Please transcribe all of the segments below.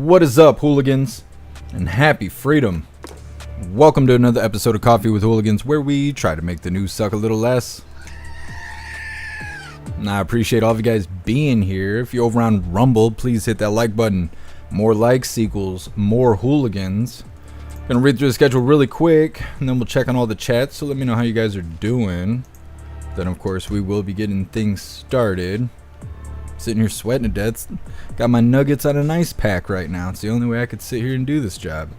What is up, hooligans? And happy freedom. Welcome to another episode of Coffee with Hooligans, where we try to make the news suck a little less. And I appreciate all of you guys being here. If you're over on Rumble, please hit that like button. More likes equals more hooligans. Gonna read through the schedule really quick, and then we'll check on all the chats, so let me know how you guys are doing. Then, of course, we will be getting things started. Sitting here sweating to death. Got my nuggets on an ice pack right now. It's the only way I could sit here and do this job.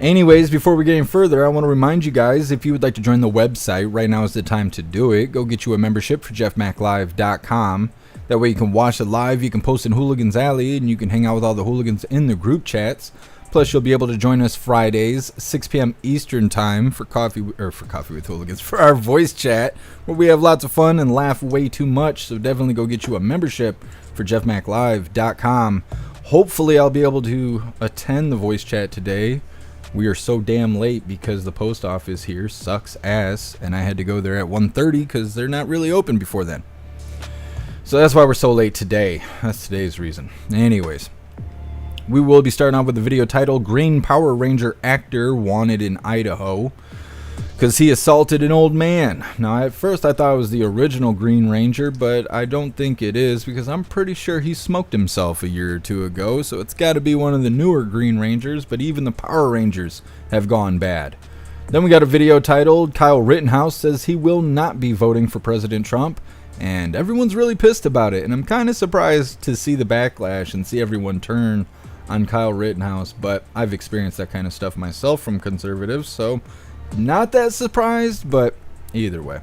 Anyways, before we get any further, I want to remind you guys, if you would like to join the website, right now is the time to do it. Go get you a membership for jeffmaclive.com. That way you can watch it live, you can post in Hooligans Alley, and you can hang out with all the hooligans in the group chats. Plus, you'll be able to join us Fridays, 6 p.m. Eastern time for coffee with hooligans, for our voice chat, where we have lots of fun and laugh way too much. So definitely go get you a membership for jeffmaclive.com. Hopefully, I'll be able to attend the voice chat today. We are so damn late because the post office here sucks ass, and I had to go there at 1:30 because they're not really open before then. So that's why we're so late today. That's today's reason. Anyways. We will be starting off with the video title, Green Power Ranger Actor Wanted in Idaho because he assaulted an old man. Now, at first I thought it was the original Green Ranger, but I don't think it is because I'm pretty sure he smoked himself a year or two ago, so it's got to be one of the newer Green Rangers, but even the Power Rangers have gone bad. Then we got a video titled, Kyle Rittenhouse says he will not be voting for President Trump, and everyone's really pissed about it, and I'm kind of surprised to see the backlash and see everyone turn on Kyle Rittenhouse, but I've experienced that kind of stuff myself from conservatives, so not that surprised, but either way.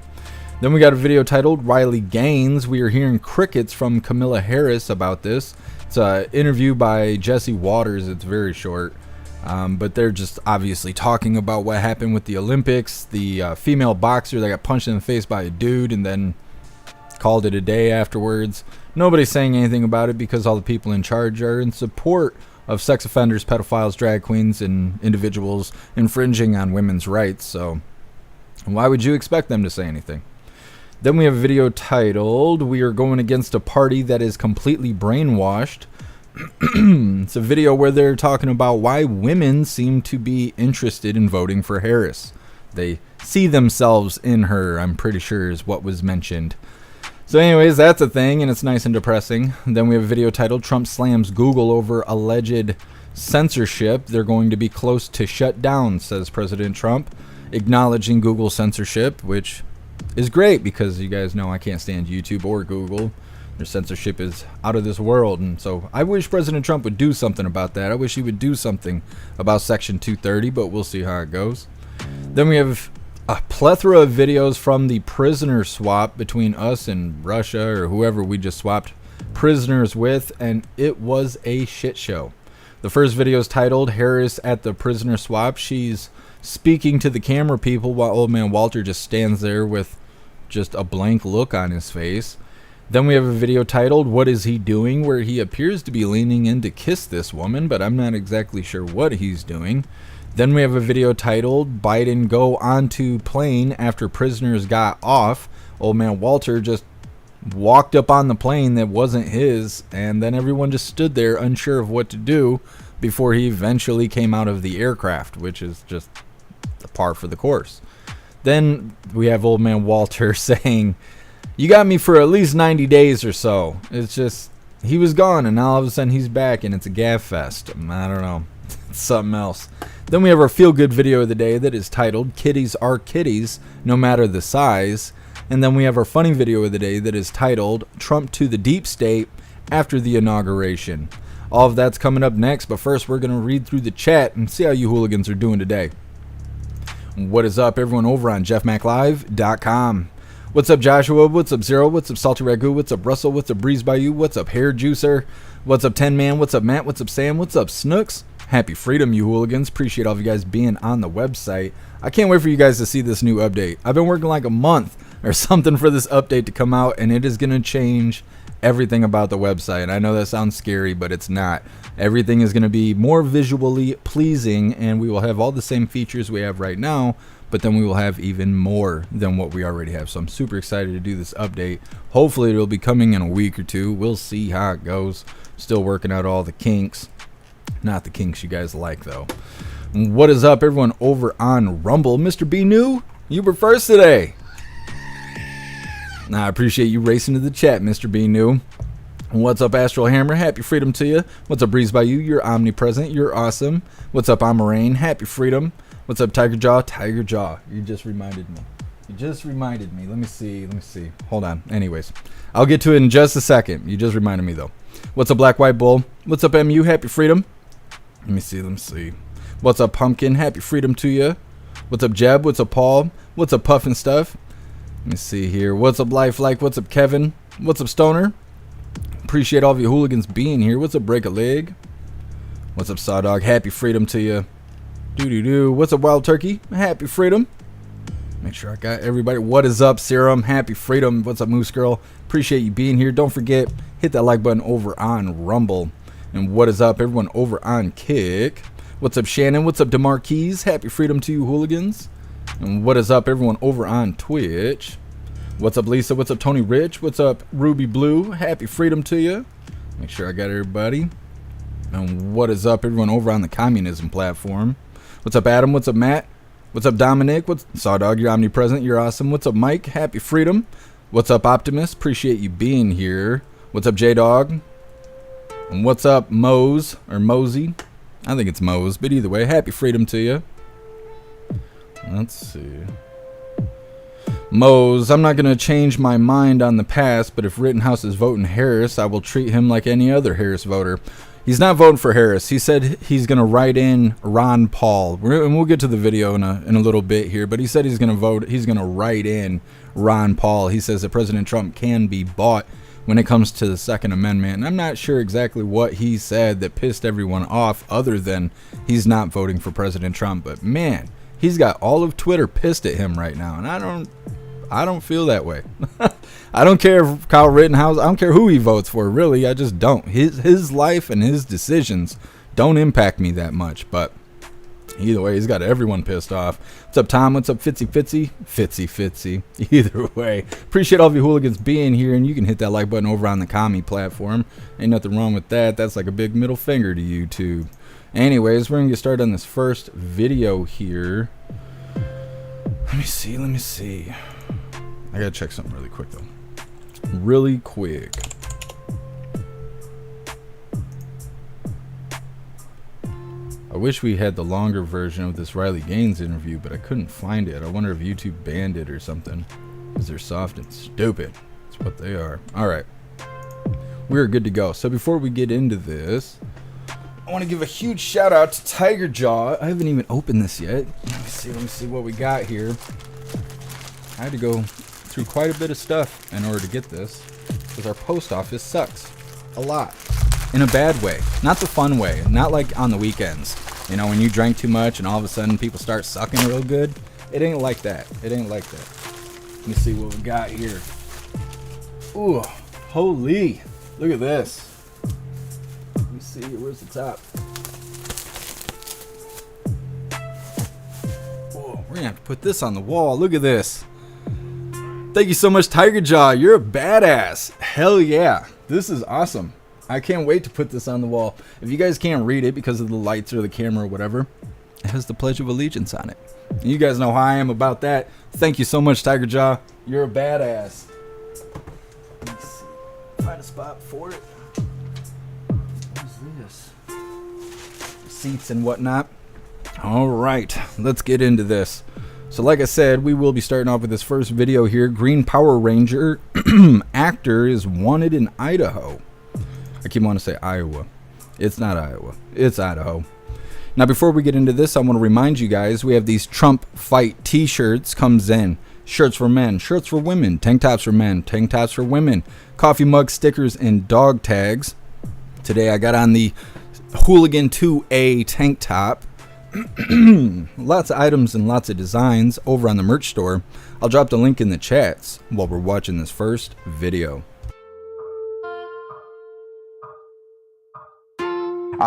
Then we got a video titled Riley Gaines. We are hearing crickets from Kamala Harris about this. It's an interview by Jesse Waters. It's very short, but they're just obviously talking about what happened with the Olympics, the female boxer that got punched in the face by a dude and then called it a day afterwards. Nobody's saying anything about it because all the people in charge are in support of sex offenders, pedophiles, drag queens, and individuals infringing on women's rights. So why would you expect them to say anything? Then we have a video titled, We Are Going Against a Party That Is Completely Brainwashed. It's a video where they're talking about why women seem to be interested in voting for Harris. They see themselves in her, I'm pretty sure is what was mentioned. So anyways, that's a thing, and it's nice and depressing. Then we have a video titled, Trump slams Google over alleged censorship. They're going to be close to shut down, says President Trump, acknowledging Google censorship, which is great because you guys know I can't stand YouTube or Google. Their censorship is out of this world, and so I wish President Trump would do something about that. I wish he would do something about Section 230, but we'll see how it goes. Then we have a plethora of videos from the prisoner swap between us and Russia or whoever we just swapped prisoners with, and it was a shit show. The first video is titled Harris at the prisoner swap. She's speaking to the camera people while old man Walter just stands there with just a blank look on his face. Then we have a video titled What Is He Doing, where he appears to be leaning in to kiss this woman, but I'm not exactly sure what he's doing. Then we have a video titled Biden Go Onto Plane After Prisoners Got Off. Old man Walter just walked up on the plane that wasn't his, and then everyone just stood there unsure of what to do before he eventually came out of the aircraft, which is just the par for the course. Then we have old man Walter saying, you got me for at least 90 days or so. It's just, he was gone, and now all of a sudden he's back, and it's a gab fest. I don't know. It's something else. Then we have our feel-good video of the day that is titled Kitties Are Kitties, No Matter the Size. And then we have our funny video of the day that is titled Trump to the Deep State After the Inauguration. All of that's coming up next, but first we're going to read through the chat and see how you hooligans are doing today. What is up, everyone over on jeffmaclive.com? What's up, Joshua? What's up, Zero? What's up, Salty Ragu? What's up, Russell? What's up, Breeze Bayou? What's up, Hair Juicer? What's up, 10 Man? What's up, Matt? What's up, Sam? What's up, Snooks? Happy freedom, you hooligans. Appreciate all of you guys being on the website. I can't wait for you guys to see this new update. I've been working like a month or something for this update to come out, and it is going to change everything about the website. I know that sounds scary, but it's not. Everything is going to be more visually pleasing, and we will have all the same features we have right now, but then we will have even more than what we already have. So I'm super excited to do this update. Hopefully it'll be coming in a week or two. We'll see how it goes. Still working out all the kinks. Not the kinks you guys like, though. What is up, everyone over on Rumble? Mr. B New, you were first today. Nah, I appreciate you racing to the chat, Mr. B New. What's up, Astral Hammer? Happy freedom to you. What's up, Breeze by You? You're omnipresent. You're awesome. What's up, Amarain? Happy freedom. What's up, Tiger Jaw? Tiger Jaw. You just reminded me. You just reminded me. Let me see. Hold on. Anyways, I'll get to it in just a second. You just reminded me, though. What's up, Black White Bull? What's up, MU? Happy freedom. Let me see. What's up, Pumpkin? Happy freedom to you. What's up, Jeb? What's up, Paul? What's up, Puff and Stuff? Let me see here. What's up, Lifelike? What's up, Kevin? What's up, Stoner? Appreciate all of you hooligans being here. What's up, Break a Leg? What's up, Sawdog? Happy freedom to you. Doo-doo-doo. What's up, Wild Turkey? Happy freedom. Make sure I got everybody. What is up, Serum? Happy freedom. What's up, Moose Girl? Appreciate you being here. Don't forget, hit that like button over on Rumble. And what is up, everyone over on Kick? What's up, Shannon? What's up, DeMarquise? Happy freedom to you, hooligans. And what is up, everyone over on Twitch? What's up, Lisa? What's up, Tony Rich? What's up, Ruby Blue? Happy freedom to you. Make sure I got everybody. And what is up, everyone over on the communism platform? What's up, Adam? What's up, Matt? What's up, Dominic? What's Sawdog? You're omnipresent. You're awesome. What's up, Mike? Happy freedom. What's up, Optimus? Appreciate you being here. What's up, J-Dog? And what's up, Mose or Mosey? I think it's Mose, but either way, happy freedom to you. Let's see. Mose, I'm not going to change my mind on the past, but if Rittenhouse is voting Harris, I will treat him like any other Harris voter. He's not voting for Harris. He said he's going to write in Ron Paul. And we'll get to the video in a little bit here, but he said he's going to vote. He's going to write in Ron Paul. He says that President Trump can be bought when it comes to the Second Amendment. And I'm not sure exactly what he said that pissed everyone off other than he's not voting for President Trump. But man, he's got all of Twitter pissed at him right now. And I don't feel that way. I don't care if Kyle Rittenhouse, I don't care who he votes for, really. I just don't. His life and his decisions don't impact me that much. But either way, he's got everyone pissed off. What's up, Tom? What's up, Fitzy? Either way, appreciate all of you hooligans being here, and you can hit that like button over on the commie platform. Ain't nothing wrong with that. That's like a big middle finger to YouTube. Anyways, we're gonna get started on this first video here. Let me see. I gotta check something really quick, though. Really quick. I wish we had the longer version of this Riley Gaines interview, but I couldn't find it. I wonder if YouTube banned it or something, because they're soft and stupid. That's what they are. Alright. We're good to go. So before we get into this, I want to give a huge shout out to Tiger Jaw. I haven't even opened this yet. Let me see what we got here. I had to go through quite a bit of stuff in order to get this, because our post office sucks a lot. In a bad way, not the fun way, not like on the weekends, you know, when you drank too much and all of a sudden people start sucking real good. It ain't like that. Let me see what we got here. Ooh, holy, look at this. Let me see, where's the top? Oh, we're gonna have to put this on the wall. Look at this. Thank you so much, Tiger Jaw. You're a badass. Hell yeah, this is awesome. I can't wait to put this on the wall. If you guys can't read it because of the lights or the camera or whatever, it has the Pledge of Allegiance on it. And you guys know how I am about that. Thank you so much, Tiger Jaw. You're a badass. Let's see. Find a spot for it. What is this? Seats and whatnot. All right, let's get into this. So like I said, we will be starting off with this first video here. Green Power Ranger actor is wanted in Idaho. I keep wanting to say Iowa. It's not Iowa. It's Idaho. Now, before we get into this, I want to remind you guys, we have these Trump Fight t-shirts comes in. Shirts for men, shirts for women, tank tops for men, tank tops for women, coffee mug stickers, and dog tags. Today I got on the Hooligan 2A tank top. Lots of items and lots of designs over on the merch store. I'll drop the link in the chats while we're watching this first video.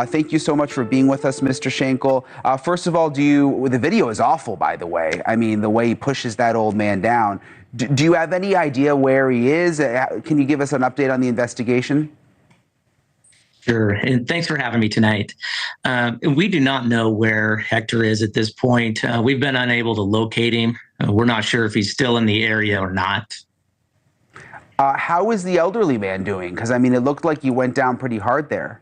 Thank you so much for being with us, Mr. Schenkel. First of all, the video is awful, by the way. I mean, the way he pushes that old man down. Do you have any idea where he is? Can you give us an update on the investigation? Sure. And thanks for having me tonight. We do not know where Hector is at this point. We've been unable to locate him. We're not sure if he's still in the area or not. How is the elderly man doing? Because, I mean, it looked like you went down pretty hard there.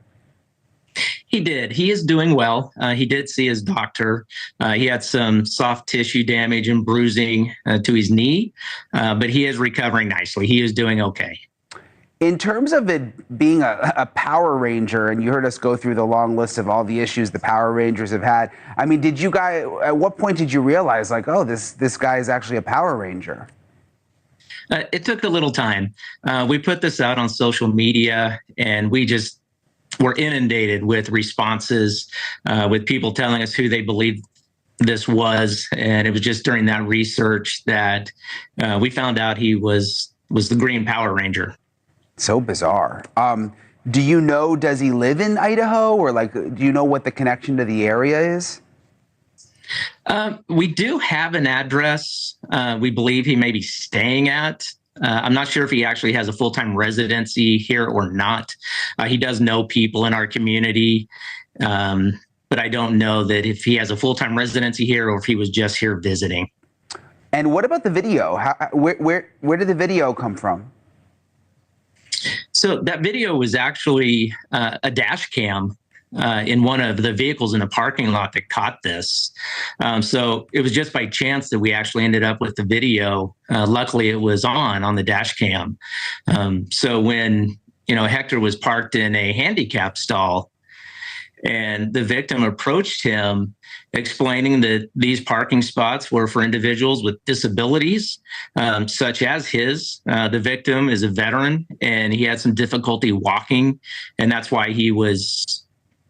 He did. He is doing well. He did see his doctor. He had some soft tissue damage and bruising to his knee, but he is recovering nicely. He is doing okay. In terms of it being a Power Ranger, and you heard us go through the long list of all the issues the Power Rangers have had, I mean, did you guys, at what point did you realize, like, oh, this guy is actually a Power Ranger? It took a little time. We put this out on social media, and we just were inundated with responses, with people telling us who they believed this was. And it was just during that research that we found out he was the Green Power Ranger. So bizarre. Do you know, does he live in Idaho, or like, do you know what the connection to the area is? We do have an address we believe he may be staying at. I'm not sure if he actually has a full-time residency here or not. He does know people in our community, but I don't know that if he has a full-time residency here or if he was just here visiting. And what about the video? Where did the video come from? So that video was actually a dash cam in one of the vehicles in a parking lot that caught this. So it was just by chance that we actually ended up with the video. Luckily, it was on the dash cam. So when Hector was parked in a handicap stall, and the victim approached him explaining that these parking spots were for individuals with disabilities, such as his. The victim is a veteran and he had some difficulty walking, and that's why he was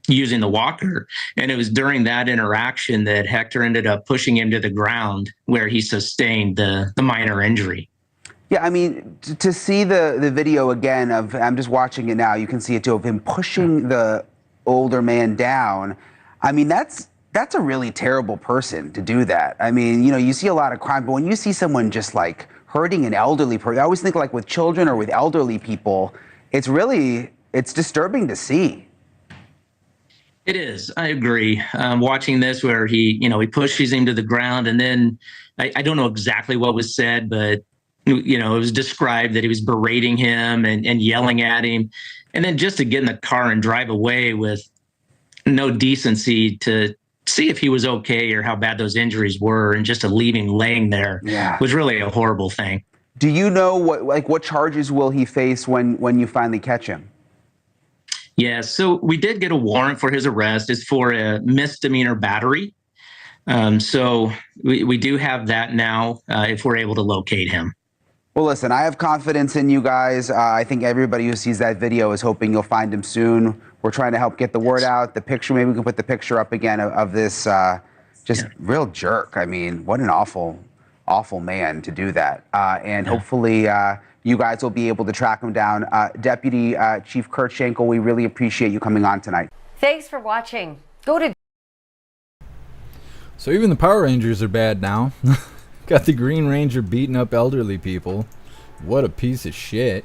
using the walker. And it was during that interaction that Hector ended up pushing him to the ground, where he sustained the minor injury. Yeah, I mean, to see the video again of, I'm just watching it now, you can see it too, of him pushing the older man down. I mean, that's a really terrible person to do that. I mean, you see a lot of crime, but when you see someone just like hurting an elderly person, I always think like with children or with elderly people, it's disturbing to see. It is. I agree. Watching this where he pushes him to the ground, and then I don't know exactly what was said, but it was described that he was berating him and yelling at him. And then just to get in the car and drive away with no decency to see if he was okay or how bad those injuries were, and just to leave him laying there was really a horrible thing. Do you know what charges will he face when you finally catch him? Yeah, so we did get a warrant for his arrest. It's for a misdemeanor battery. So we do have that now if we're able to locate him. Well, listen, I have confidence in you guys. I think everybody who sees that video is hoping you'll find him soon. We're trying to help get the word out. The picture, maybe we can put the picture up again of this real jerk. I mean, what an awful, awful man to do that. And hopefully you guys will be able to track him down. Deputy Chief Kurt Schenkel, we really appreciate you coming on tonight. Thanks for watching. Go to... So even the Power Rangers are bad now. Got the Green Ranger beating up elderly people. What a piece of shit.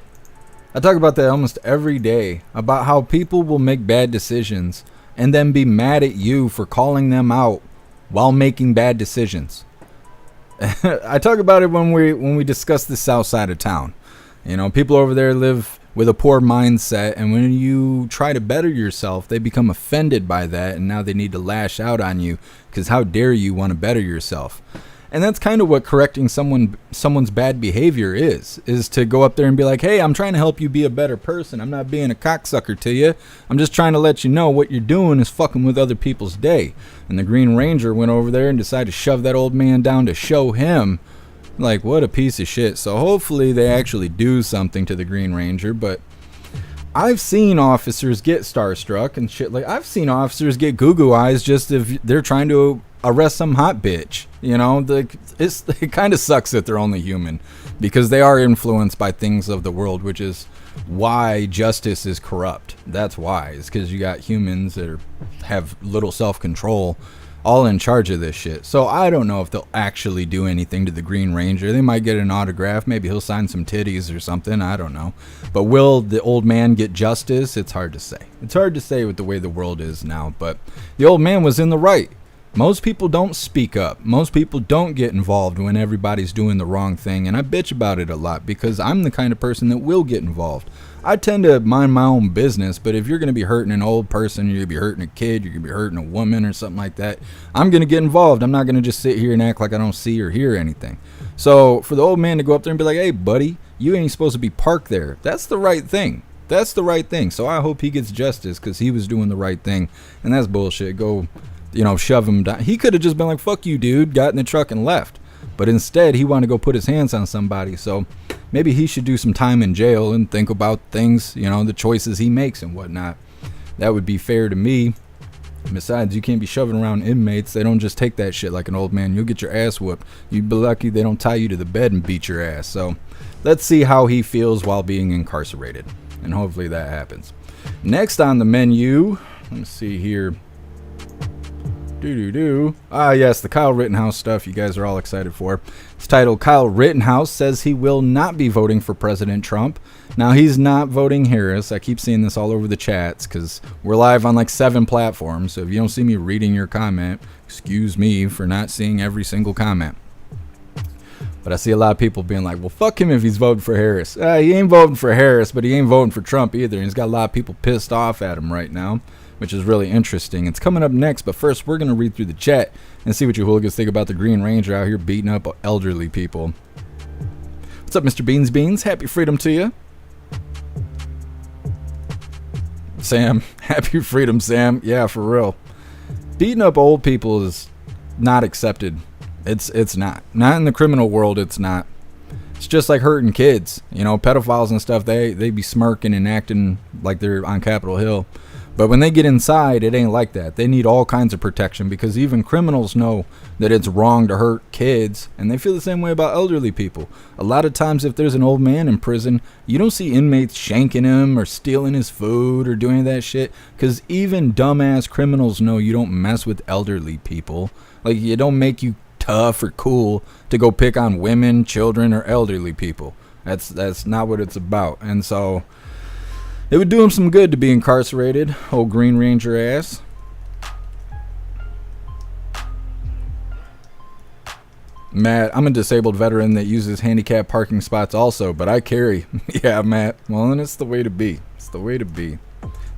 I talk about that almost every day, about how people will make bad decisions and then be mad at you for calling them out while making bad decisions. I talk about it when we discuss the south side of town. People over there live with a poor mindset, and when you try to better yourself, they become offended by that, and now they need to lash out on you because how dare you want to better yourself. And that's kind of what correcting someone's bad behavior is to go up there and be like, hey, I'm trying to help you be a better person. I'm not being a cocksucker to you. I'm just trying to let you know what you're doing is fucking with other people's day. And the Green Ranger went over there and decided to shove that old man down to show him, like, what a piece of shit. So hopefully they actually do something to the Green Ranger. But I've seen officers get starstruck and shit. Like, I've seen officers get goo-goo eyes just if they're trying to arrest some hot bitch. It kind of sucks that they're only human, because they are influenced by things of the world, which is why justice is corrupt. That's why. It's because you got humans that have little self-control all in charge of this shit. So I don't know if they'll actually do anything to the Green Ranger. They might get an autograph. Maybe he'll sign some titties or something. I don't know. But will the old man get justice? It's hard to say. It's hard to say with the way the world is now. But the old man was in the right. Most people don't speak up. Most people don't get involved when everybody's doing the wrong thing. And I bitch about it a lot because I'm the kind of person that will get involved. I tend to mind my own business, but if you're going to be hurting an old person, you're going to be hurting a kid, you're going to be hurting a woman or something like that, I'm going to get involved. I'm not going to just sit here and act like I don't see or hear anything. So for the old man to go up there and be like, hey, buddy, you ain't supposed to be parked there. That's the right thing. That's the right thing. So I hope he gets justice because he was doing the right thing. And that's bullshit. Go, shove him down. He could have just been like, fuck you, dude, got in the truck and left. But instead, he wanted to go put his hands on somebody. So maybe he should do some time in jail and think about things, the choices he makes and whatnot. That would be fair to me. Besides, you can't be shoving around inmates. They don't just take that shit like an old man. You'll get your ass whooped. You'd be lucky they don't tie you to the bed and beat your ass. So let's see how he feels while being incarcerated. And hopefully that happens. Next on the menu, let me see here. Yes, the Kyle Rittenhouse stuff you guys are all excited for. It's titled, Kyle Rittenhouse says he will not be voting for President Trump. Now, he's not voting Harris. I keep seeing this all over the chats because we're live on like 7 platforms. So if you don't see me reading your comment, excuse me for not seeing every single comment. But I see a lot of people being like, well, fuck him if he's voting for Harris. He ain't voting for Harris, but he ain't voting for Trump either. And he's got a lot of people pissed off at him right now, which is really interesting. It's coming up next, but first we're going to read through the chat and see what you hooligans think about the Green Ranger out here beating up elderly people. What's up, Mr. Beans? Happy freedom to you. Sam, happy freedom, Sam. Yeah, for real. Beating up old people is not accepted. It's not. Not in the criminal world, it's not. It's just like hurting kids. Pedophiles and stuff, they be smirking and acting like they're on Capitol Hill. But when they get inside, it ain't like that. They need all kinds of protection because even criminals know that it's wrong to hurt kids, and they feel the same way about elderly people. A lot of times if there's an old man in prison, you don't see inmates shanking him or stealing his food or doing that shit because even dumbass criminals know you don't mess with elderly people. Like, it don't make you tough or cool to go pick on women, children, or elderly people. That's not what it's about. And so it would do him some good to be incarcerated, old Green Ranger ass. Matt, I'm a disabled veteran that uses handicap parking spots also, but I carry. Yeah, Matt. Well, and it's the way to be. It's the way to be.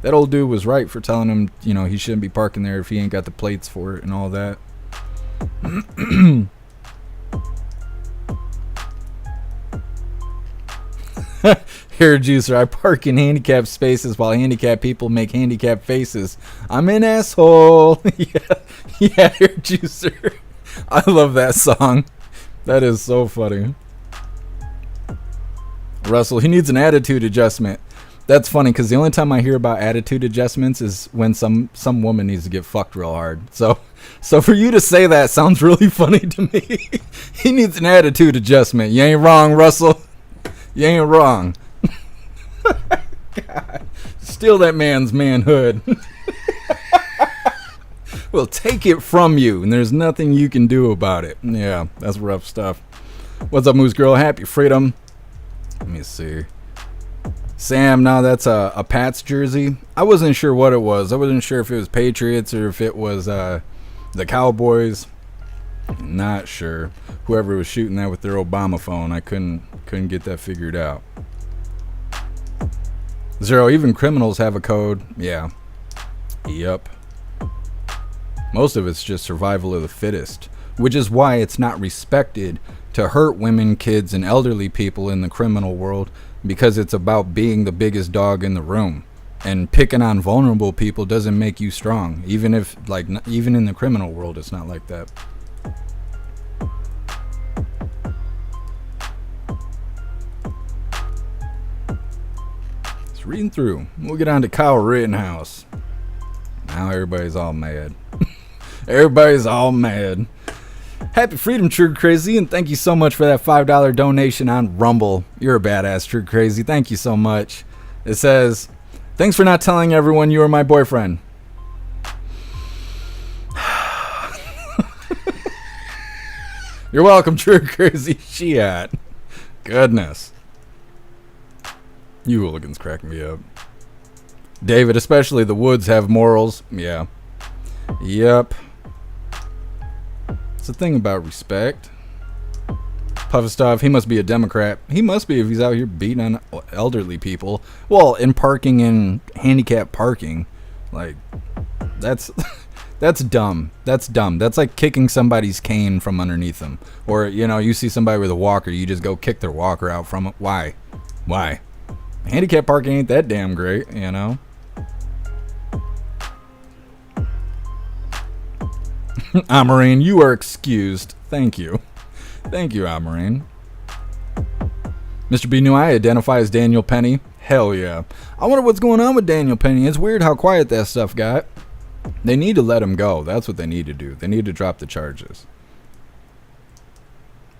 That old dude was right for telling him, he shouldn't be parking there if he ain't got the plates for it and all that. Hair juicer, I park in handicapped spaces while handicapped people make handicapped faces. I'm an asshole. yeah, hair juicer. I love that song. That is so funny. Russell, he needs an attitude adjustment. That's funny because the only time I hear about attitude adjustments is when some woman needs to get fucked real hard. So for you to say that sounds really funny to me. He needs an attitude adjustment. You ain't wrong, Russell. You ain't wrong. God. Steal that man's manhood. We'll take it from you, and there's nothing you can do about it. Yeah, that's rough stuff. What's up, Moose Girl? Happy freedom. Let me see. Sam, now that's a Pats jersey. I wasn't sure what it was. I wasn't sure if it was Patriots or if it was the Cowboys. Not sure. Whoever was shooting that with their Obama phone, I couldn't get that figured out. Zero, even criminals have a code. Yeah. Yep. Most of it's just survival of the fittest, which is why it's not respected to hurt women, kids, and elderly people in the criminal world, because it's about being the biggest dog in the room. And picking on vulnerable people doesn't make you strong, even in the criminal world, it's not like that. Just reading through. We'll get on to Kyle Rittenhouse. Now everybody's all mad. Everybody's all mad. Happy freedom, True Crazy, and thank you so much for that $5 donation on Rumble. You're a badass, True Crazy. Thank you so much. It says, thanks for not telling everyone you were my boyfriend. You're welcome, True Crazy Shiat. Goodness. You hooligans crack me up. David, especially the Woods have morals. Yeah. Yep. It's the thing about respect. Puffstuff, he must be a Democrat. He must be if he's out here beating on elderly people. Well, in parking and handicap parking. Like, that's that's dumb. That's dumb. That's like kicking somebody's cane from underneath them. Or, you know, you see somebody with a walker, you just go kick their walker out from it. Why? Why? Handicap parking ain't that damn great, you know? Amarine, you are excused. Thank you. Thank you, Amarine. Mr. B. New I identify as Daniel Penny. Hell yeah. I wonder what's going on with Daniel Penny. It's weird how quiet that stuff got. They need to let him go. That's what they need to do. They need to drop the charges.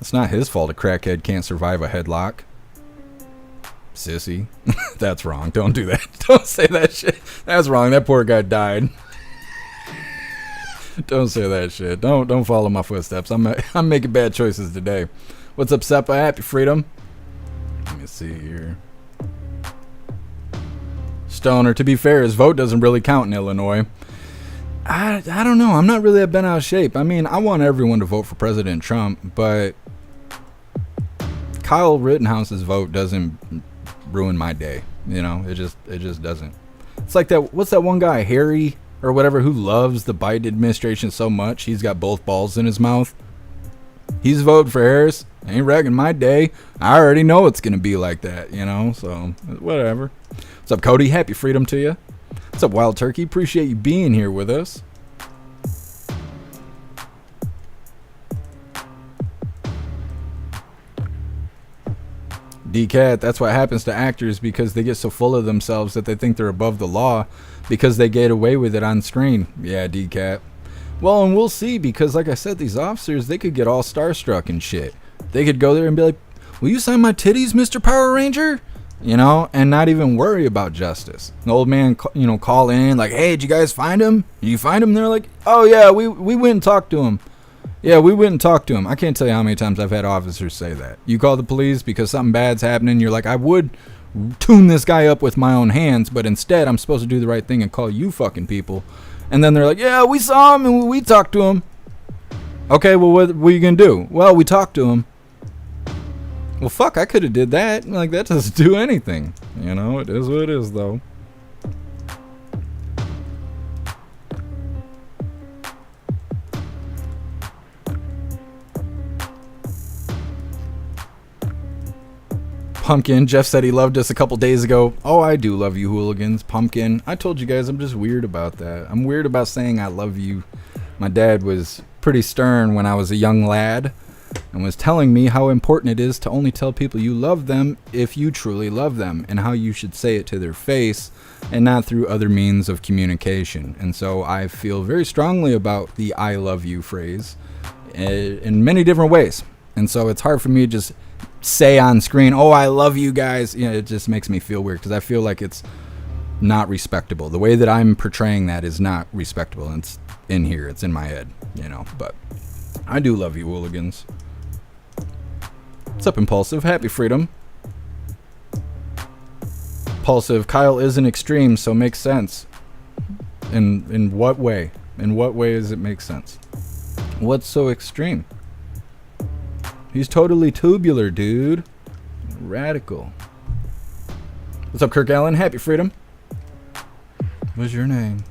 It's not his fault a crackhead can't survive a headlock. Sissy. That's wrong. Don't do that. Don't say that shit. That's wrong. That poor guy died. Don't say that shit. Don't follow my footsteps. I'm making bad choices today. What's up, Seppa? Happy freedom. Let me see here. Stoner, to be fair, his vote doesn't really count in Illinois. I don't know. I'm not really that bent out of shape. I mean, I want everyone to vote for President Trump, but Kyle Rittenhouse's vote doesn't ruin my day. You know, it just doesn't. It's like that. What's that one guy, Harry or whatever, who loves the Biden administration so much he's got both balls in his mouth? He's voting for Harris. Ain't wrecking my day. I already know it's gonna be like that, you know. So whatever. What's up, Cody? Happy freedom to you. What's up, Wild Turkey? Appreciate you being here with us. D-Cat, that's what happens to actors because they get so full of themselves that they think they're above the law because they get away with it on screen. Yeah, D-Cat. Well, and we'll see because, like I said, these officers, they could get all starstruck and shit. They could go there and be like, will you sign my titties, Mr. Power Ranger? You know, and not even worry about justice. The old man, you know, call in like, hey, did you guys find him? Did you find him? And they're like, oh, yeah, we went and talked to him. Yeah, we went and talked to him. I can't tell you how many times I've had officers say that. You call the police because something bad's happening. You're like, I would tune this guy up with my own hands, but instead I'm supposed to do the right thing and call you fucking people. And then they're like, yeah, we saw him and we talked to him. Okay, well, what are you going to do? Well, we talked to him. Well, fuck, I could have did that. Like, that doesn't do anything. You know, it is what it is, though. Pumpkin, Jeff said he loved us a couple days ago. Oh, I do love you, hooligans. Pumpkin, I told you guys I'm just weird about that. I'm weird about saying I love you. My dad was pretty stern when I was a young lad and was telling me how important it is to only tell people you love them if you truly love them, and how you should say it to their face and not through other means of communication. And so I feel very strongly about the I love you phrase in many different ways. And so it's hard for me to just say on screen, oh, I love you guys. You know, it just makes me feel weird because I feel like it's not respectable. The way that I'm portraying that is not respectable. And it's in here. It's in my head, you know. But I do love you, hooligans. What's up, Impulsive? Happy freedom. Impulsive, Kyle isn't extreme, so makes sense. In what way? In what way does it make sense? What's so extreme? He's totally tubular, dude. Radical. What's up, Kirk Allen? Happy freedom. What's your name?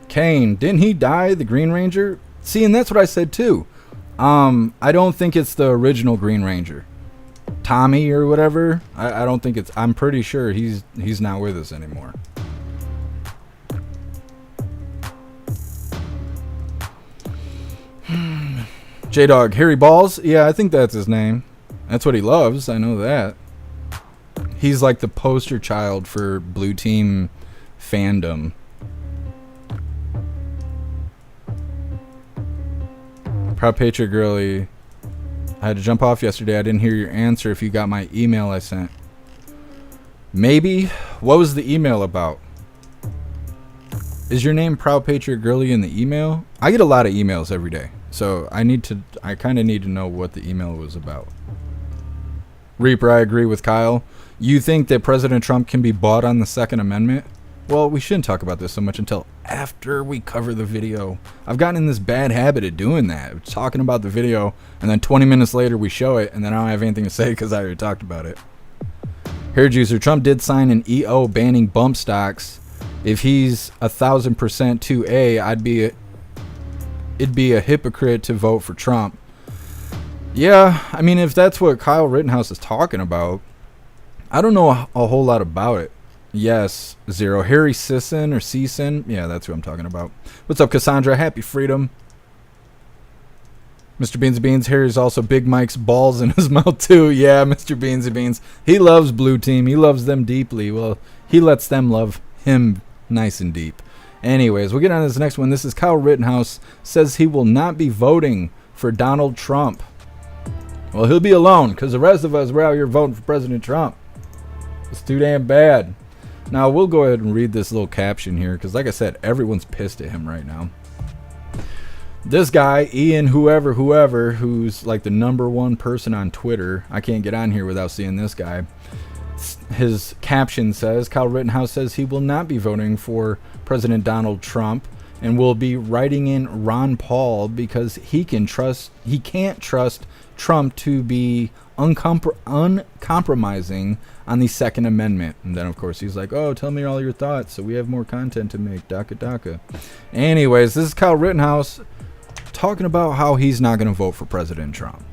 Kane. Didn't he die, the Green Ranger? See, and that's what I said too. I don't think it's the original Green Ranger. Tommy or whatever. I don't think it's. I'm pretty sure he's not with us anymore. J-Dog, Harry Balls? Yeah, I think that's his name. That's what he loves. I know that. He's like the poster child for Blue Team fandom. Proud Patriot Girly. I had to jump off yesterday. I didn't hear your answer if you got my email I sent. Maybe. What was the email about? Is your name Proud Patriot Girly in the email? I get a lot of emails every day. So I kind of need to know what the email was about. Reaper, I agree with Kyle. You think that President Trump can be bought on the Second Amendment? Well, we shouldn't talk about this so much until after we cover the video. I've gotten in this bad habit of doing that, talking about the video, and then 20 minutes later we show it, and then I don't have anything to say because I already talked about it. Hair Juicer, Trump did sign an EO banning bump stocks. If he's 1,000% 2A, it'd be a hypocrite to vote for Trump. Yeah, I mean, if that's what Kyle Rittenhouse is talking about, I don't know a whole lot about it. Yes, Zero. Harry Sisson or Season. Yeah, that's who I'm talking about. What's up, Cassandra? Happy freedom. Mr. Beansy Beans. Harry's also Big Mike's balls in his mouth, too. Yeah, Mr. Beansy Beans. He loves Blue Team. He loves them deeply. Well, he lets them love him nice and deep. Anyways, we'll get on to this next one. This is Kyle Rittenhouse says he will not be voting for Donald Trump. Well, he'll be alone because the rest of us were out here voting for President Trump. It's too damn bad. Now, we'll go ahead and read this little caption here because, like I said, everyone's pissed at him right now. This guy, Ian whoever, who's like the #1 person on Twitter. I can't get on here without seeing this guy. His caption says, Kyle Rittenhouse says he will not be voting for President Donald Trump and will be writing in Ron Paul because he can't trust Trump to be uncompromising on the Second Amendment. And then, of course, he's like, oh, tell me all your thoughts so we have more content to make. Daka. Anyways, this is Kyle Rittenhouse talking about how he's not going to vote for President Trump.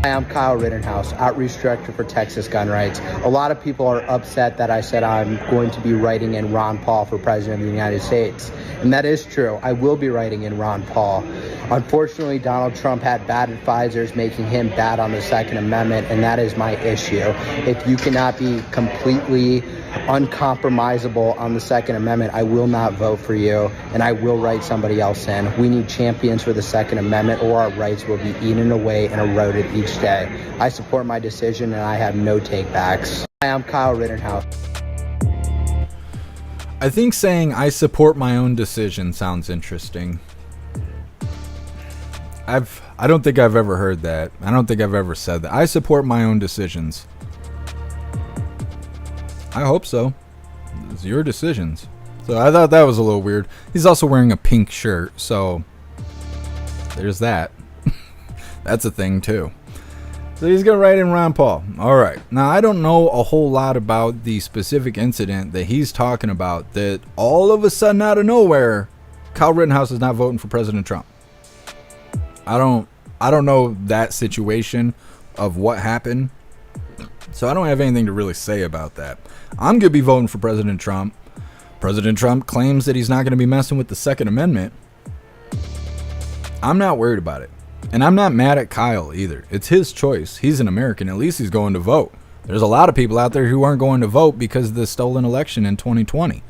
Hi, I'm Kyle Rittenhouse, Outreach Director for Texas Gun Rights. A lot of people are upset that I said I'm going to be writing in Ron Paul for President of the United States. And that is true. I will be writing in Ron Paul. Unfortunately, Donald Trump had bad advisors making him bad on the Second Amendment, and that is my issue. If you cannot be completely uncompromisable on the Second Amendment, I will not vote for you, and I will write somebody else in. We need champions for the Second Amendment, or our rights will be eaten away and eroded each day. I support my decision, and I have no takebacks. Hi, I'm Kyle Rittenhouse. I think saying I support my own decision sounds interesting. I don't think I've ever heard that. I don't think I've ever said that. I support my own decisions. I hope so. It's your decisions. So I thought that was a little weird. He's also wearing a pink shirt, so there's that. That's a thing too. So he's going to write in Ron Paul. All right. Now, I don't know a whole lot about the specific incident that he's talking about that all of a sudden out of nowhere, Kyle Rittenhouse is not voting for President Trump. I don't know that situation of what happened. So I don't have anything to really say about that. I'm going to be voting for President Trump. President Trump claims that he's not going to be messing with the Second Amendment. I'm not worried about it. And I'm not mad at Kyle either. It's his choice. He's an American. At least he's going to vote. There's a lot of people out there who aren't going to vote because of the stolen election in 2020.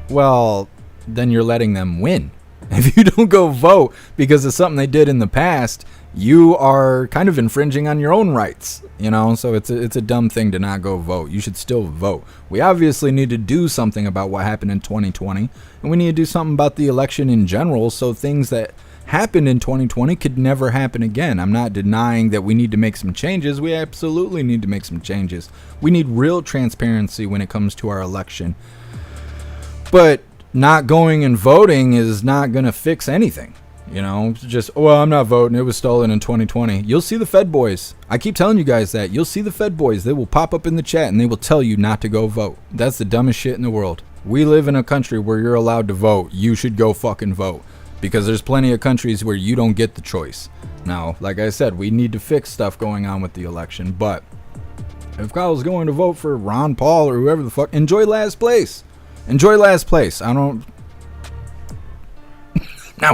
Well, then you're letting them win. If you don't go vote because of something they did in the past, you are kind of infringing on your own rights, you know? So it's a dumb thing to not go vote. You should still vote. We obviously need to do something about what happened in 2020, and we need to do something about the election in general so things that happened in 2020 could never happen again. I'm not denying that we need to make some changes. We absolutely need to make some changes. We need real transparency when it comes to our election. But not going and voting is not going to fix anything. You know, just, well, I'm not voting. It was stolen in 2020. You'll see the Fed boys. I keep telling you guys that. You'll see the Fed boys. They will pop up in the chat and they will tell you not to go vote. That's the dumbest shit in the world. We live in a country where you're allowed to vote. You should go fucking vote. Because there's plenty of countries where you don't get the choice. Now, like I said, we need to fix stuff going on with the election. But if Kyle's going to vote for Ron Paul or whoever the fuck, enjoy last place. Enjoy last place. Not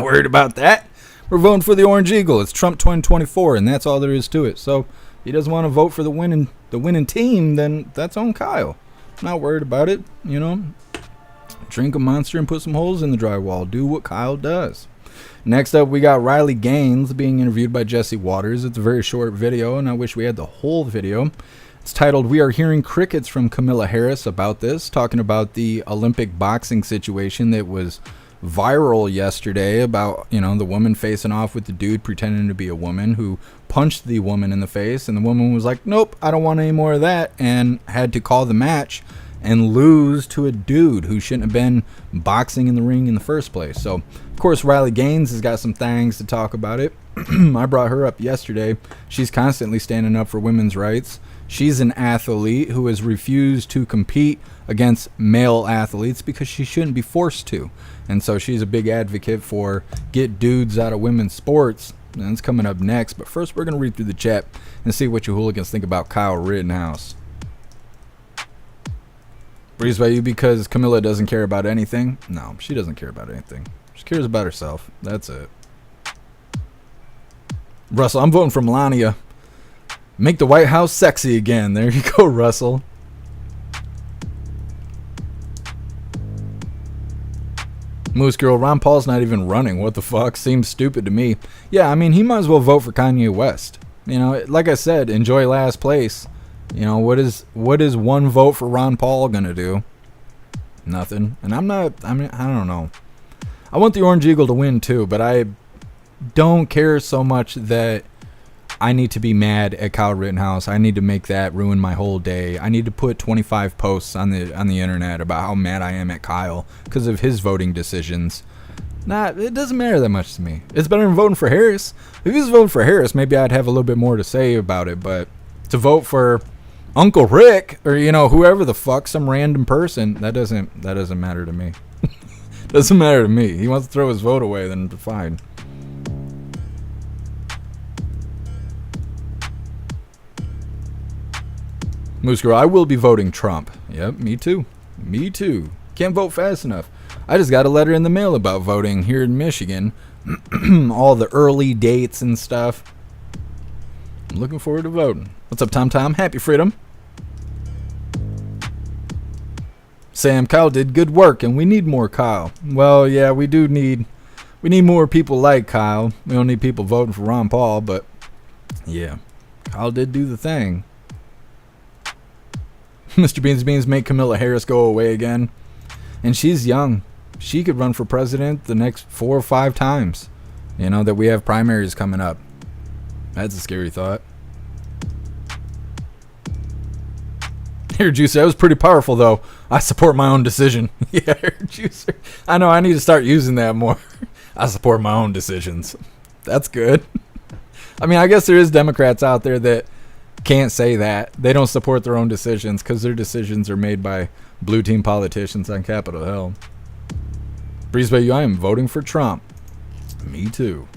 worried about that. We're voting for the Orange Eagle. It's Trump 2024, and that's all there is to it. So if he doesn't want to vote for the winning team, then that's on Kyle. Not worried about it, you know. Drink a Monster and put some holes in the drywall. Do what Kyle does. Next up, we got Riley Gaines being interviewed by Jesse Waters. It's a very short video, and I wish we had the whole video. It's titled, "We Are Hearing Crickets from Camilla Harris," about this, talking about the Olympic boxing situation that was viral yesterday about, the woman facing off with the dude pretending to be a woman who punched the woman in the face, and the woman was like, nope, I don't want any more of that, and had to call the match and lose to a dude who shouldn't have been boxing in the ring in the first place. So, of course, Riley Gaines has got some things to talk about it. I brought her up yesterday. She's constantly standing up for women's rights. She's an athlete who has refused to compete against male athletes because she shouldn't be forced to. And so she's a big advocate for get dudes out of women's sports. And it's coming up next. But first, we're going to read through the chat and see what you hooligans think about Kyle Rittenhouse. Breeze by you because Camilla doesn't care about anything? No, she doesn't care about anything. She cares about herself. That's it. Russell, I'm voting for Melania. Make the White House sexy again. There you go, Russell. Moose Girl, Ron Paul's not even running. What the fuck? Seems stupid to me. Yeah, I mean, he might as well vote for Kanye West. Like I said, enjoy last place. What is one vote for Ron Paul gonna do? Nothing. And I don't know. I want the Orange Eagle to win too, but I don't care so much that I need to be mad at Kyle Rittenhouse. I need to make that ruin my whole day. I need to put 25 posts on the internet about how mad I am at Kyle because of his voting decisions. It doesn't matter that much to me. It's better than voting for Harris. If he was voting for Harris, maybe I'd have a little bit more to say about it, but to vote for Uncle Rick or whoever the fuck, some random person, that doesn't matter to me. Doesn't matter to me. He wants to throw his vote away, then fine. Moose Girl, I will be voting Trump. Yep, me too. Me too. Can't vote fast enough. I just got a letter in the mail about voting here in Michigan. All the early dates and stuff. I'm looking forward to voting. What's up, Tom Tom? Happy freedom. Sam, Kyle did good work, and we need more Kyle. Well, yeah, we need more people like Kyle. We don't need people voting for Ron Paul, but yeah, Kyle did do the thing. Mr. Beans make Camilla Harris go away again. And she's young. She could run for president the next 4 or 5 times. That we have primaries coming up. That's a scary thought. Hair Juicer, that was pretty powerful though. I support my own decision. Yeah, Hair Juicer. I know, I need to start using that more. I support my own decisions. That's good. I mean, I guess there is Democrats out there that can't say that. They don't support their own decisions because their decisions are made by blue team politicians on Capitol Hill. Breeze by you, I am voting for Trump. Me too.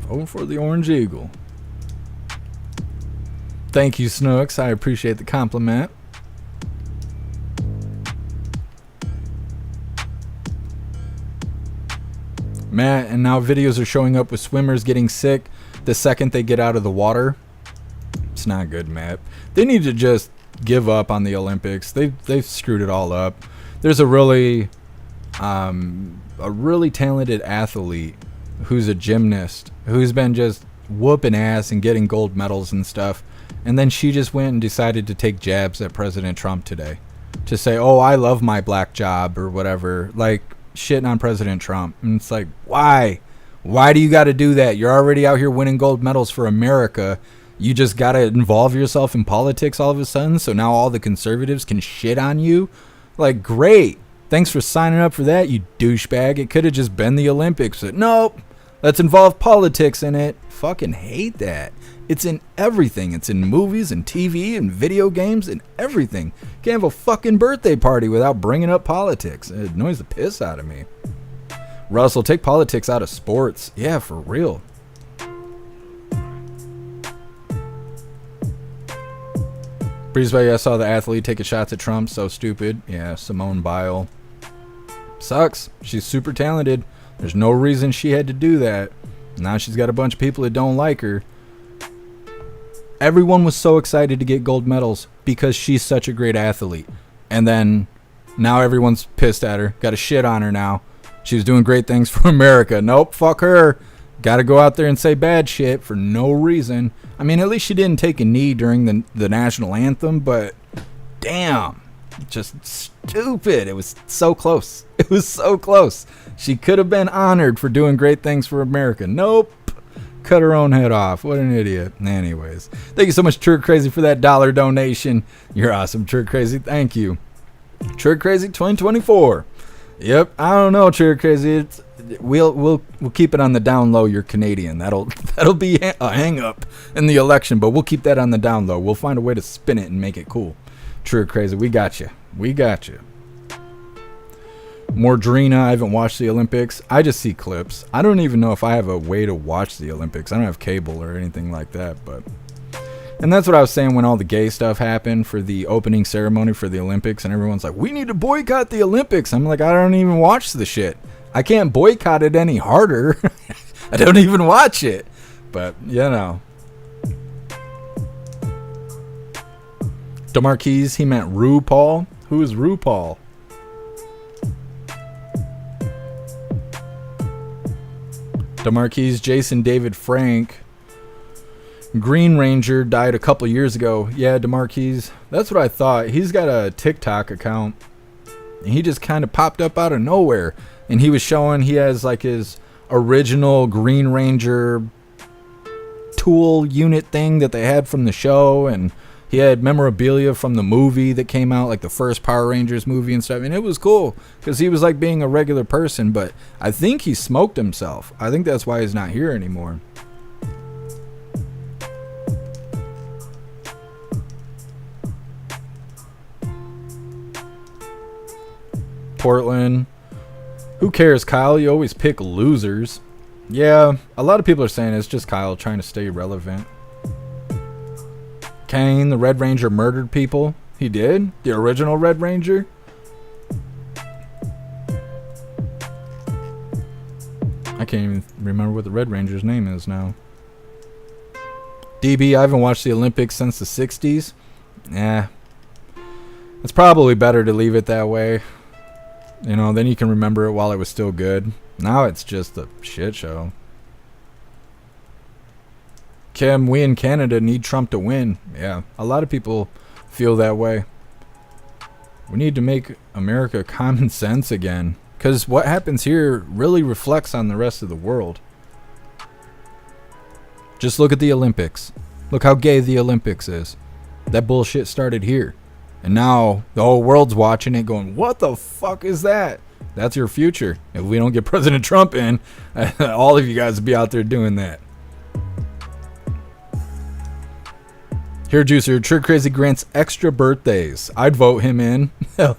Voting for the Orange Eagle. Thank you, Snooks. I appreciate the compliment. Matt, and now videos are showing up with swimmers getting sick the second they get out of the water. It's not good, Matt. They need to just give up on the Olympics. They've screwed it all up. There's a really talented athlete who's a gymnast who's been just whooping ass and getting gold medals and stuff. And then she just went and decided to take jabs at President Trump today to say, oh, I love my black job or whatever, like shitting on President Trump. And it's like, why? Why do you got to do that? You're already out here winning gold medals for America. You just got to involve yourself in politics all of a sudden. So now all the conservatives can shit on you. Like, great. Thanks for signing up for that, you douchebag. It could have just been the Olympics. But nope. Let's involve politics in it. Fucking hate that. It's in everything. It's in movies and TV and video games and everything. Can't have a fucking birthday party without bringing up politics. It annoys the piss out of me. Russell, take politics out of sports. Yeah, for real. Breezeway, I saw the athlete taking shots at Trump. So stupid. Yeah, Simone Biles. Sucks. She's super talented. There's no reason she had to do that. Now she's got a bunch of people that don't like her. Everyone was so excited to get gold medals because she's such a great athlete. And then now everyone's pissed at her. Got to shit on her now. She was doing great things for America. Nope, fuck her. Got to go out there and say bad shit for no reason. I mean, at least she didn't take a knee during the national anthem, but damn. Just stupid. It was so close. It was so close. She could have been honored for doing great things for America. Nope. Cut her own head off. What an idiot. Anyways, thank you so much, True Crazy, for that $1 donation. You're awesome, True Crazy. Thank you. True Crazy 2024. Yep. I don't know, True Crazy. We'll keep it on the down low. You're Canadian. That'll be a hang up in the election, but we'll keep that on the down low. We'll find a way to spin it and make it cool. True Crazy, we got you. We got you. Mordrina, I haven't watched the Olympics. I just see clips. I don't even know if I have a way to watch the Olympics. I don't have cable or anything like that, but... And that's what I was saying when all the gay stuff happened for the opening ceremony for the Olympics, and everyone's like, we need to boycott the Olympics. I'm like, I don't even watch the shit. I can't boycott it any harder. I don't even watch it. But, you know. DeMarquise, he meant RuPaul. Who is RuPaul? DeMarquise, Jason David Frank. Green Ranger died a couple years ago. Yeah, DeMarquise. That's what I thought. He's got a TikTok account. And he just kind of popped up out of nowhere. And he was showing he has like his original Green Ranger tool unit thing that they had from the show. And he had memorabilia from the movie that came out, like the first Power Rangers movie and stuff. And it was cool because he was like being a regular person. But I think he smoked himself. I think that's why he's not here anymore. Portland. Who cares, Kyle? You always pick losers. Yeah, a lot of people are saying it's just Kyle trying to stay relevant. Kane, the Red Ranger, murdered people. He did? The original Red Ranger? I can't even remember what the Red Ranger's name is now. DB, I haven't watched the Olympics since the 60s. Yeah. It's probably better to leave it that way. You know, then you can remember it while it was still good. Now it's just a shit show. Kim, we in Canada need Trump to win. Yeah, a lot of people feel that way. We need to make America common sense again. Because what happens here really reflects on the rest of the world. Just look at the Olympics. Look how gay the Olympics is. That bullshit started here. And now the whole world's watching it going, what the fuck is that? That's your future. If we don't get President Trump in, all of you guys will be out there doing that. Here, Juicer, True Crazy grants extra birthdays. I'd vote him in. Hell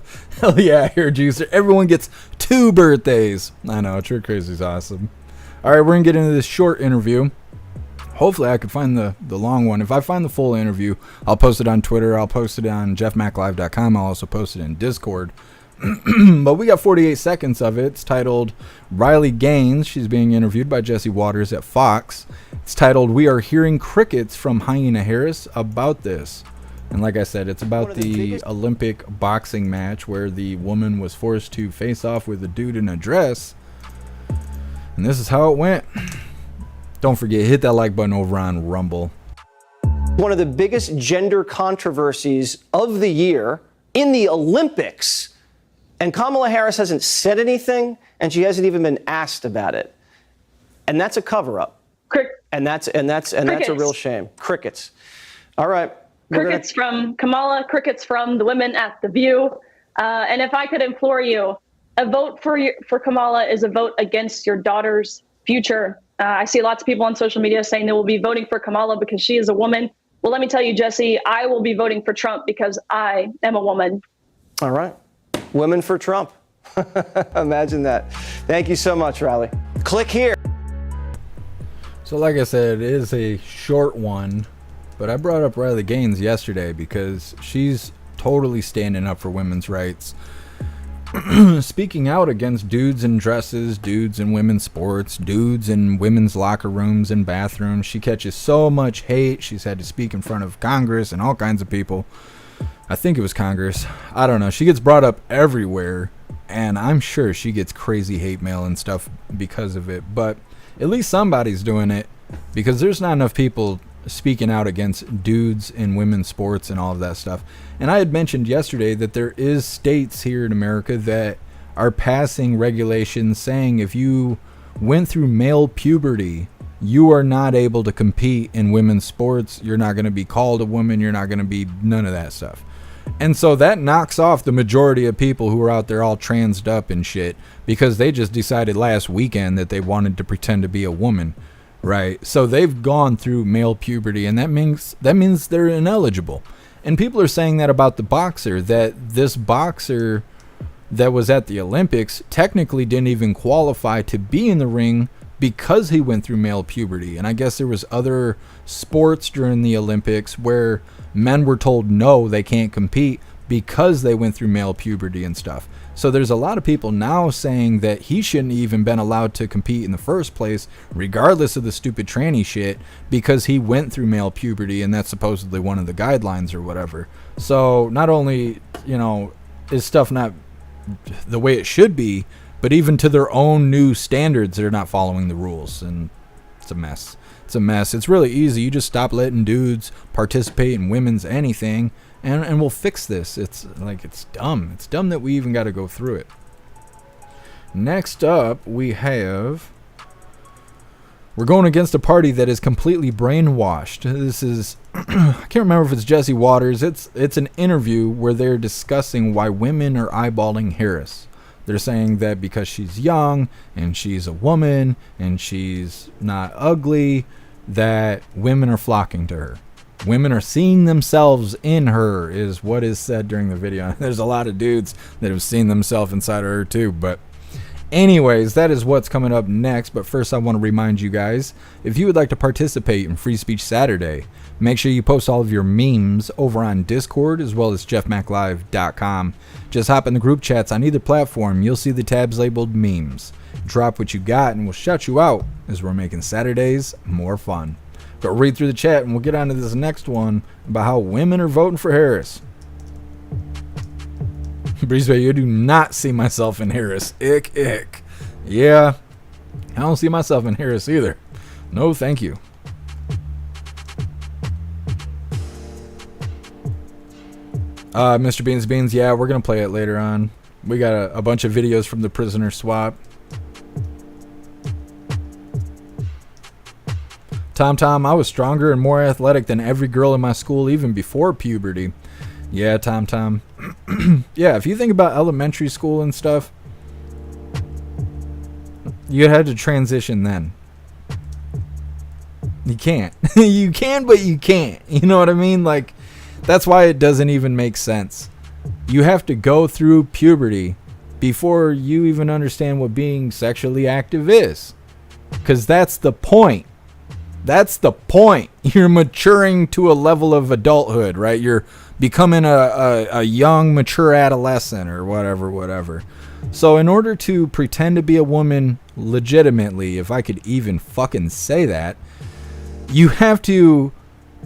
yeah, Here, Juicer. Everyone gets 2 birthdays. I know, True Crazy's awesome. All right, we're going to get into this short interview. Hopefully I can find the long one. If I find the full interview, I'll post it on Twitter. I'll post it on jeffmaclive.com. I'll also post it in Discord. But we got 48 seconds of it. It's titled Riley Gaines. She's being interviewed by Jesse Waters at Fox. It's titled We Are Hearing Crickets from Hyena Harris about this. And like I said, it's about the Olympic boxing match where the woman was forced to face off with a dude in a dress. And this is how it went. Don't forget, hit that like button over on Rumble. One of the biggest gender controversies of the year in the Olympics. And Kamala Harris hasn't said anything, and she hasn't even been asked about it. And that's a cover-up. And that's a real shame. Crickets. All right. Crickets from Kamala, crickets from the women at The View. And if I could implore you, a vote for Kamala is a vote against your daughter's future. I see lots of people on social media saying they will be voting for Kamala because she is a woman. Well, let me tell you, Jesse, I will be voting for Trump because I am a woman. All right. Women for Trump. Imagine that. Thank you so much, Riley. Click here. So like I said, it is a short one, but I brought up Riley Gaines yesterday because she's totally standing up for women's rights. Speaking out against dudes in dresses, dudes in women's sports, dudes in women's locker rooms and bathrooms. She catches so much hate. She's had to speak in front of Congress and all kinds of people. I think it was Congress. I don't know. She gets brought up everywhere, and I'm sure she gets crazy hate mail and stuff because of it. But at least somebody's doing it because there's not enough people speaking out against dudes in women's sports and all of that stuff. And I had mentioned yesterday that there is states here in America that are passing regulations saying if you went through male puberty, you are not able to compete in women's sports. You're not going to be called a woman. You're not going to be none of that stuff. And so that knocks off the majority of people who are out there all transed up and shit because they just decided last weekend that they wanted to pretend to be a woman, right? So they've gone through male puberty, and that means they're ineligible. And people are saying that about the boxer, that this boxer that was at the Olympics technically didn't even qualify to be in the ring because he went through male puberty. And I guess there was other sports during the Olympics where men were told no, they can't compete because they went through male puberty and stuff. So there's a lot of people now saying that he shouldn't even been allowed to compete in the first place, regardless of the stupid tranny shit, because he went through male puberty, and that's supposedly one of the guidelines or whatever. So not only, is stuff not the way it should be, but even to their own new standards, they're not following the rules, and it's a mess. It's a mess. It's really easy. You just stop letting dudes participate in women's anything, and we'll fix this. It's dumb. It's dumb that we even got to go through it. Next up, we're going against a party that is completely brainwashed. This is, I can't remember if it's Jesse Waters. It's an interview where they're discussing why women are eyeballing Harris. They're saying that because she's young and she's a woman and she's not ugly, that women are flocking to her. Women are seeing themselves in her, is what is said during the video. There's a lot of dudes that have seen themselves inside of her too. But anyways, that is what's coming up next. But first, I want to remind you guys, if you would like to participate in Free Speech Saturday, make sure you post all of your memes over on Discord as well as jeffmaclive.com. Just hop in the group chats on either platform. You'll see the tabs labeled memes. Drop what you got and we'll shout you out as we're making Saturdays more fun. But read through the chat and we'll get on to this next one about how women are voting for Harris. Breezeway, you do not see myself in Harris. Ick. Yeah, I don't see myself in Harris either. No, thank you. Mr. Beans, yeah, we're going to play it later on. We got a bunch of videos from the prisoner swap. Tom, I was stronger and more athletic than every girl in my school even before puberty. Yeah, Tom. Yeah, if you think about elementary school and stuff, you had to transition then. You can't. You can, but you can't. You know what I mean? Like, that's why it doesn't even make sense. You have to go through puberty before you even understand what being sexually active is. Because that's the point. That's the point. You're maturing to a level of adulthood, right? You're becoming a young, mature adolescent or whatever. So in order to pretend to be a woman legitimately, if I could even fucking say that, you have to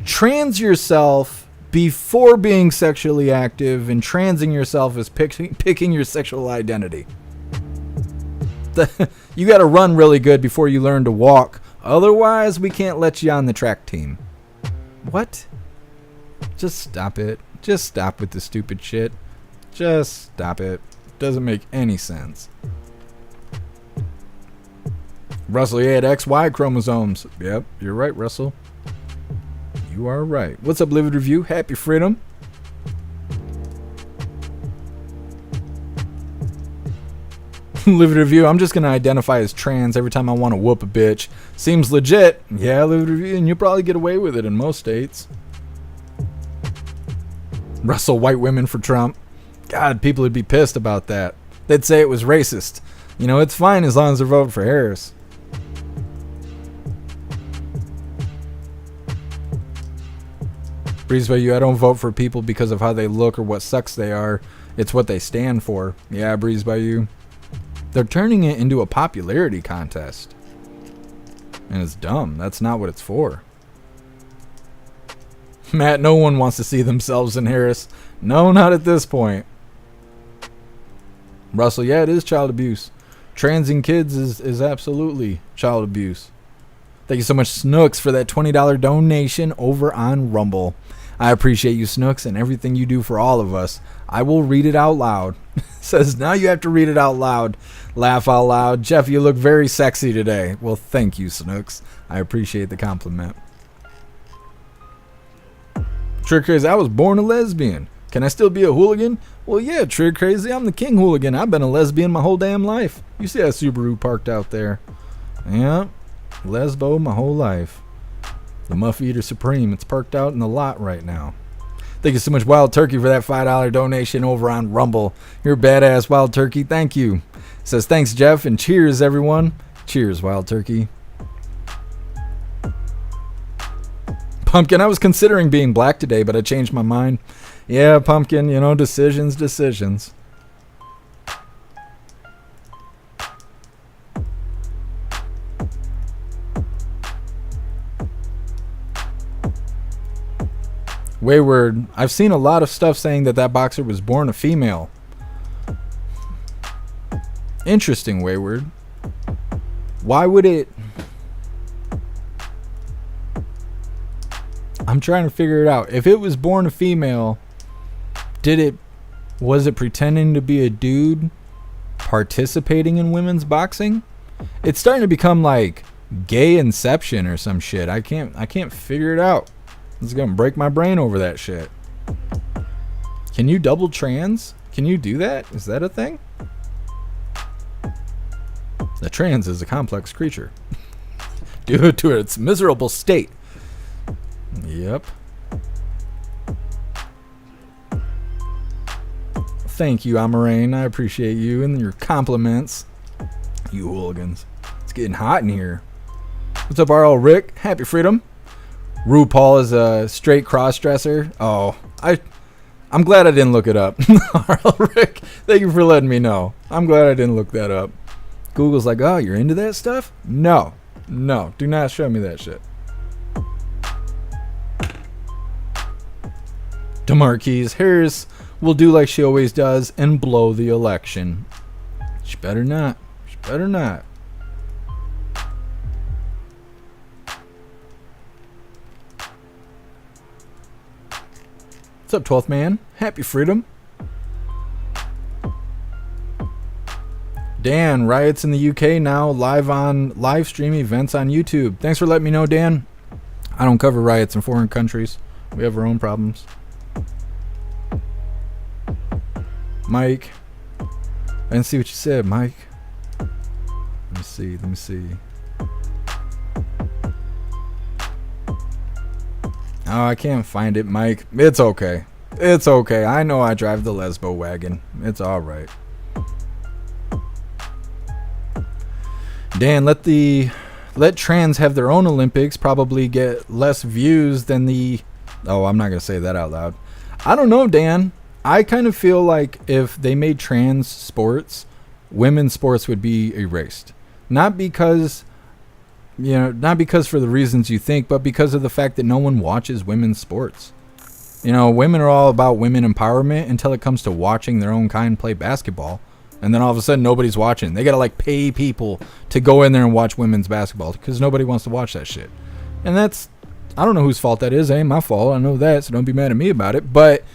trans yourself before being sexually active and transing yourself as picking your sexual identity. You got to run really good before you learn to walk. Otherwise, we can't let you on the track team. What? Just stop it. Just stop with the stupid shit. Just stop it. Doesn't make any sense. Russell, you had XY chromosomes. Yep, you're right, Russell. You are right. What's up, Livid Review? Happy freedom. Livid Review, I'm just going to identify as trans every time I want to whoop a bitch. Seems legit. Yeah, Livid Review, and you'll probably get away with it in most states. Russell, white women for Trump. God, people would be pissed about that. They'd say it was racist. You know, it's fine as long as they're voting for Harris. Breeze by you, I don't vote for people because of how they look or what sex they are. It's what they stand for. Yeah, Breeze by you. They're turning it into a popularity contest. And it's dumb. That's not what it's for. Matt, no one wants to see themselves in Harris. No, not at this point. Russell, yeah, it is child abuse. Transing kids is absolutely child abuse. Thank you so much, Snooks, for that $20 donation over on Rumble. I appreciate you, Snooks, and everything you do for all of us. I will read it out loud. Says, now you have to read it out loud. Laugh out loud. Jeff, you look very sexy today. Well, thank you, Snooks. I appreciate the compliment. Trick Crazy, I was born a lesbian. Can I still be a hooligan? Well, yeah, Trick Crazy, I'm the king hooligan. I've been a lesbian my whole damn life. You see that Subaru parked out there? Yeah, lesbo my whole life. The Muff Eater Supreme, it's parked out in the lot right now. Thank you so much, Wild Turkey, for that $5 donation over on Rumble. You're a badass, Wild Turkey. Thank you. Says, thanks, Jeff, and cheers, everyone. Cheers, Wild Turkey. Pumpkin, I was considering being black today, but I changed my mind. Yeah, Pumpkin, you know, decisions. Wayward, I've seen a lot of stuff saying that boxer was born a female. Interesting, Wayward. Why would it... I'm trying to figure it out. If it was born a female, was it pretending to be a dude participating in women's boxing? It's starting to become like gay inception or some shit. I can't figure it out. It's gonna break my brain over that shit. Can you double trans? Can you do that? Is that a thing? The trans is a complex creature due to its miserable state. Yep. Thank you, Amarain. I appreciate you and your compliments. You hooligans. It's getting hot in here. What's up, RL Rick? Happy freedom. RuPaul is a straight cross-dresser. Oh, I'm glad I didn't look it up. RL Rick, thank you for letting me know. I'm glad I didn't look that up. Google's like, oh, you're into that stuff? No, do not show me that shit. DeMarquise, Harris will do like she always does and blow the election. She better not. What's up, 12th man? Happy freedom. Dan, riots in the UK now live stream events on YouTube. Thanks for letting me know, Dan. I don't cover riots in foreign countries. We have our own problems. Mike, I didn't see what you said, Mike. Let me see. Oh, I can't find it, Mike. It's okay. I know I drive the lesbo wagon. It's all right. Dan, let trans have their own Olympics. Probably get less views than the... Oh, I'm not going to say that out loud. I don't know, Dan. I kind of feel like if they made trans sports, women's sports would be erased. Not because for the reasons you think, but because of the fact that no one watches women's sports. You know, women are all about women empowerment until it comes to watching their own kind play basketball. And then all of a sudden, nobody's watching. They got to, like, pay people to go in there and watch women's basketball because nobody wants to watch that shit. And I don't know whose fault that is. It ain't my fault. I know that, so don't be mad at me about it. But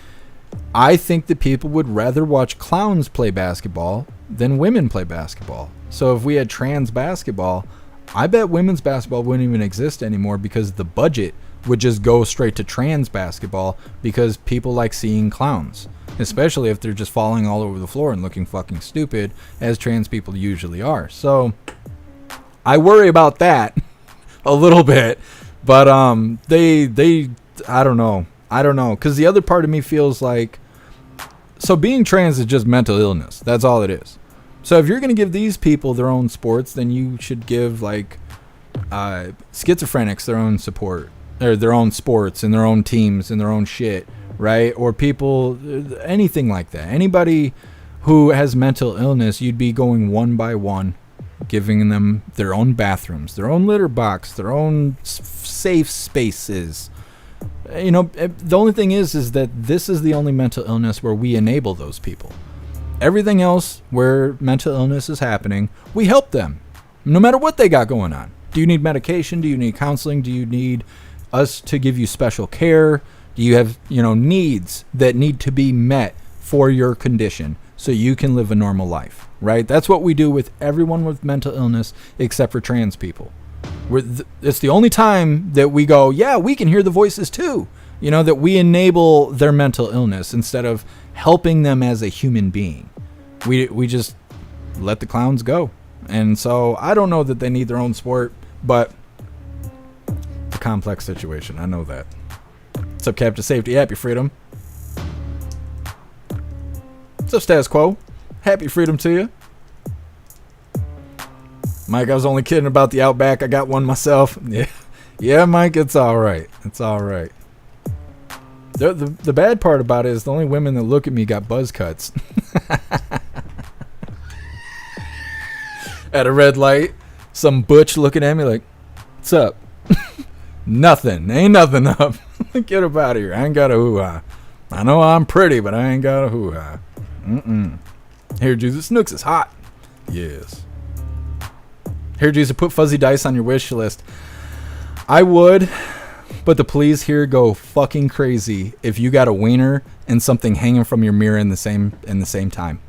I think that people would rather watch clowns play basketball than women play basketball. So if we had trans basketball, I bet women's basketball wouldn't even exist anymore because the budget would just go straight to trans basketball because people like seeing clowns, especially if they're just falling all over the floor and looking fucking stupid, as trans people usually are. So I worry about that a little bit, but I don't know, because the other part of me feels like, so being trans is just mental illness. That's all it is. So if you're going to give these people their own sports, then you should give, like, schizophrenics their own support, or their own sports and their own teams and their own shit, right? Or people, anything like that. Anybody who has mental illness, you'd be going one by one, giving them their own bathrooms, their own litter box, their own safe spaces. You know, the only thing is that this is the only mental illness where we enable those people. Everything else where mental illness is happening, we help them, no matter what they got going on. Do you need medication? Do you need counseling? Do you need us to give you special care? Do you have, needs that need to be met for your condition so you can live a normal life, right? That's what we do with everyone with mental illness except for trans people. It's the only time that we go, yeah, we can hear the voices too. That we enable their mental illness instead of helping them as a human being. We just let the clowns go. And so I don't know that they need their own sport, but it's a complex situation. I know that. What's up, Captain Safety? Happy freedom. What's up, Status Quo? Happy freedom to you. Mike, I was only kidding about the Outback. I got one myself. Yeah, Mike, it's all right. It's all right. The bad part about it is the only women that look at me got buzz cuts. At a red light, some butch looking at me like, what's up? Nothing. Ain't nothing up. Get up out of here. I ain't got a hoo-ha. I know I'm pretty, but I ain't got a hoo-ha. Here, Jesus. Snooks is hot. Yes. Here, Jesus, put fuzzy dice on your wish list. I would, but the pleas here go fucking crazy if you got a wiener and something hanging from your mirror in the same time.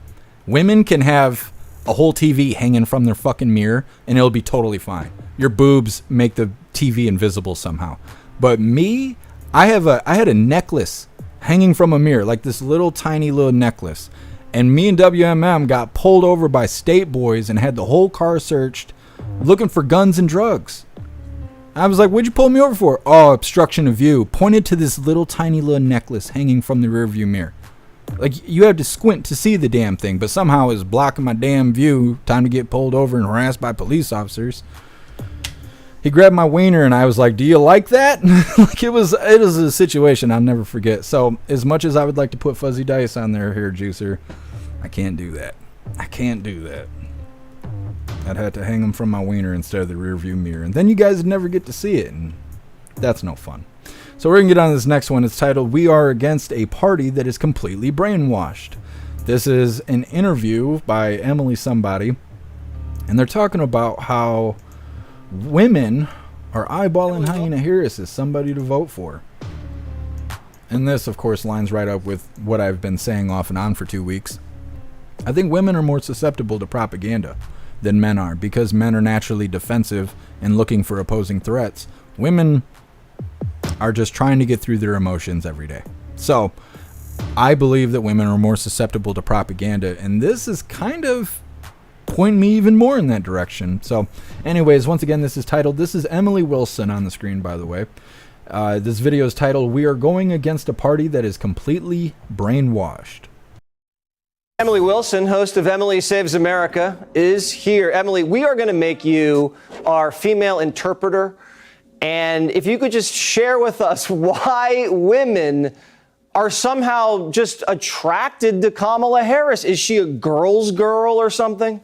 Women can have a whole TV hanging from their fucking mirror and it'll be totally fine. Your boobs make the TV invisible somehow. But me, I had a necklace hanging from a mirror, like this little tiny little necklace. And me and WMM got pulled over by state boys and had the whole car searched looking for guns and drugs. I was like, what'd you pull me over for? Oh, obstruction of view. Pointed to this little tiny little necklace hanging from the rearview mirror. Like, you had to squint to see the damn thing, but somehow it was blocking my damn view. Time to get pulled over and harassed by police officers. He grabbed my wiener and I was like, do you like that? Like, it was a situation I'll never forget. So as much as I would like to put fuzzy dice on there, hair juicer, I can't do that. I can't do that. I'd have to hang them from my wiener instead of the rear view mirror. And then you guys would never get to see it. And that's no fun. So we're going to get on to this next one. It's titled, We Are Against a Party That Is Completely Brainwashed. This is an interview by Emily somebody. And they're talking about how women are eyeballing Hyena Harris as somebody to vote for. And this, of course, lines right up with what I've been saying off and on for 2 weeks. I think women are more susceptible to propaganda than men are, because men are naturally defensive and looking for opposing threats. Women are just trying to get through their emotions every day. So I believe that women are more susceptible to propaganda, and this is kind of pointing me even more in that direction. So anyways, once again, this is Emily Wilson on the screen, by the way. This video is titled, We Are Going Against a Party That Is Completely Brainwashed. Emily Wilson, host of Emily Saves America, is here. Emily, we are going to make you our female interpreter. And if you could just share with us why women are somehow just attracted to Kamala Harris. Is she a girl's girl or something?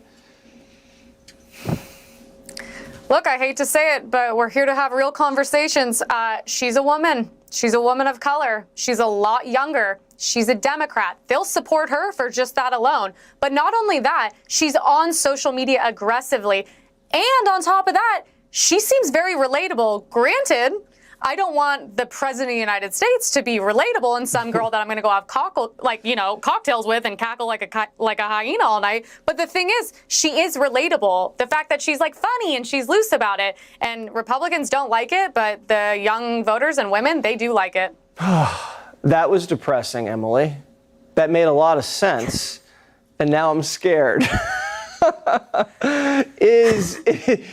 Look, I hate to say it, but we're here to have real conversations. She's a woman. She's a woman of color. She's a lot younger. She's a Democrat. They'll support her for just that alone. But not only that, she's on social media aggressively. And on top of that, she seems very relatable. Granted, I don't want the president of the United States to be relatable and some girl that I'm going to go have cocktails with and cackle like a hyena all night. But the thing is, she is relatable. The fact that she's like funny and she's loose about it, and Republicans don't like it, but the young voters and women, they do like it. That was depressing, Emily. That made a lot of sense. And now I'm scared.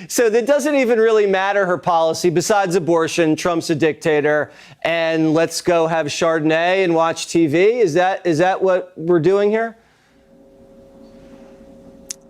So that doesn't even really matter, her policy. Besides abortion, Trump's a dictator, and let's go have Chardonnay and watch TV. Is that what we're doing here?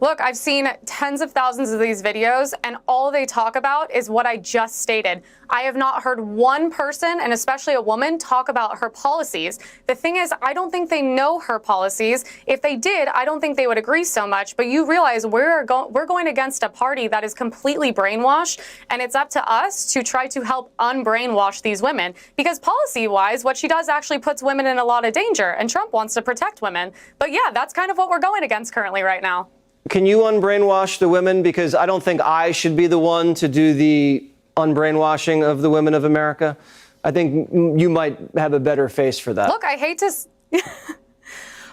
Look, I've seen tens of thousands of these videos, and all they talk about is what I just stated. I have not heard one person, and especially a woman, talk about her policies. The thing is, I don't think they know her policies. If they did, I don't think they would agree so much. But you realize we're going against a party that is completely brainwashed, and it's up to us to try to help unbrainwash these women. Because policy-wise, what she does actually puts women in a lot of danger, and Trump wants to protect women. But yeah, that's kind of what we're going against currently right now. Can you unbrainwash the women? Because I don't think I should be the one to do the unbrainwashing of the women of America. I think you might have a better face for that. Look, I hate to...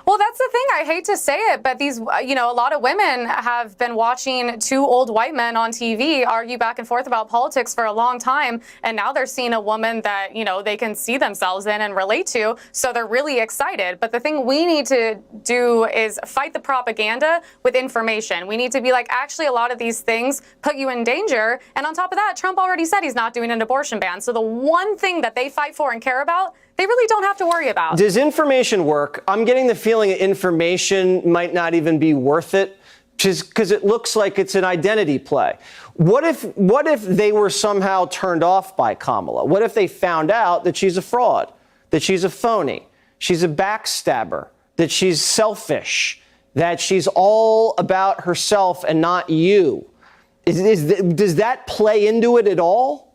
Well, that's the thing. I hate to say it, but these, a lot of women have been watching two old white men on TV argue back and forth about politics for a long time. And now they're seeing a woman that, they can see themselves in and relate to. So they're really excited. But the thing we need to do is fight the propaganda with information. We need to be like, actually, a lot of these things put you in danger. And on top of that, Trump already said he's not doing an abortion ban. So the one thing that they fight for and care about, they really don't have to worry about. Does information work? I'm getting the feeling that information might not even be worth it, just because it looks like it's an identity play. What if they were somehow turned off by Kamala? What if they found out that she's a fraud, that she's a phony, she's a backstabber, that she's selfish, that she's all about herself and not you? Does that play into it at all?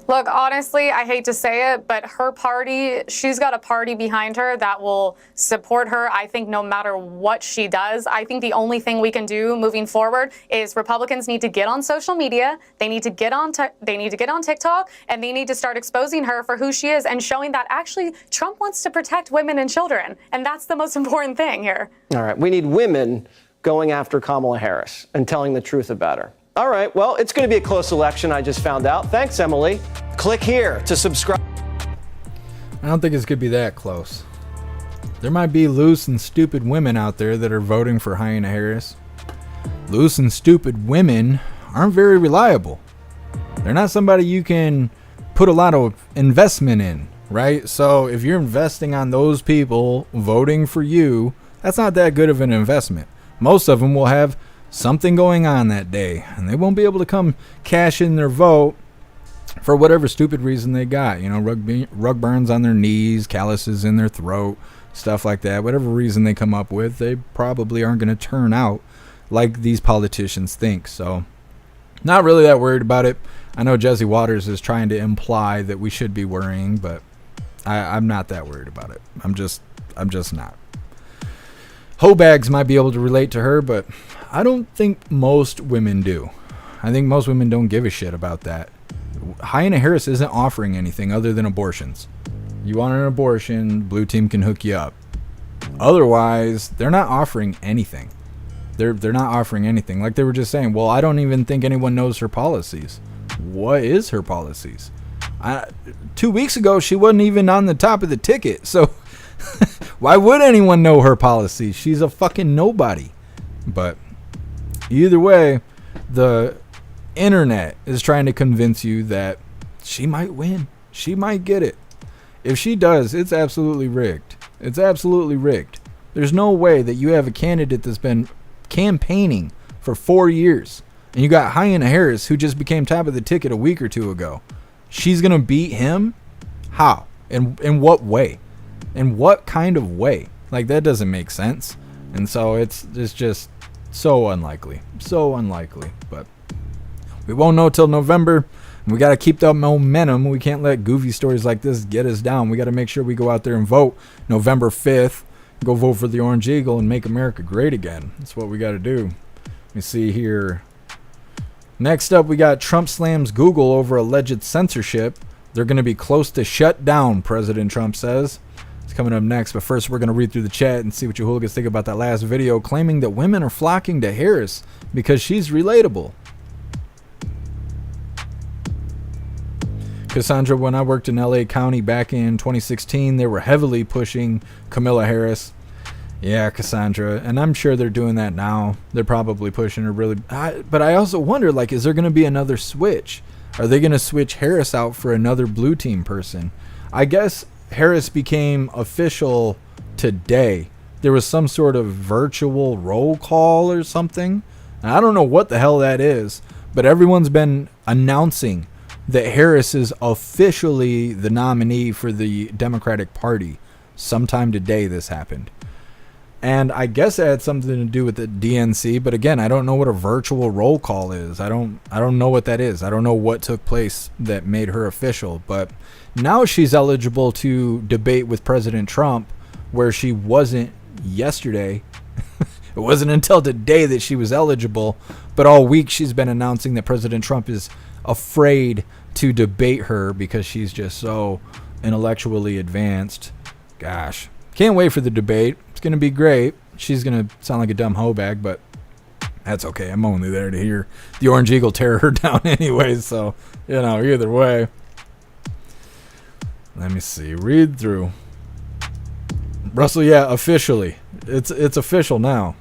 Look, honestly, I hate to say it, but her party, she's got a party behind her that will support her, I think, no matter what she does. I think the only thing we can do moving forward is Republicans need to get on social media, they need to get on TikTok, and they need to start exposing her for who she is and showing that actually Trump wants to protect women and children. And that's the most important thing here. All right, we need women going after Kamala Harris and telling the truth about her. All right, well, it's going to be a close election, I just found out. Thanks, Emily. Click here to subscribe. I don't think it's going to be that close. There might be loose and stupid women out there that are voting for Hyena Harris. Loose and stupid women aren't very reliable. They're not somebody you can put a lot of investment in, right? So if you're investing on those people voting for you, that's not that good of an investment. Most of them will have something going on that day, and they won't be able to come cash in their vote for whatever stupid reason they got. Rug burns on their knees, calluses in their throat, stuff like that. Whatever reason they come up with, they probably aren't going to turn out like these politicians think. So not really that worried about it. I know Jesse Waters is trying to imply that we should be worrying, but I'm not that worried about it. I'm just not. Hobags might be able to relate to her, but I don't think most women do. I think most women don't give a shit about that. Hyena Harris isn't offering anything other than abortions. You want an abortion, blue team can hook you up. Otherwise, they're not offering anything. They're not offering anything. Like they were just saying, well, I don't even think anyone knows her policies. What is her policies? 2 weeks ago, she wasn't even on the top of the ticket. So why would anyone know her policies? She's a fucking nobody. But either way, the internet is trying to convince you that she might win. She might get it. If she does, it's absolutely rigged. It's absolutely rigged. There's no way that you have a candidate that's been campaigning for 4 years, and you got Hyena Harris, who just became top of the ticket a week or two ago. She's going to beat him? How? In what way? In what kind of way? Like, that doesn't make sense. And so it's just so unlikely. So unlikely. But we won't know till November. We got to keep that momentum. We can't let goofy stories like this get us down. We got to make sure we go out there and vote November 5th. Go vote for the Orange Eagle and make America great again. That's what we got to do. Let me see here. Next up, we got Trump slams Google over alleged censorship. They're going to be close to shut down, President Trump says. It's coming up next, but first we're going to read through the chat and see what you hooligans think about that last video claiming that women are flocking to Harris because she's relatable. Cassandra, when I worked in LA County back in 2016, they were heavily pushing Kamala Harris. Yeah, Cassandra, and I'm sure they're doing that now. They're probably pushing her really. But I also wonder, like, is there going to be another switch? Are they going to switch Harris out for another blue team person? I guess Harris became official today. There was some sort of virtual roll call or something. And I don't know what the hell that is, but everyone's been announcing that Harris is officially the nominee for the Democratic Party. Sometime today this happened. And I guess it had something to do with the DNC, but again, I don't know what a virtual roll call is. I don't know what that is. I don't know what took place that made her official, but now she's eligible to debate with President Trump where she wasn't yesterday It wasn't until today that she was eligible, but all week she's been announcing that President Trump is afraid to debate her because she's just so intellectually advanced. Gosh, can't wait for the debate. It's going to be great. She's going to sound like a dumb hoe bag, but that's okay. I'm only there to hear the Orange Eagle tear her down anyway, so, you know, either way. Let me see. Read through. Russell, yeah, officially. It's official now.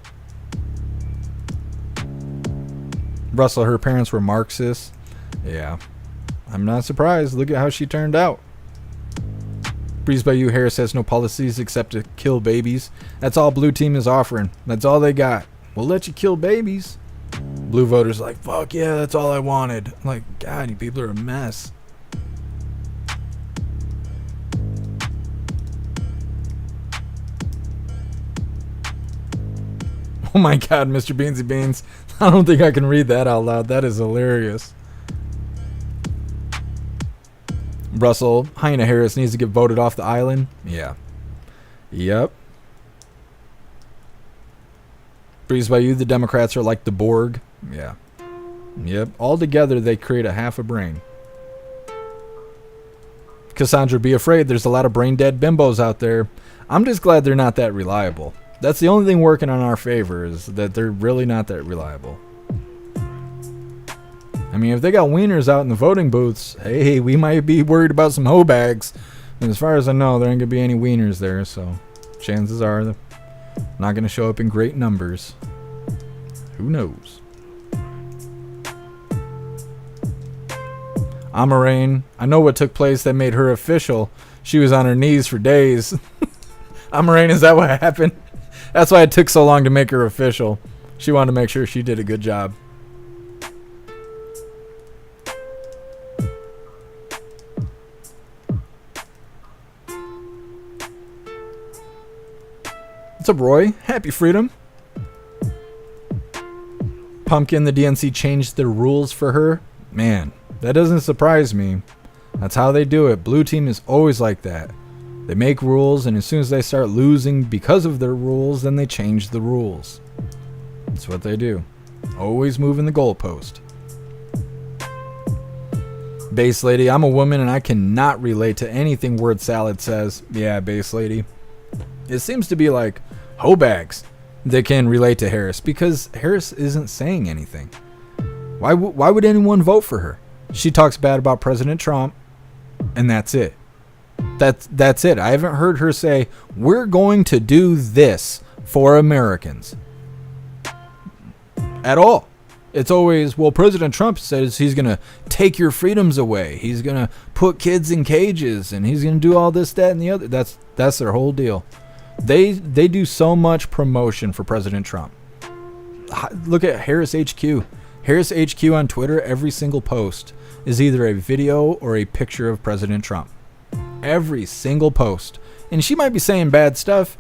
Russell, her parents were Marxists. Yeah. I'm not surprised. Look at how she turned out. Breeze by You, Harris has no policies except to kill babies. That's all Blue Team is offering. That's all they got. We'll let you kill babies. Blue voters like, fuck yeah, that's all I wanted. I'm like, God, you people are a mess. Oh my God, Mr. Beansy Beans. I don't think I can read that out loud. That is hilarious. Russell, Hyena Harris needs to get voted off the island. Yeah. Yep. Breeze by You, the Democrats are like the Borg. Yeah. Yep. All together, they create a half a brain. Cassandra, be afraid. There's a lot of brain dead bimbos out there. I'm just glad they're not that reliable. That's the only thing working on our favor is that they're really not that reliable. I mean, if they got wieners out in the voting booths, hey, we might be worried about some hoe bags. And as far as I know, there ain't going to be any wieners there, so chances are they're not going to show up in great numbers. Who knows? Amarain, I know what took place that made her official. She was on her knees for days. Amarain, is that what happened? That's why it took so long to make her official. She wanted to make sure she did a good job. What's up, Roy? Happy freedom. Pumpkin, the DNC changed their rules for her. Man, that doesn't surprise me. That's how they do it. Blue Team is always like that. They make rules, and as soon as they start losing because of their rules, then they change the rules. That's what they do. Always moving the goalpost. Base Lady, I'm a woman and I cannot relate to anything Word Salad says. Yeah, Base Lady. It seems to be like hoe bags that can relate to Harris because Harris isn't saying anything. Why would anyone vote for her? She talks bad about President Trump, and that's it. That's it. I haven't heard her say, we're going to do this for Americans. At all. It's always, well, President Trump says he's going to take your freedoms away. He's going to put kids in cages, and he's going to do all this, that, and the other. That's their whole deal. They do so much promotion for President Trump. Look at Harris HQ. Harris HQ on Twitter, every single post is either a video or a picture of President Trump. Every single post. And she might be saying bad stuff,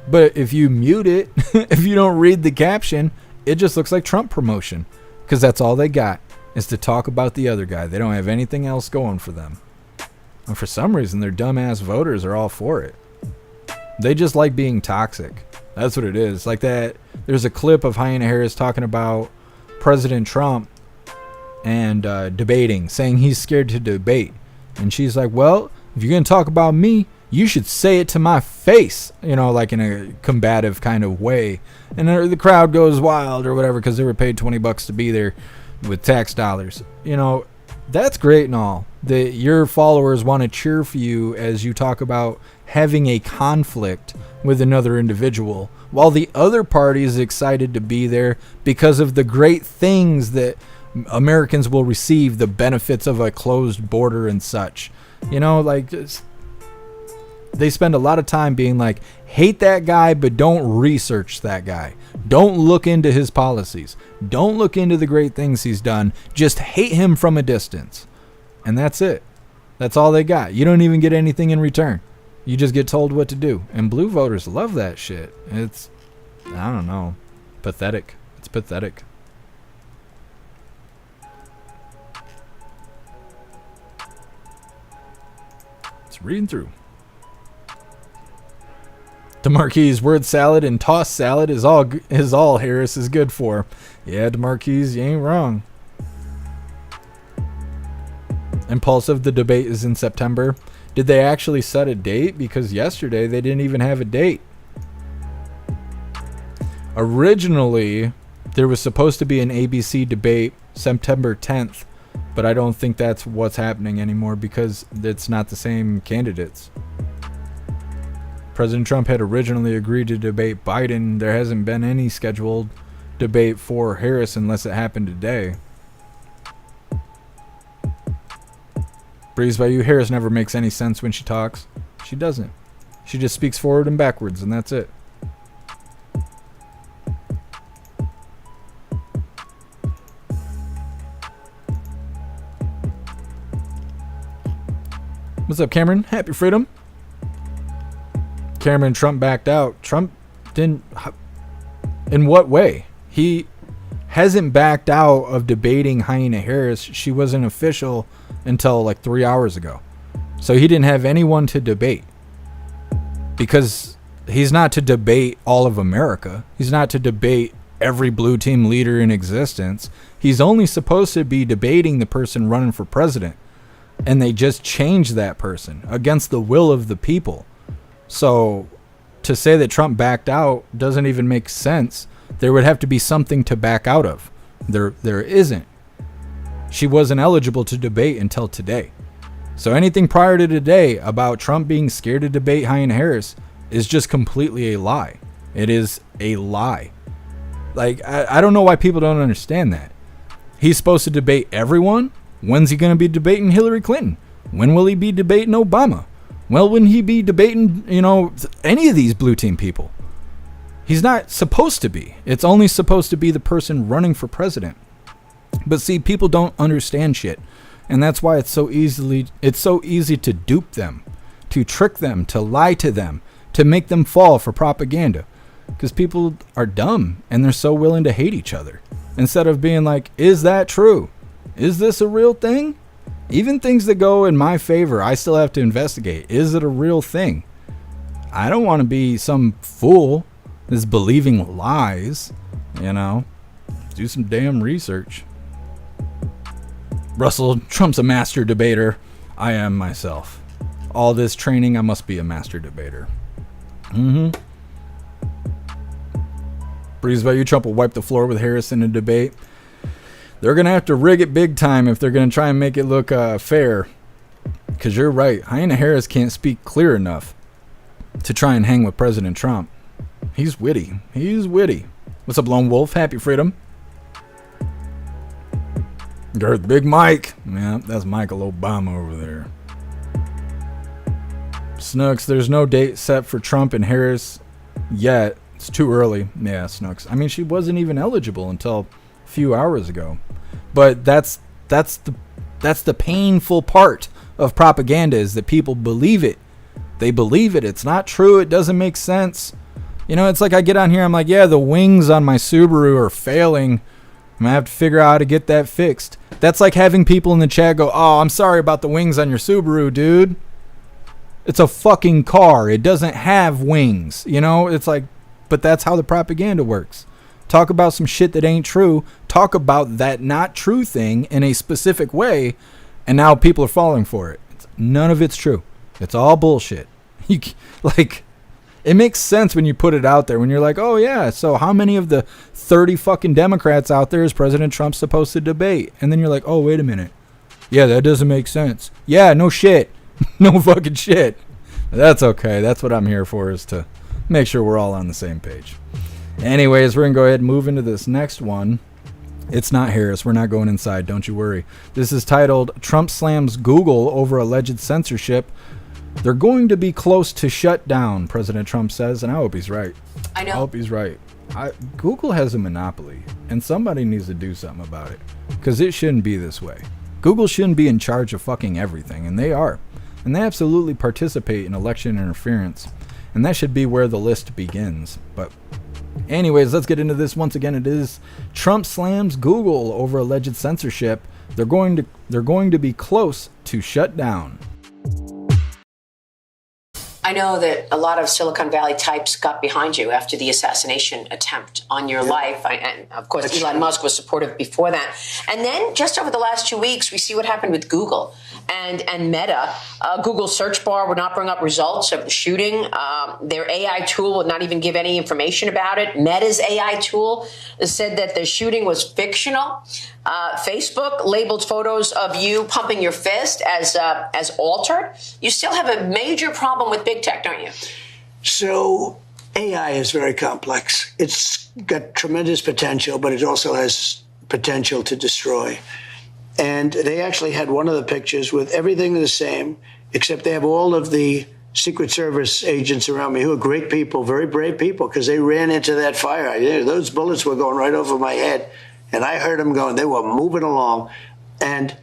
but if you mute it, if you don't read the caption, it just looks like Trump promotion. Because that's all they got, is to talk about the other guy. They don't have anything else going for them. And for some reason, their dumbass voters are all for it. They just like being toxic. That's what it is. Like that, there's a clip of Hyena Harris talking about President Trump and debating, saying he's scared to debate. And she's like, well, if you're going to talk about me, you should say it to my face, you know, like in a combative kind of way. And the crowd goes wild or whatever because they were paid $20 to be there with tax dollars. You know, that's great and all that your followers want to cheer for you as you talk about having a conflict with another individual, while the other party is excited to be there because of the great things that Americans will receive, the benefits of a closed border and such. You know, like, they spend a lot of time being like, hate that guy, but don't research that guy. Don't look into his policies. Don't look into the great things he's done. Just hate him from a distance. And that's it. That's all they got. You don't even get anything in return. You just get told what to do. And blue voters love that shit. It's, I don't know, pathetic. It's pathetic. It's reading through. DeMarquise, word salad and tossed salad is all Harris is good for. Yeah, DeMarquise, you ain't wrong. Impulsive, the debate is in September. Did they actually set a date? Because yesterday they didn't even have a date. Originally, there was supposed to be an ABC debate September 10th, but I don't think that's what's happening anymore because it's not the same candidates. President Trump had originally agreed to debate Biden. There hasn't been any scheduled debate for Harris unless it happened today. Breeze by you. Harris never makes any sense when she talks. She doesn't. She just speaks forward and backwards, and that's it. What's up, Cameron? Happy freedom. Cameron, Trump backed out. Trump didn't. In what way? He hasn't backed out of debating Hyena Harris. She wasn't official until like 3 hours ago. So he didn't have anyone to debate. Because he's not to debate all of America. He's not to debate every blue team leader in existence. He's only supposed to be debating the person running for president. And they just changed that person against the will of the people. So to say that Trump backed out doesn't even make sense. There would have to be something to back out of. There isn't. She wasn't eligible to debate until today. So anything prior to today about Trump being scared to debate Hyena Harris is just completely a lie. It is a lie. Like, I don't know why people don't understand that. He's supposed to debate everyone. When's he going to be debating Hillary Clinton? When will he be debating Obama? Well, when he be debating, any of these blue team people? He's not supposed to be. It's only supposed to be the person running for president. But see, people don't understand shit. And that's why it's so easy to dupe them, to trick them, to lie to them, to make them fall for propaganda. Because people are dumb and they're so willing to hate each other. Instead of being like, is that true? Is this a real thing? Even things that go in my favor, I still have to investigate. Is it a real thing? I don't want to be some fool that's believing lies, Do some damn research. Russell, Trump's a master debater. I am myself. All this training, I must be a master debater. Breeze by you, Trump will wipe the floor with Harris in a debate. They're going to have to rig it big time if they're going to try and make it look fair. Because you're right. Hyena Harris can't speak clear enough to try and hang with President Trump. He's witty. What's up, Lone Wolf? Happy freedom. Girth Big Mike. Yeah, that's Michael Obama over there. Snooks, there's no date set for Trump and Harris yet. It's too early. Yeah, Snooks. I mean, she wasn't even eligible until a few hours ago. But that's the painful part of propaganda, is that people believe it. They believe it. It's not true. It doesn't make sense. It's like I get on here, I'm like, yeah, the wings on my Subaru are failing. I'm going to have to figure out how to get that fixed. That's like having people in the chat go, oh, I'm sorry about the wings on your Subaru, dude. It's a fucking car. It doesn't have wings. It's like, but that's how the propaganda works. Talk about some shit that ain't true. Talk about that not true thing in a specific way, and now people are falling for it. None of it's true. It's all bullshit. It makes sense when you put it out there, when you're like, oh yeah, so how many of the 30 fucking Democrats out there is President Trump supposed to debate? And then you're like, oh, wait a minute. Yeah, that doesn't make sense. Yeah, no shit. No fucking shit. That's okay. That's what I'm here for, is to make sure we're all on the same page. Anyways, we're going to go ahead and move into this next one. It's not Harris. We're not going inside. Don't you worry. This is titled, Trump slams Google over alleged censorship. They're going to be close to shut down, President Trump says, and I hope he's right. I hope he's right. Google has a monopoly, and somebody needs to do something about it, because it shouldn't be this way. Google shouldn't be in charge of fucking everything, and they are. And they absolutely participate in election interference, and that should be where the list begins. But anyways, let's get into this. Once again, it is Trump slams Google over alleged censorship. They're going to be close to shut down. I know that a lot of Silicon Valley types got behind you after the assassination attempt on your life. And of course, Elon Musk was supportive before that. And then just over the last 2 weeks, we see what happened with Google and Meta. Google's search bar would not bring up results of the shooting. Their AI tool would not even give any information about it. Meta's AI tool said that the shooting was fictional. Facebook labeled photos of you pumping your fist as altered. You still have a major problem with big tech, don't you? So AI is very complex. It's got tremendous potential, but it also has potential to destroy. And they actually had one of the pictures with everything the same, except they have all of the Secret Service agents around me who are great people, very brave people, because they ran into that fire. Those bullets were going right over my head. And I heard them going. They were moving along. And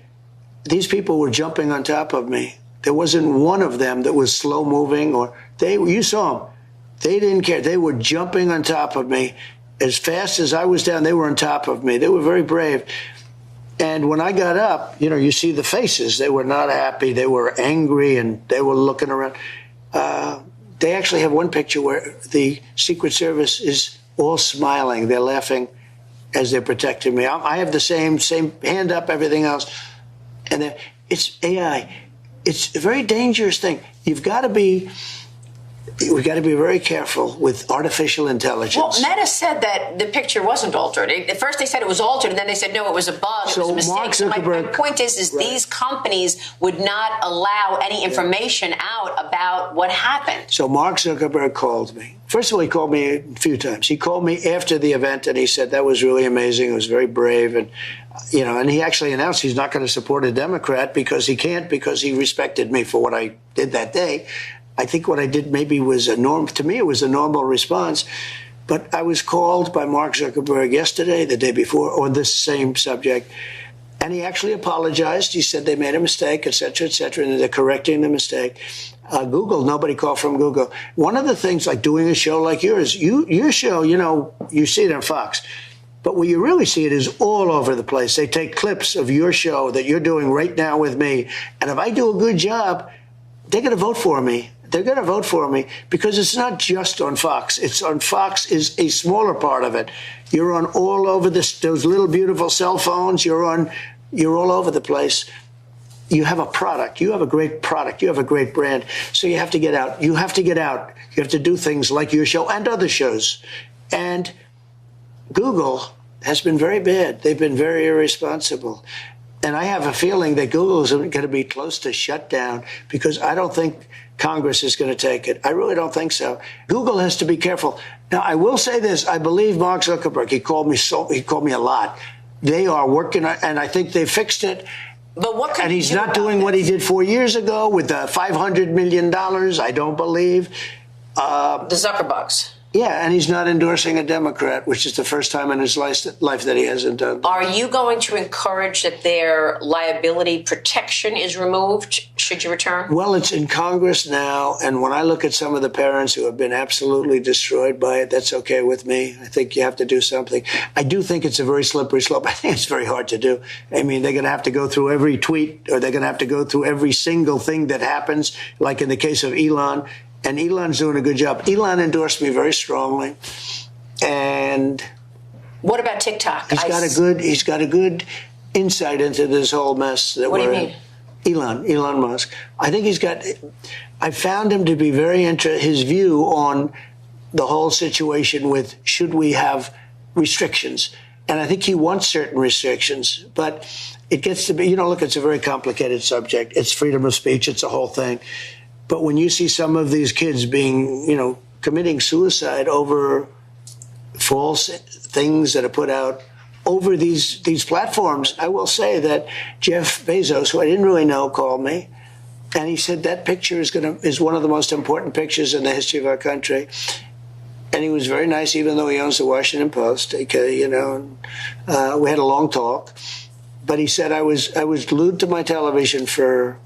these people were jumping on top of me. There wasn't one of them that was slow moving, or you saw them. They didn't care. They were jumping on top of me. As fast as I was down, they were on top of me. They were very brave. And when I got up, you see the faces. They were not happy. They were angry, and they were looking around. They actually have one picture where the Secret Service is all smiling. They're laughing as they're protecting me. I have the same hand up, everything else. And it's AI. It's a very dangerous thing. We've got to be very careful with artificial intelligence. Well, Meta said that the picture wasn't altered. At first they said it was altered, and then they said, no, it was a bug, it was a mistake. So my point is these companies would not allow any information out about what happened. So Mark Zuckerberg called me. First of all, he called me a few times. He called me after the event, and he said that was really amazing. It was very brave. And, and he actually announced he's not going to support a Democrat because he can't, because he respected me for what I did that day. I think what I did maybe was to me, it was a normal response. But I was called by Mark Zuckerberg yesterday, the day before, on this same subject. And he actually apologized. He said they made a mistake, et cetera, and they're correcting the mistake. Google, nobody called from Google. One of the things, like doing a show like yours, your show, you see it on Fox. But where you really see it is all over the place. They take clips of your show that you're doing right now with me. And if I do a good job, they're going to vote for me. They're going to vote for me because it's not just on Fox. It's on Fox is a smaller part of it. You're on all over those little beautiful cell phones. You're all over the place. You have a product. You have a great product. You have a great brand. So you have to get out. You have to get out. You have to do things like your show and other shows. And Google has been very bad. They've been very irresponsible. And I have a feeling that Google is going to be close to shut down because I don't think Congress is going to take it. I really don't think so. Google has to be careful. Now, I will say this. I believe Mark Zuckerberg. He called me a lot. They are working on, and I think they fixed it. But what can and he's not doing what he did 4 years ago with the $500 million, I don't believe. The Zuckerbugs. Yeah, and he's not endorsing a Democrat, which is the first time in his life that he hasn't done that. Are you going to encourage that their liability protection is removed should you return? Well, it's in Congress now, and when I look at some of the parents who have been absolutely destroyed by it, that's okay with me. I think you have to do something. I do think it's a very slippery slope. I think it's very hard to do. I mean, they're going to have to go through every tweet, or they're going to have to go through every single thing that happens, like in the case of Elon. And Elon's doing a good job. Elon endorsed me very strongly. And what about TikTok? He's got a good insight into this whole mess that we're in. Elon Musk. I think I found him to be very his view on the whole situation with should we have restrictions. And I think he wants certain restrictions, but it gets to be, look, it's a very complicated subject. It's freedom of speech. It's a whole thing. But when you see some of these kids being, committing suicide over false things that are put out over these platforms, I will say that Jeff Bezos, who I didn't really know, called me, and he said that picture is one of the most important pictures in the history of our country. And he was very nice, even though he owns the Washington Post. Okay, we had a long talk, but he said I was glued to my television for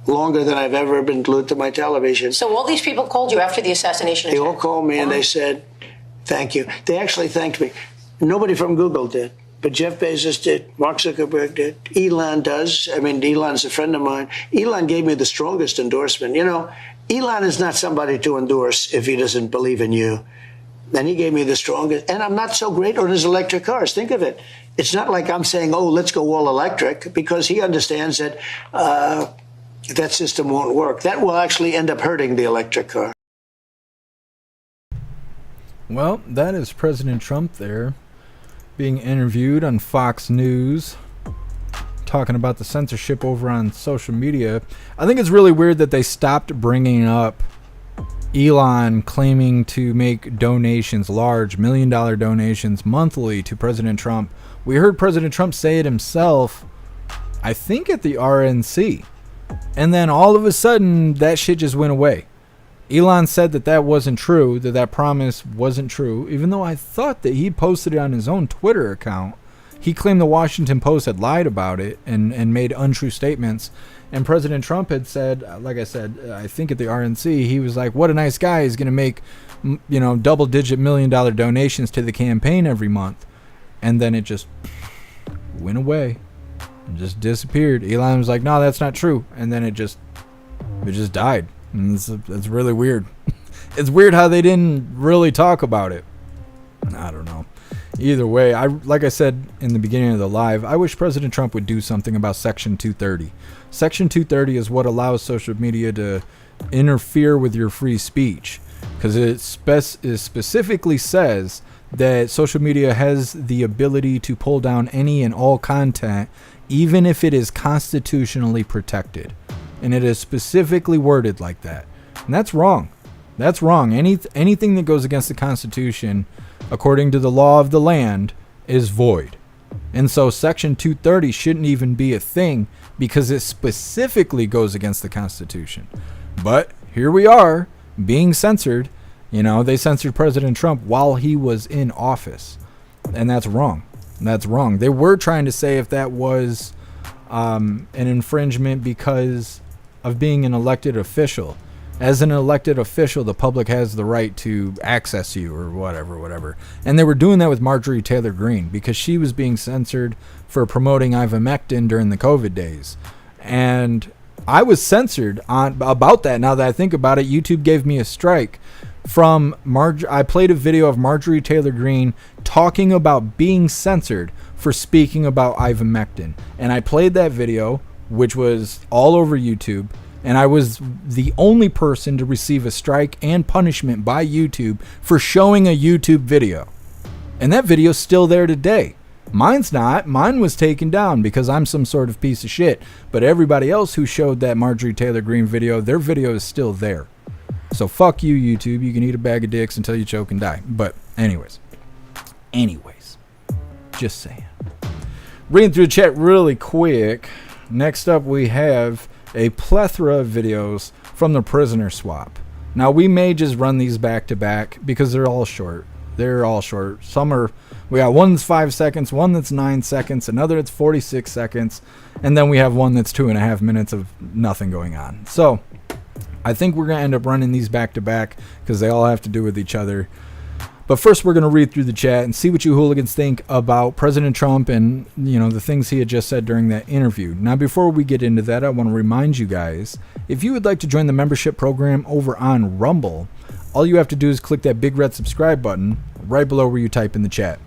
longer than I've ever been glued to my television. So all these people called you after the assassination? They all called me and they said, thank you. They actually thanked me. Nobody from Google did, but Jeff Bezos did. Mark Zuckerberg did. Elon does. I mean, Elon's a friend of mine. Elon gave me the strongest endorsement. Elon is not somebody to endorse if he doesn't believe in you. And he gave me the strongest. And I'm not so great on his electric cars. Think of it. It's not like I'm saying, oh, let's go all electric, because he understands that that system won't work. That will actually end up hurting the electric car. Well, that is President Trump there being interviewed on Fox News, talking about the censorship over on social media. I think it's really weird that they stopped bringing up Elon claiming to make donations, large $1 million donations monthly to President Trump. We heard President Trump say it himself, I think at the RNC. And then all of a sudden, that shit just went away. Elon said that that wasn't true, that that promise wasn't true, even though I thought that he posted it on his own Twitter account. He claimed the Washington Post had lied about it and made untrue statements. And President Trump had said, like I said, I think at the RNC, he was like, what a nice guy. He's going to make, double-digit $1 million donations to the campaign every month. And then it just went away. It just disappeared. Elon was like, no, that's not true. And then it just died. And it's really weird. It's weird how they didn't really talk about it. I don't know. Either way, like I said in the beginning of the live, I wish President Trump would do something about Section 230. Section 230 is what allows social media to interfere with your free speech, because it specifically says that social media has the ability to pull down any and all content, even if it is constitutionally protected. And it is specifically worded like that. And that's wrong. That's wrong. Anything that goes against the Constitution, according to the law of the land, is void. And so Section 230 shouldn't even be a thing, because it specifically goes against the Constitution. But here we are, being censored. They censored President Trump while he was in office. And that's wrong. That's wrong. They were trying to say if that was an infringement because of being an elected official. As an elected official, the public has the right to access you or whatever. And they were doing that with Marjorie Taylor Greene because she was being censored for promoting ivermectin during the COVID days. And I was censored about that. Now that I think about it, YouTube gave me a strike from I played a video of Marjorie Taylor Greene talking about being censored for speaking about ivermectin. And I played that video, which was all over YouTube. And I was the only person to receive a strike and punishment by YouTube for showing a YouTube video. And that video's still there today. Mine's not. Mine was taken down because I'm some sort of piece of shit. But everybody else who showed that Marjorie Taylor Greene video, their video is still there. So fuck you, YouTube. You can eat a bag of dicks until you choke and die. But anyways. Just saying. Reading through the chat really quick. Next up we have a plethora of videos from the prisoner swap. Now we may just run these back to back because they're all short. Some are, we got one that's 5 seconds, one that's 9 seconds, another that's 46 seconds, and then we have one that's 2.5 minutes of nothing going on. So I think we're going to end up running these back to back because they all have to do with each other. But first, we're going to read through the chat and see what you hooligans think about President Trump and, the things he had just said during that interview. Now, before we get into that, I want to remind you guys, if you would like to join the membership program over on Rumble, all you have to do is click that big red subscribe button right below where you type in the chat.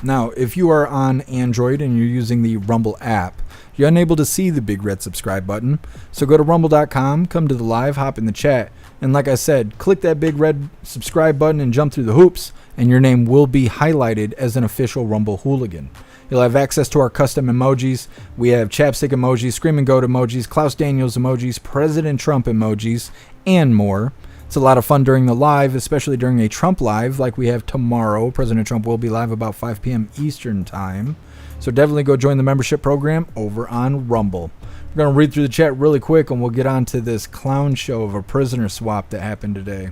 Now, if you are on Android and you're using the Rumble app, you're unable to see the big red subscribe button. So go to rumble.com, come to the live, hop in the chat, and like I said, click that big red subscribe button and jump through the hoops, and your name will be highlighted as an official Rumble hooligan. You'll have access to our custom emojis. We have chapstick emojis, screaming goat emojis, Klaus Daniels emojis, President Trump emojis, and more. It's a lot of fun during the live, especially during a Trump live like we have tomorrow. President Trump will be live about 5 p.m. Eastern time. So definitely go join the membership program over on Rumble. We're going to read through the chat really quick and we'll get on to this clown show of a prisoner swap that happened today.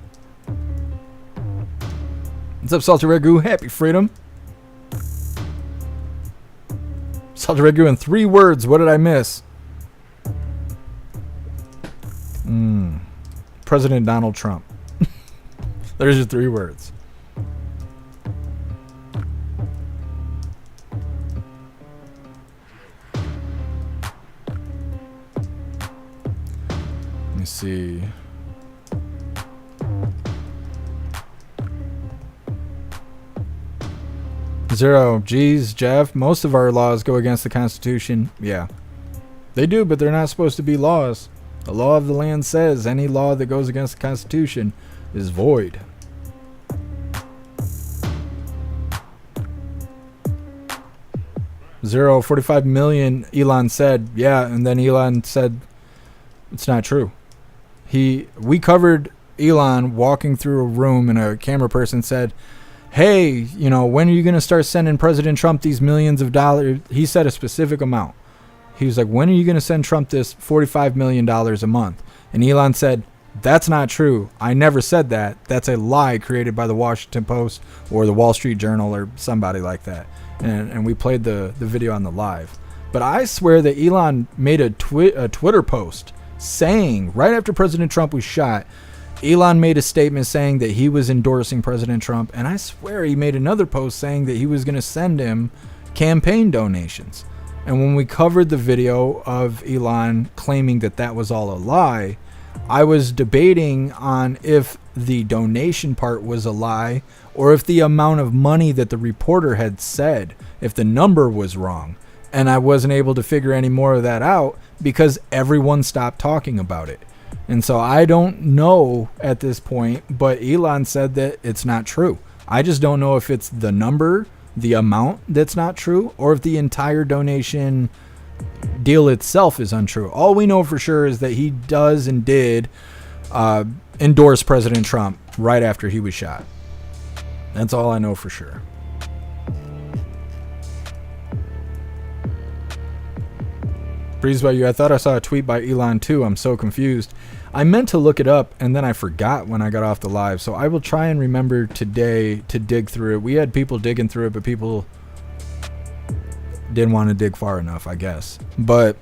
What's up, Salty Ragu? Happy freedom. Salty Ragu in 3 words. What did I miss? President Donald Trump. There's your 3 words. Let me see. Zero. Geez, Jeff, most of our laws go against the Constitution. Yeah. They do, but they're not supposed to be laws. The law of the land says any law that goes against the Constitution is void. Zero. 45 million, Elon said. Yeah, and then Elon said it's not true. We covered Elon walking through a room and a camera person said, hey, you know, when are you going to start sending President Trump these millions of dollars? He said a specific amount. He was like, when are you going to send Trump this $45 million a month? And Elon said, that's not true. I never said that. That's a lie created by the Washington Post or the Wall Street Journal or somebody like that. And we played the video on the live. But I swear that Elon made a Twitter post saying, right after President Trump was shot, Elon made a statement saying that he was endorsing President Trump. And I swear he made another post saying that he was going to send him campaign donations. And when we covered the video of Elon claiming that that was all a lie, I was debating on if the donation part was a lie or if the amount of money that the reporter had said, if the number was wrong. And I wasn't able to figure any more of that out because everyone stopped talking about it. And so I don't know at this point, but Elon said that it's not true. I just don't know if it's the number, the amount that's not true, or if the entire donation deal itself is untrue. All we know for sure is that he does and did endorse President Trump right after he was shot. That's all I know for sure. Breeze by you. I thought I saw a tweet by Elon too. I'm so confused. I meant to look it up and then I forgot when I got off the live. So I will try and remember today to dig through it. We had people digging through it, but people didn't want to dig far enough, I guess. But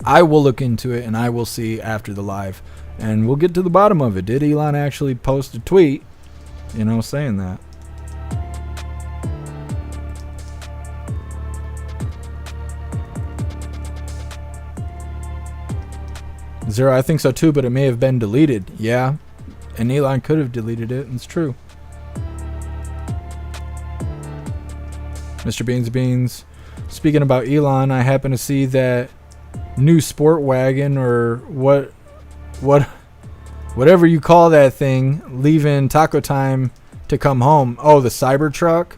I will look into it and I will see after the live and we'll get to the bottom of it. Did Elon actually post a tweet, you know, saying that? Zero, I think so too, but it may have been deleted. Yeah, and Elon could have deleted it, and it's true. Mr. Beans. Speaking about Elon, I happen to see that new sport wagon or whatever you call that thing, leaving Taco Time to come home. Oh, the Cybertruck.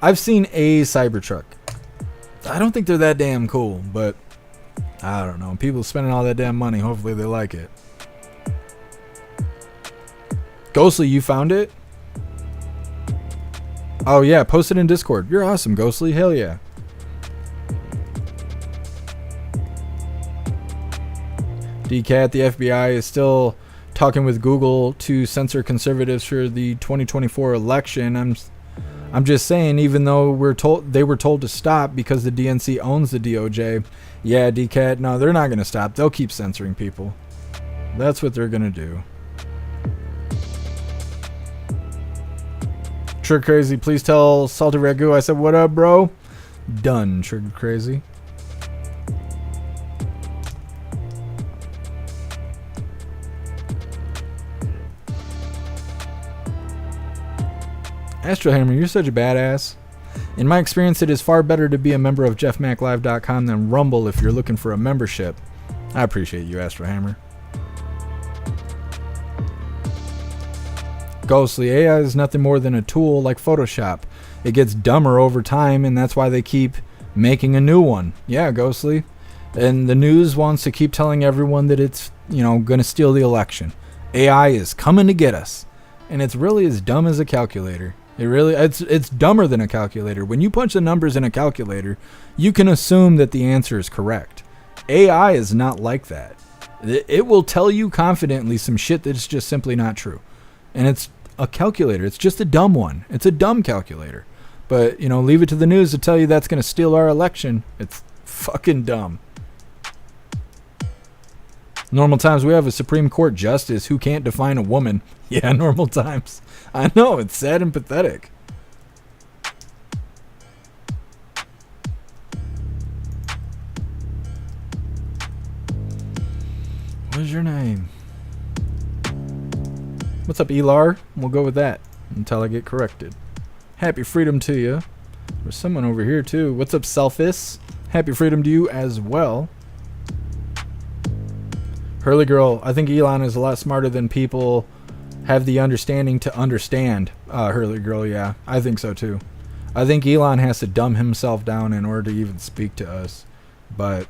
I've seen a Cybertruck. I don't think they're that damn cool, but I don't know. People spending all that damn money. Hopefully they like it. Ghostly, you found it? Oh yeah, post it in Discord. You're awesome, Ghostly. Hell yeah. DCAT, the FBI is still talking with Google to censor conservatives for the 2024 election. I'm just saying, even though they were told to stop because the DNC owns the DOJ. Yeah, DCAT, no, they're not going to stop. They'll keep censoring people. That's what they're going to do. Trigger Crazy, please tell Salty Ragu I said, what up, bro? Done, Trigger Crazy. Astro Hammer, you're such a badass. In my experience, it is far better to be a member of jeffmaclive.com than Rumble if you're looking for a membership. I appreciate you, Astro Hammer. Ghostly, AI is nothing more than a tool like Photoshop. It gets dumber over time, and that's why they keep making a new one. Yeah, Ghostly. And the news wants to keep telling everyone that it's, going to steal the election. AI is coming to get us. And it's really as dumb as a calculator. It's dumber than a calculator. When you punch the numbers in a calculator, you can assume that the answer is correct. AI is not like that. It will tell you confidently some shit that's just simply not true. And it's a calculator. It's just a dumb one. It's a dumb calculator. But, leave it to the news to tell you that's going to steal our election. It's fucking dumb. Normal times, we have a Supreme Court justice who can't define a woman. Yeah, normal times. I know, it's sad and pathetic. What's your name? What's up, Elar? We'll go with that until I get corrected. Happy freedom to you. There's someone over here too. What's up, Selfis? Happy freedom to you as well. Hurley girl, I think Elon is a lot smarter than people have the understanding to understand. Hurley girl, yeah, I think so too. I think Elon has to dumb himself down in order to even speak to us. But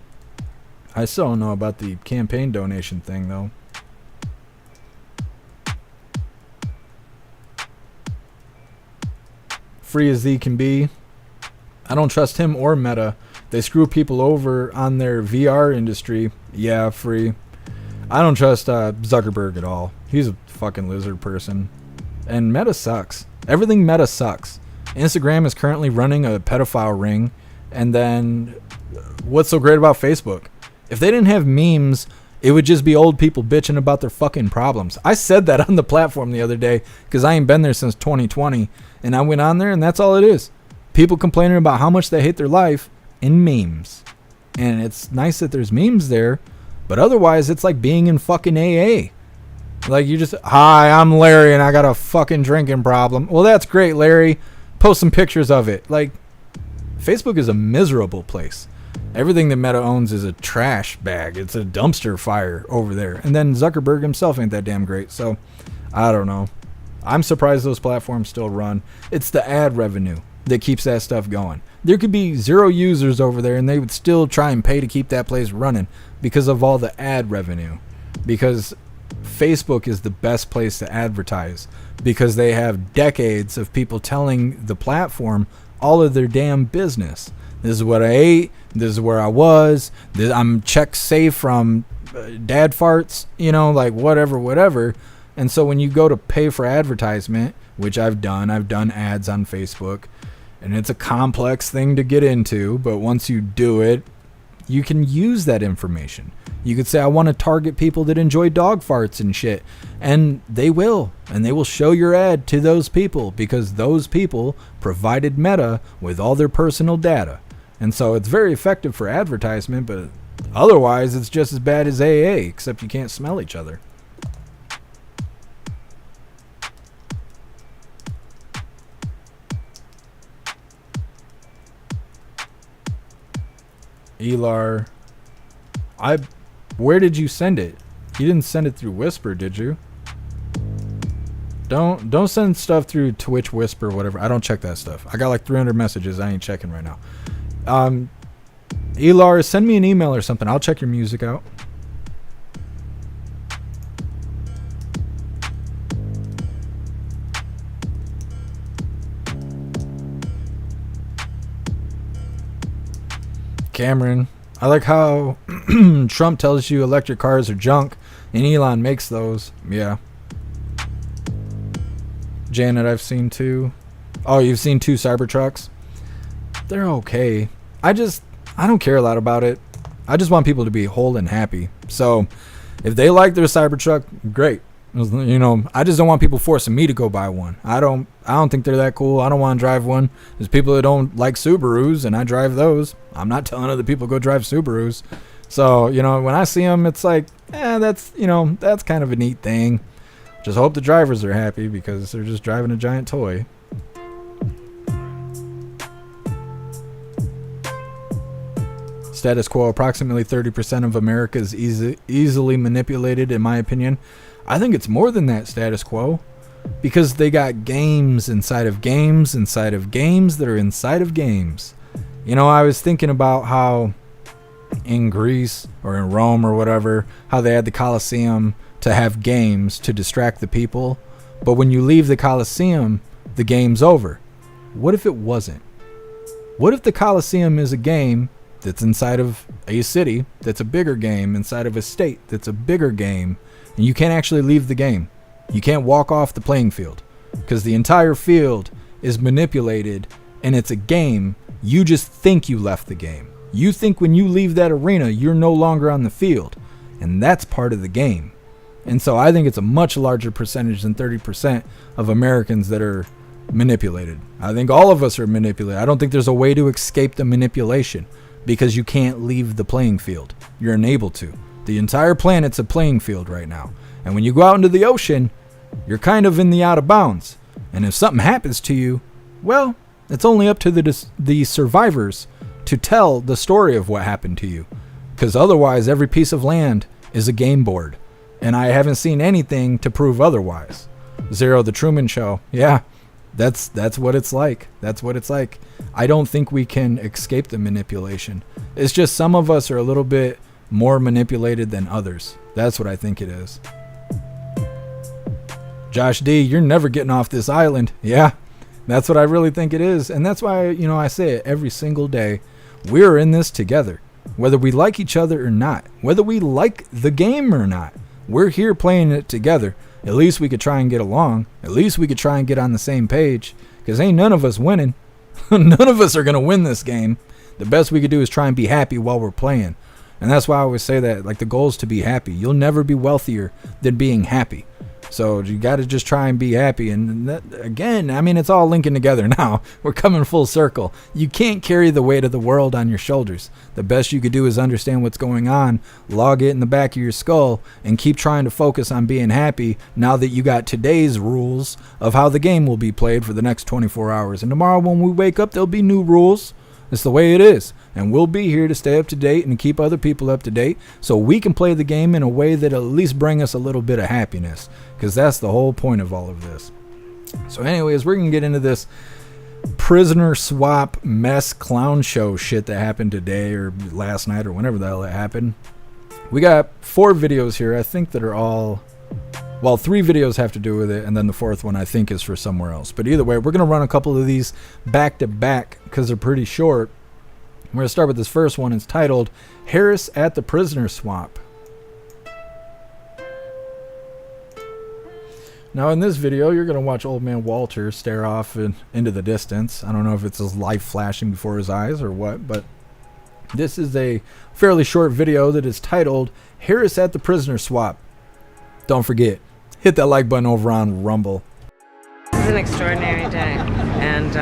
I still don't know about the campaign donation thing though. Free as he can be. I don't trust him or Meta. They screw people over on their VR industry. Yeah, free. I don't trust Zuckerberg at all. He's a fucking lizard person. And Meta sucks. Everything Meta sucks. Instagram is currently running a pedophile ring. And then what's so great about Facebook? If they didn't have memes, it would just be old people bitching about their fucking problems. I said that on the platform the other day because I ain't been there since 2020. And I went on there and that's all it is. People complaining about how much they hate their life in memes. And it's nice that there's memes there. But otherwise, it's like being in fucking AA. Like you just, hi, I'm Larry and I got a fucking drinking problem. Well, that's great, Larry. Post some pictures of it. Like, Facebook is a miserable place. Everything that Meta owns is a trash bag. It's a dumpster fire over there. And then Zuckerberg himself ain't that damn great. So, I don't know. I'm surprised those platforms still run. It's the ad revenue that keeps that stuff going. There could be 0 users over there and they would still try and pay to keep that place running because of all the ad revenue. Because Facebook is the best place to advertise because they have decades of people telling the platform all of their damn business. This is what I ate. This is where I was. I'm check safe from dad farts, you know, like whatever. And so when you go to pay for advertisement, which I've done ads on Facebook, and it's a complex thing to get into, but once you do it, you can use that information. You could say, I want to target people that enjoy dog farts and shit. And they will. And they will show your ad to those people because those people provided Meta with all their personal data. And so it's very effective for advertisement, but otherwise it's just as bad as AA, except you can't smell each other. Elar, where did you send it? You didn't send it through Whisper, did you? Don't send stuff through Twitch Whisper, whatever. I don't check that stuff. I got like 300 messages. I ain't checking right now. Elar, send me an email or something. I'll check your music out. Cameron, I like how Trump tells you electric cars are junk and Elon makes those. Yeah. Janet, I've seen 2. Oh, you've seen 2 Cybertrucks? They're okay. I don't care a lot about it. I just want people to be whole and happy. So if they like their Cybertruck, great. You know, I just don't want people forcing me to go buy one. I don't think they're that cool. I don't want to drive one. There's people that don't like Subarus, and I drive those. I'm not telling other people go drive Subarus. So, you know, when I see them, it's like, that's kind of a neat thing. Just hope the drivers are happy because they're just driving a giant toy. Status quo, approximately 30% of America is easily manipulated, in my opinion. I think it's more than that, status quo, because they got games inside of games inside of games that are inside of games. You know, I was thinking about how in Greece or in Rome or whatever, how they had the Colosseum to have games to distract the people. But when you leave the Colosseum, the game's over. What if it wasn't? What if the Colosseum is a game that's inside of a city that's a bigger game inside of a state that's a bigger game, and you can't actually leave the game? You can't walk off the playing field because the entire field is manipulated and it's a game. You just think you left the game. You think when you leave that arena, you're no longer on the field, and that's part of the game. And so I think it's a much larger percentage than 30% of Americans that are manipulated. I think all of us are manipulated. I don't think there's a way to escape the manipulation because you can't leave the playing field. You're unable to. The entire planet's a playing field right now. And when you go out into the ocean, you're kind of in the out of bounds. And if something happens to you, well, It's only up to the survivors to tell the story of what happened to you. Because otherwise, every piece of land is a game board. And I haven't seen anything to prove otherwise. Zero, the Truman Show. Yeah, that's what it's like. That's what it's like. I don't think we can escape the manipulation. It's just some of us are a little bit more manipulated than others. That's what I think it is. Josh D, you're never getting off this island. Yeah, that's what I really think it is. And that's why, you know, I say it every single day. We're in this together. Whether we like each other or not. Whether we like the game or not. We're here playing it together. At least we could try and get along. At least we could try and get on the same page. Because ain't none of us winning. None of us are going to win this game. The best we could do is try and be happy while we're playing. And that's why I always say that. Like, the goal is to be happy. You'll never be wealthier than being happy. So you got to just try and be happy. And that, again, I mean, it's all linking together now. We're coming full circle. You can't carry the weight of the world on your shoulders. The best you could do is understand what's going on, log it in the back of your skull, and keep trying to focus on being happy now that you got today's rules of how the game will be played for the next 24 hours. And tomorrow when we wake up, there'll be new rules. It's the way it is. And we'll be here to stay up to date and keep other people up to date so we can play the game in a way that at least bring us a little bit of happiness. Because that's the whole point of all of this. So anyways, we're going to get into this prisoner swap mess clown show shit that happened today or last night or whenever the hell it happened. We got 4 videos here, I think, that are all... Well, 3 videos have to do with it, and then the 4th one I think is for somewhere else. But either way, we're going to run a couple of these back to back because they're pretty short. We're going to start with this first one. It's titled, Harris at the Prisoner Swap. Now in this video, you're going to watch old man Walter stare off into the distance. I don't know if it's his life flashing before his eyes or what, but this is a fairly short video that is titled, Harris at the Prisoner Swap. Don't forget, hit that like button over on Rumble. This is an extraordinary day, and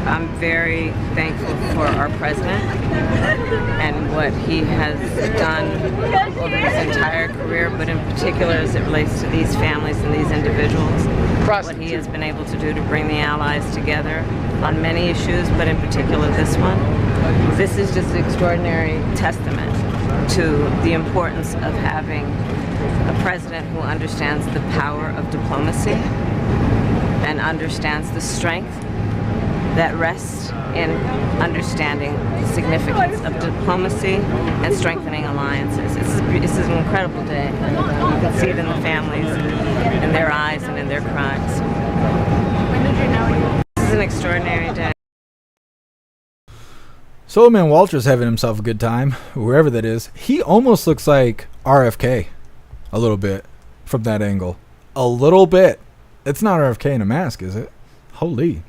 I'm very thankful for our president and what he has done over his entire career, but in particular as it relates to these families and these individuals. What he has been able to do to bring the allies together on many issues, but in particular this one. This is just an extraordinary testament to the importance of having a president who understands the power of diplomacy and understands the strength that rests in understanding the significance of diplomacy and strengthening alliances. This is an incredible day. You can see it in the families, in their eyes, and in their cries. This is an extraordinary day. So old man Walter's having himself a good time, wherever that is. He almost looks like RFK. A little bit from that angle. A little bit. It's not RFK in a mask, is it? Holy.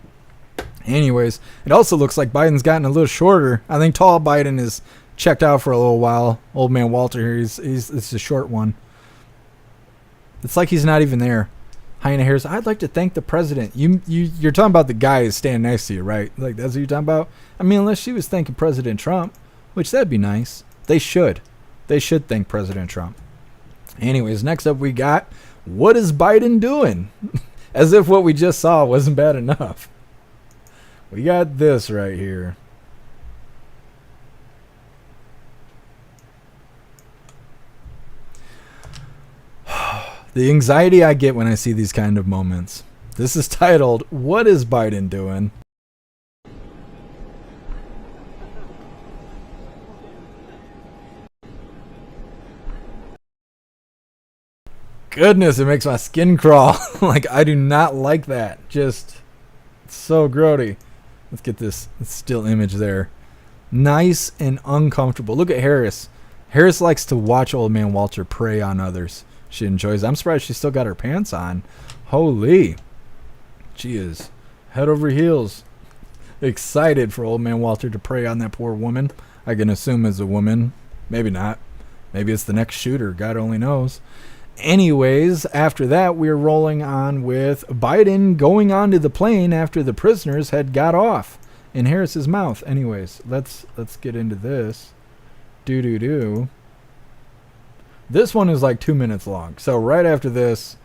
Anyways, it also looks like Biden's gotten a little shorter. I think tall Biden is checked out for a little while. Old man Walter here, it's a short one. It's like he's not even there. Hyena Harris, I'd like to thank the president. You're talking about the guy who's standing next to you, right? Like, that's what you're talking about? I mean, unless she was thanking President Trump, which that'd be nice. They should. They should thank President Trump. Anyways, next up we got, what is Biden doing? As if what we just saw wasn't bad enough. We got this right here. The anxiety I get when I see these kind of moments. This is titled, What is Biden Doing? Goodness, it makes my skin crawl. Like, I do not like that. Just so grody. Let's get this still image there. Nice and uncomfortable. Look at Harris. Harris likes to watch old man Walter prey on others. She enjoys it. I'm surprised she still got her pants on. Holy. She is head over heels excited for old man Walter to prey on that poor woman. I can assume as a woman. Maybe not. Maybe it's the next shooter. God only knows. Anyways, after that, we're rolling on with Biden going onto the plane after the prisoners had got off in Harris's mouth. Anyways, let's get into this. Do. This one is like 2 minutes long. So right after this,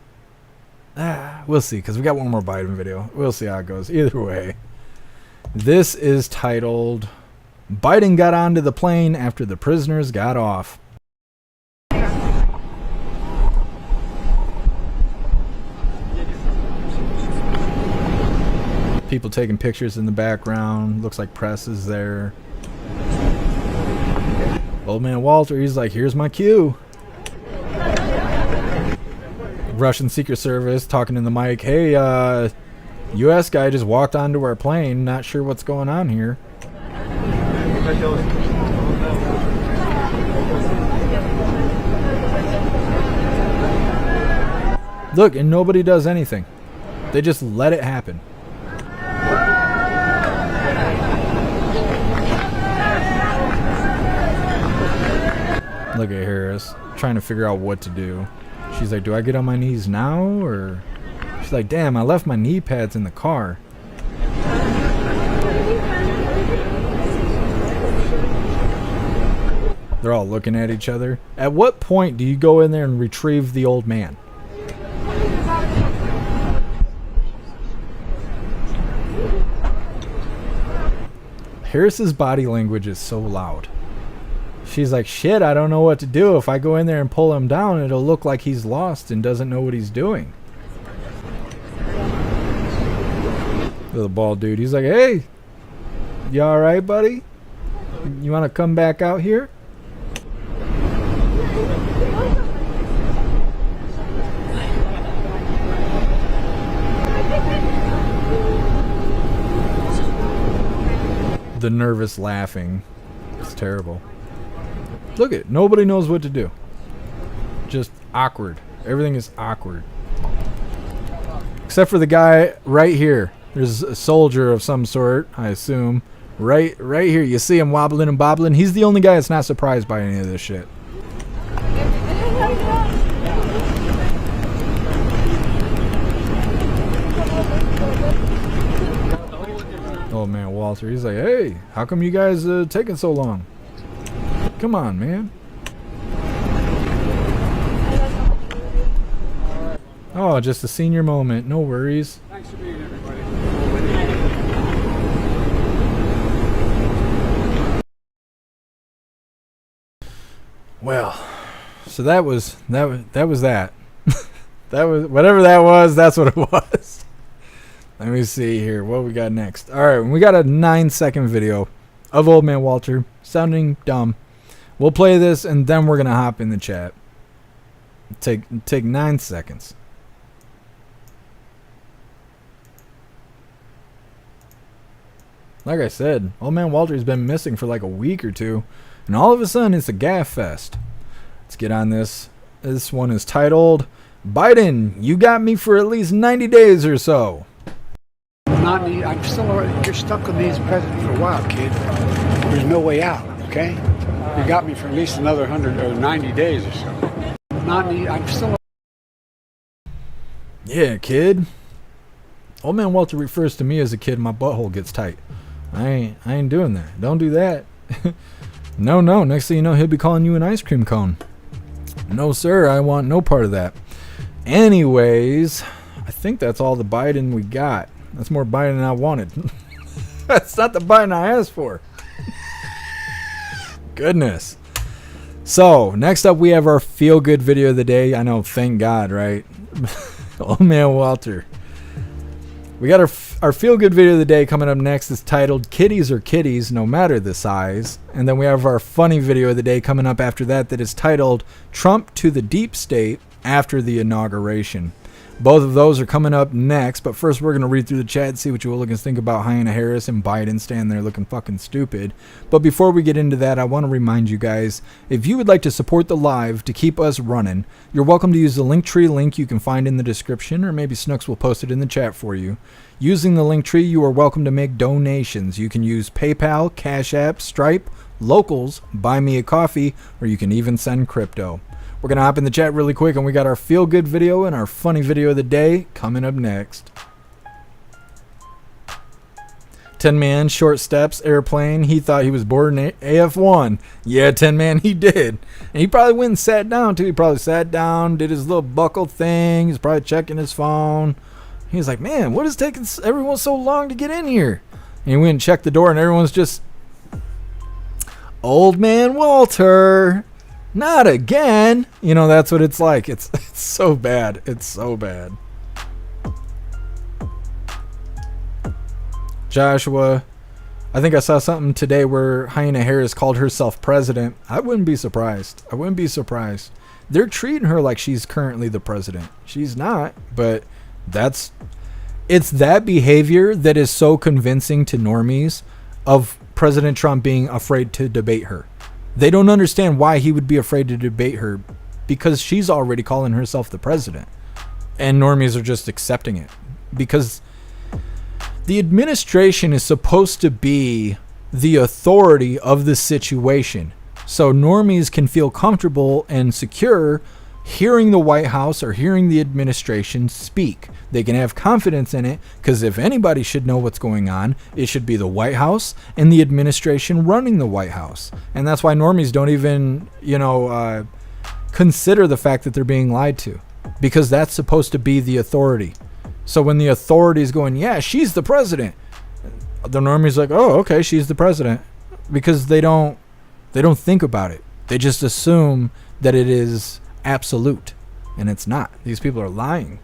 we'll see, because we got one more Biden video. We'll see how it goes. Either way, This is titled, Biden got onto the plane after the prisoners got off. People taking pictures in the background. Looks like press is there. Old man Walter, he's like, here's my cue. Russian Secret Service talking in the mic. Hey, U.S. guy just walked onto our plane. Not sure what's going on here. Look, and nobody does anything. They just let it happen. Look at Harris trying to figure out what to do. She's like, do I get on my knees now? Or she's like, damn, I left my knee pads in the car. They're all looking at each other. At what point do you go in there and retrieve the old man? Harris's body language is so loud. She's like, shit, I don't know what to do. If I go in there and pull him down, it'll look like he's lost and doesn't know what he's doing. The bald dude, he's like, hey, you alright, buddy? You want to come back out here? The nervous laughing. It's terrible. Look at it. Nobody knows what to do. Just awkward. Everything is awkward. Except for the guy right here. There's a soldier of some sort, I assume. Right here. You see him wobbling and bobbling. He's the only guy that's not surprised by any of this shit. Oh man, Walter. He's like, hey, how come you guys taking so long? Come on, man. Oh, just a senior moment. No worries. Thanks for being here, everybody. Well, so that was that. That was whatever that was. That's what it was. Let me see here. What we got next? All right, we got a 9-second video of Old Man Walter sounding dumb. We'll play this and then we're gonna hop in the chat. Take 9 seconds. Like I said, Old Man Walter's been missing for like a week or two, and all of a sudden it's a gaffe fest. Let's get on this. This one is titled, Biden, you got me for at least 90 days or so. I'm still, you're stuck with me as president for a while, kid. There's no way out, okay? You got me for at least another 100 or 90 days or so. I'm still. Yeah, kid. Old Man Walter refers to me as a kid. My butthole gets tight. I ain't doing that. Don't do that. No. Next thing you know, he'll be calling you an ice cream cone. No, sir. I want no part of that. Anyways, I think that's all the Biden we got. That's more Biden than I wanted. That's not the Biden I asked for. Goodness. So, next up we have our feel-good video of the day. I know, thank God, right? Old Man Walter. We got our feel-good video of the day coming up next. It's titled, Kitties Are Kitties, No Matter the Size. And then we have our funny video of the day coming up after that is titled, Trump to the Deep State After the Inauguration. Both of those are coming up next, but first we're going to read through the chat and see what you hooligans think about Hannah Harris and Biden standing there looking fucking stupid. But before we get into that, I want to remind you guys, if you would like to support the live to keep us running, you're welcome to use the Linktree link you can find in the description, or maybe Snooks will post it in the chat for you. Using the Linktree, you are welcome to make donations. You can use PayPal, Cash App, Stripe, Locals, Buy Me a Coffee, or you can even send crypto. We're going to hop in the chat really quick, and we got our feel-good video and our funny video of the day coming up next. 10 Man, short steps, airplane. He thought he was boarding AF1. Yeah, 10 Man, he did. And he probably went and sat down, too. He probably sat down, did his little buckle thing. He's probably checking his phone. He's like, man, what is taking everyone so long to get in here? And he went and checked the door, and everyone's just, old man Walter, not again. You know, that's what it's like. It's so bad. It's so bad. Joshua, I think I saw something today where Hyena Harris called herself president. I wouldn't be surprised. I wouldn't be surprised. They're treating her like she's currently the president. She's not, but it's that behavior that is so convincing to normies of President Trump being afraid to debate her. They don't understand why he would be afraid to debate her, because she's already calling herself the president. And normies are just accepting it, because the administration is supposed to be the authority of the situation. So normies can feel comfortable and secure hearing the White House or hearing the administration speak. They can have confidence in it, because if anybody should know what's going on, it should be the White House and the administration running the White House. And that's why normies don't even, consider the fact that they're being lied to, because that's supposed to be the authority. So when the authority is going, yeah, she's the president, the normie's like, oh, okay, she's the president, because they don't think about it. They just assume that it is absolute, and it's not. These people are lying.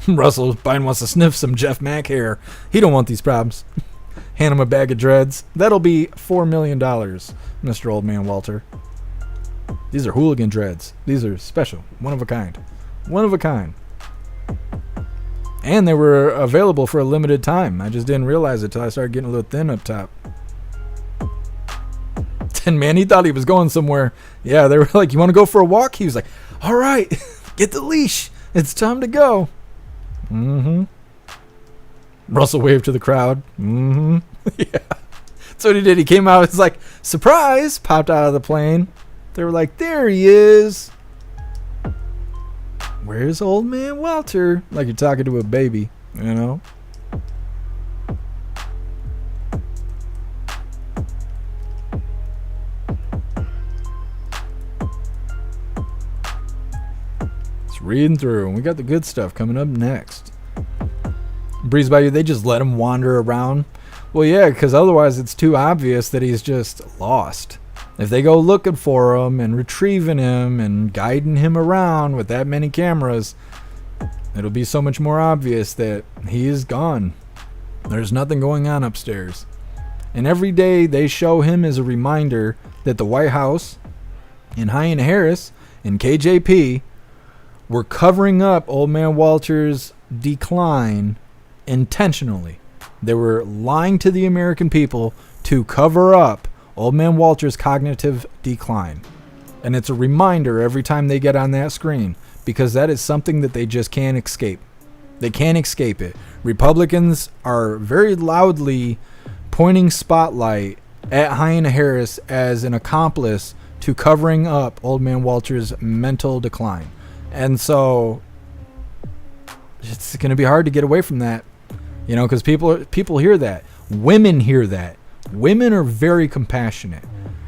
Russell Biden wants to sniff some Jeff Mack hair. He don't want these problems. Hand him a bag of dreads. That'll be $4 million, Mr. Old Man Walter. These are hooligan dreads. These are special. One of a kind. One of a kind. And they were available for a limited time. I just didn't realize it till I started getting a little thin up top. And man, he thought he was going somewhere. Yeah, they were like, you want to go for a walk? He was like, all right, get the leash. It's time to go. Russell waved to the crowd. Yeah. That's what he did. He came out. It's like, surprise, popped out of the plane. They were like, there he is. Where's old man Walter? Like you're talking to a baby, you know? It's reading through, and we got the good stuff coming up next. Breeze by you, they just let him wander around. Well, yeah, because otherwise it's too obvious that he's just lost. If they go looking for him and retrieving him and guiding him around with that many cameras, it'll be so much more obvious that he is gone. There's nothing going on upstairs. And every day they show him as a reminder that the White House and Hyena Harris and KJP were covering up old man Walter's decline intentionally. They were lying to the American people to cover up old man Walter's cognitive decline. And it's a reminder every time they get on that screen, because that is something that they just can't escape. They can't escape it. Republicans are very loudly pointing spotlight at Hyena Harris as an accomplice to covering up old man Walter's mental decline. And so it's going to be hard to get away from that, because people hear that. Women hear that. Women are very compassionate,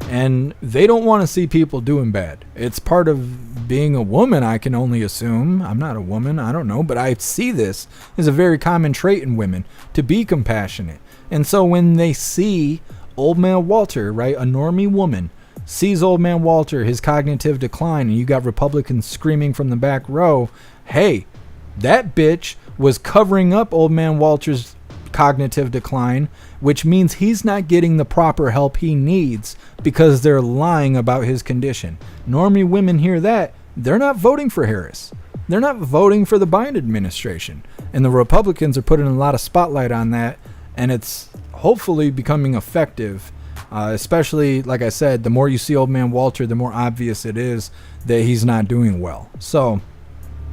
and they don't want to see people doing bad. It's part of being a woman, I can only assume. I'm not a woman, I don't know, but I see this as a very common trait in women, to be compassionate. And so when they see old man Walter, right, a normie woman, sees old man Walter, his cognitive decline, and you got Republicans screaming from the back row, hey, that bitch was covering up old man Walter's cognitive decline, which means he's not getting the proper help he needs because they're lying about his condition. Normie women hear that, they're not voting for Harris. They're not voting for the Biden administration. And the Republicans are putting a lot of spotlight on that, and it's hopefully becoming effective. Especially, like I said, the more you see old man Walter, the more obvious it is that he's not doing well. So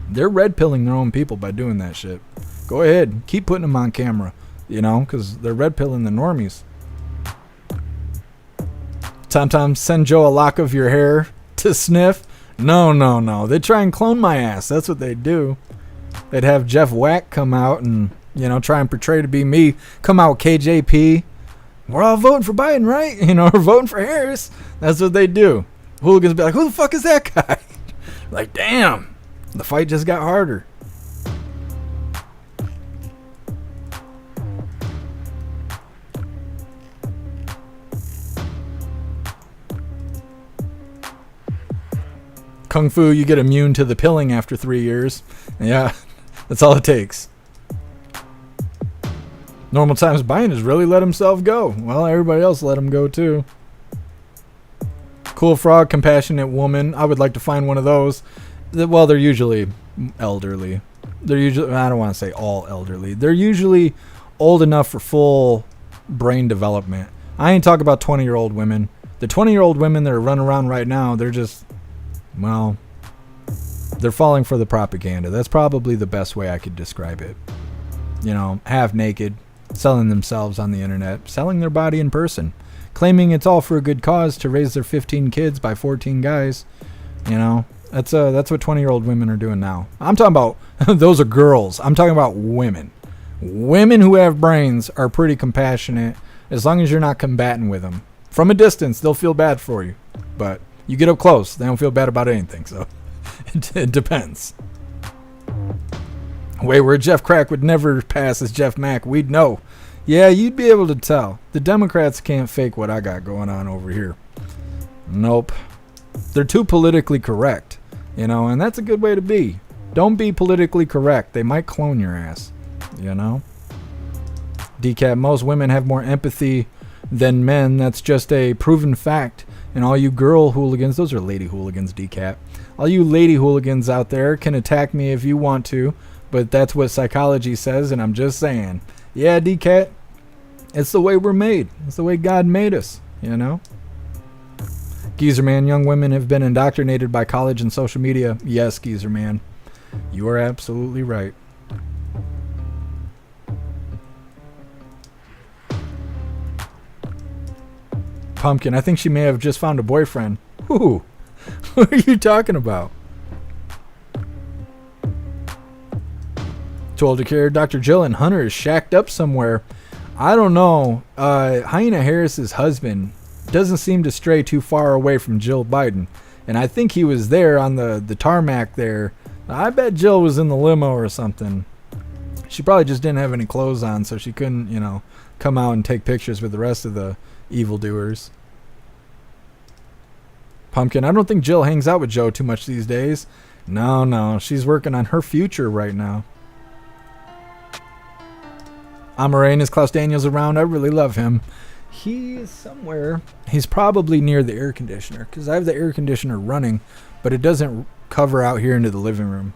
they're red pilling their own people by doing that shit. Go ahead, keep putting them on camera, because they're red pilling the normies. Sometimes send Joe a lock of your hair to sniff. No. They try and clone my ass. That's what they do. They'd have Jeff Wack come out and, try and portray to be me. Come out KJP. We're all voting for Biden, right? We're voting for Harris. That's what they do. Hooligans be like, who the fuck is that guy? Like, damn. The fight just got harder. Kung Fu, you get immune to the pilling after 3 years. Yeah, that's all it takes. Normal Times Biden has really let himself go. Well, everybody else let him go too. Cool Frog, compassionate woman. I would like to find one of those. Well, they're usually elderly. They're usually, I don't want to say all elderly. They're usually old enough for full brain development. I ain't talking about 20-year-old women. The 20-year-old women that are running around right now, they're just, well, they're falling for the propaganda. That's probably the best way I could describe it. You know, half naked, selling themselves on the internet, selling their body in person, claiming it's all for a good cause to raise their 15 kids by 14 guys. You know, that's what 20-year-old women are doing now. I'm talking about, those are girls. I'm talking about women. Women who have brains are pretty compassionate as long as you're not combating with them. From a distance, they'll feel bad for you. But you get up close, they don't feel bad about anything. So it depends. Way where Jeff Crack would never pass as Jeff Mack, we'd know. Yeah, you'd be able to tell. The Democrats can't fake what I got going on over here. Nope. They're too politically correct. You know, and that's a good way to be. Don't be politically correct. They might clone your ass. You know? Decap, most women have more empathy than men. That's just a proven fact. And all you girl hooligans, those are lady hooligans, Decap. All you lady hooligans out there can attack me if you want to, but that's what psychology says, and I'm just saying. Yeah, Decap, it's the way we're made. It's the way God made us, you know? Geezer Man, young women have been indoctrinated by college and social media. Yes, Geezer Man, you are absolutely right. Pumpkin, I think she may have just found a boyfriend. Who? What are you talking about? Too old to care. Dr. Jill and Hunter is shacked up somewhere. I don't know. Hyena Harris's husband doesn't seem to stray too far away from Jill Biden. And I think he was there on the tarmac there. I bet Jill was in the limo or something. She probably just didn't have any clothes on, so she couldn't, you know, come out and take pictures with the rest of the evildoers. Pumpkin, I don't think Jill hangs out with Joe too much these days. No, she's working on her future right now. Amarain, is Klaus Daniels around? I really love him. He is somewhere. He's probably near the air conditioner, because I have the air conditioner running, but it doesn't cover out here into the living room.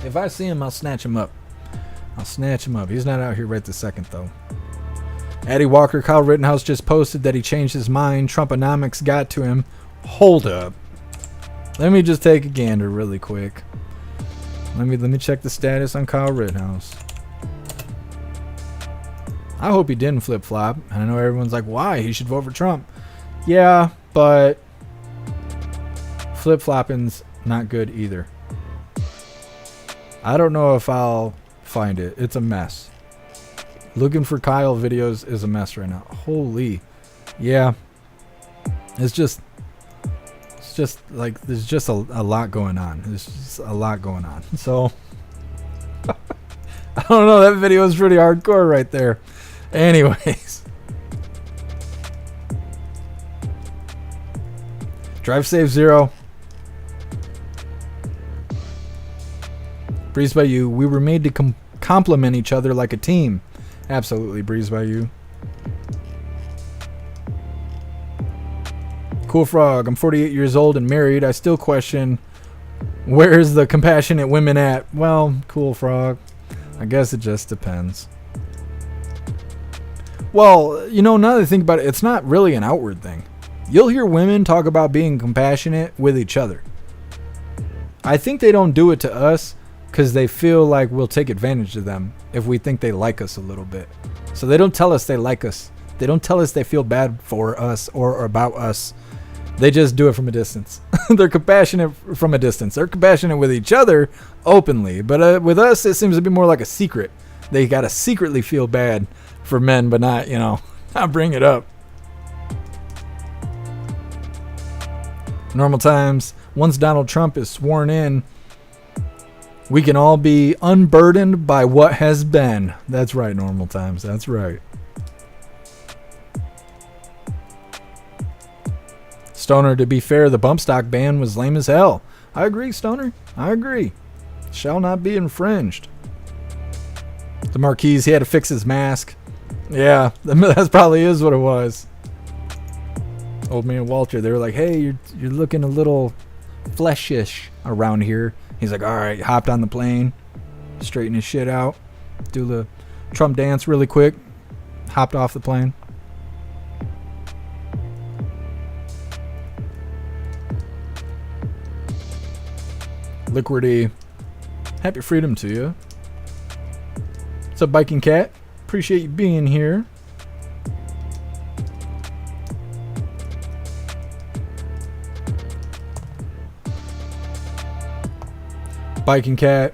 If I see him, I'll snatch him up. He's not out here right this second, though. Addie Walker, Kyle Rittenhouse just posted that he changed his mind. Trumponomics got to him. Hold up. Let me just take a gander really quick. Let me check the status on Kyle Rittenhouse. I hope he didn't flip-flop. And I know everyone's like, why? He should vote for Trump. Yeah, but flip-flopping's not good either. I don't know if I'll find it. It's a mess. Looking for Kyle videos is a mess right now. Holy. Yeah. It's just like there's just a lot going on. There's just a lot going on. So I don't know. That video is pretty hardcore right there. Anyways. Drive Safe Zero. Breeze by You. We were made to complement each other like a team. Absolutely, Breeze by You. Cool Frog. I'm 48 years old and married. I still question, where's the compassionate women at? Well, Cool Frog, I guess it just depends. Well, you know, now that I think about it, it's not really an outward thing. You'll hear women talk about being compassionate with each other. I think they don't do it to us because they feel like we'll take advantage of them if we think they like us a little bit. So they don't tell us they like us. They don't tell us they feel bad for us or about us. They just do it from a distance. They're compassionate from a distance. They're compassionate with each other openly. But with us, it seems to be more like a secret. They got to secretly feel bad for men, but not, you know, not bring it up. Normal Times. Once Donald Trump is sworn in, we can all be unburdened by what has been. That's right, Normal Times. That's right. Stoner, to be fair, the bump stock ban was lame as hell. I agree, Stoner. I agree. Shall not be infringed. The Marquis, he had to fix his mask. Yeah, that probably is what it was. Old man Walter, they were like, hey, you're looking a little fleshish around here. He's like, all right, hopped on the plane, straighten his shit out, do the Trump dance really quick, hopped off the plane. Liquidy, happy freedom to you. What's up, Biking Cat? Appreciate you being here. Biking Cat.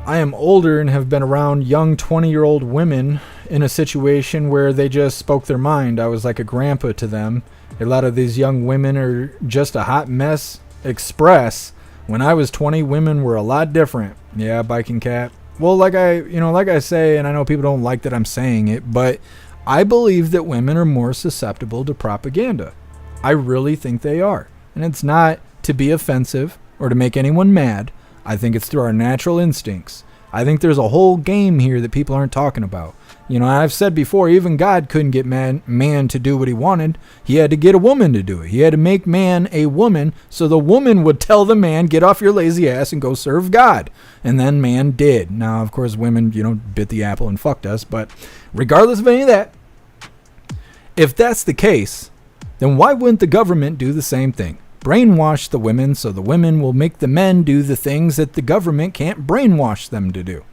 I am older and have been around young 20-year-old women in a situation where they just spoke their mind. I was like a grandpa to them. A lot of these young women are just a hot mess express. When I was 20, women were a lot different. Yeah, Biking Cat. Well, like I say, and I know people don't like that I'm saying it, but I believe that women are more susceptible to propaganda. I really think they are. And it's not to be offensive or to make anyone mad. I think it's through our natural instincts. I think there's a whole game here that people aren't talking about. You know, I've said before, even God couldn't get man to do what he wanted. He had to get a woman to do it. He had to make man a woman so the woman would tell the man, get off your lazy ass and go serve God. And then man did. Now, of course, women, bit the apple and fucked us. But regardless of any of that, if that's the case, then why wouldn't the government do the same thing? Brainwash the women so the women will make the men do the things that the government can't brainwash them to do.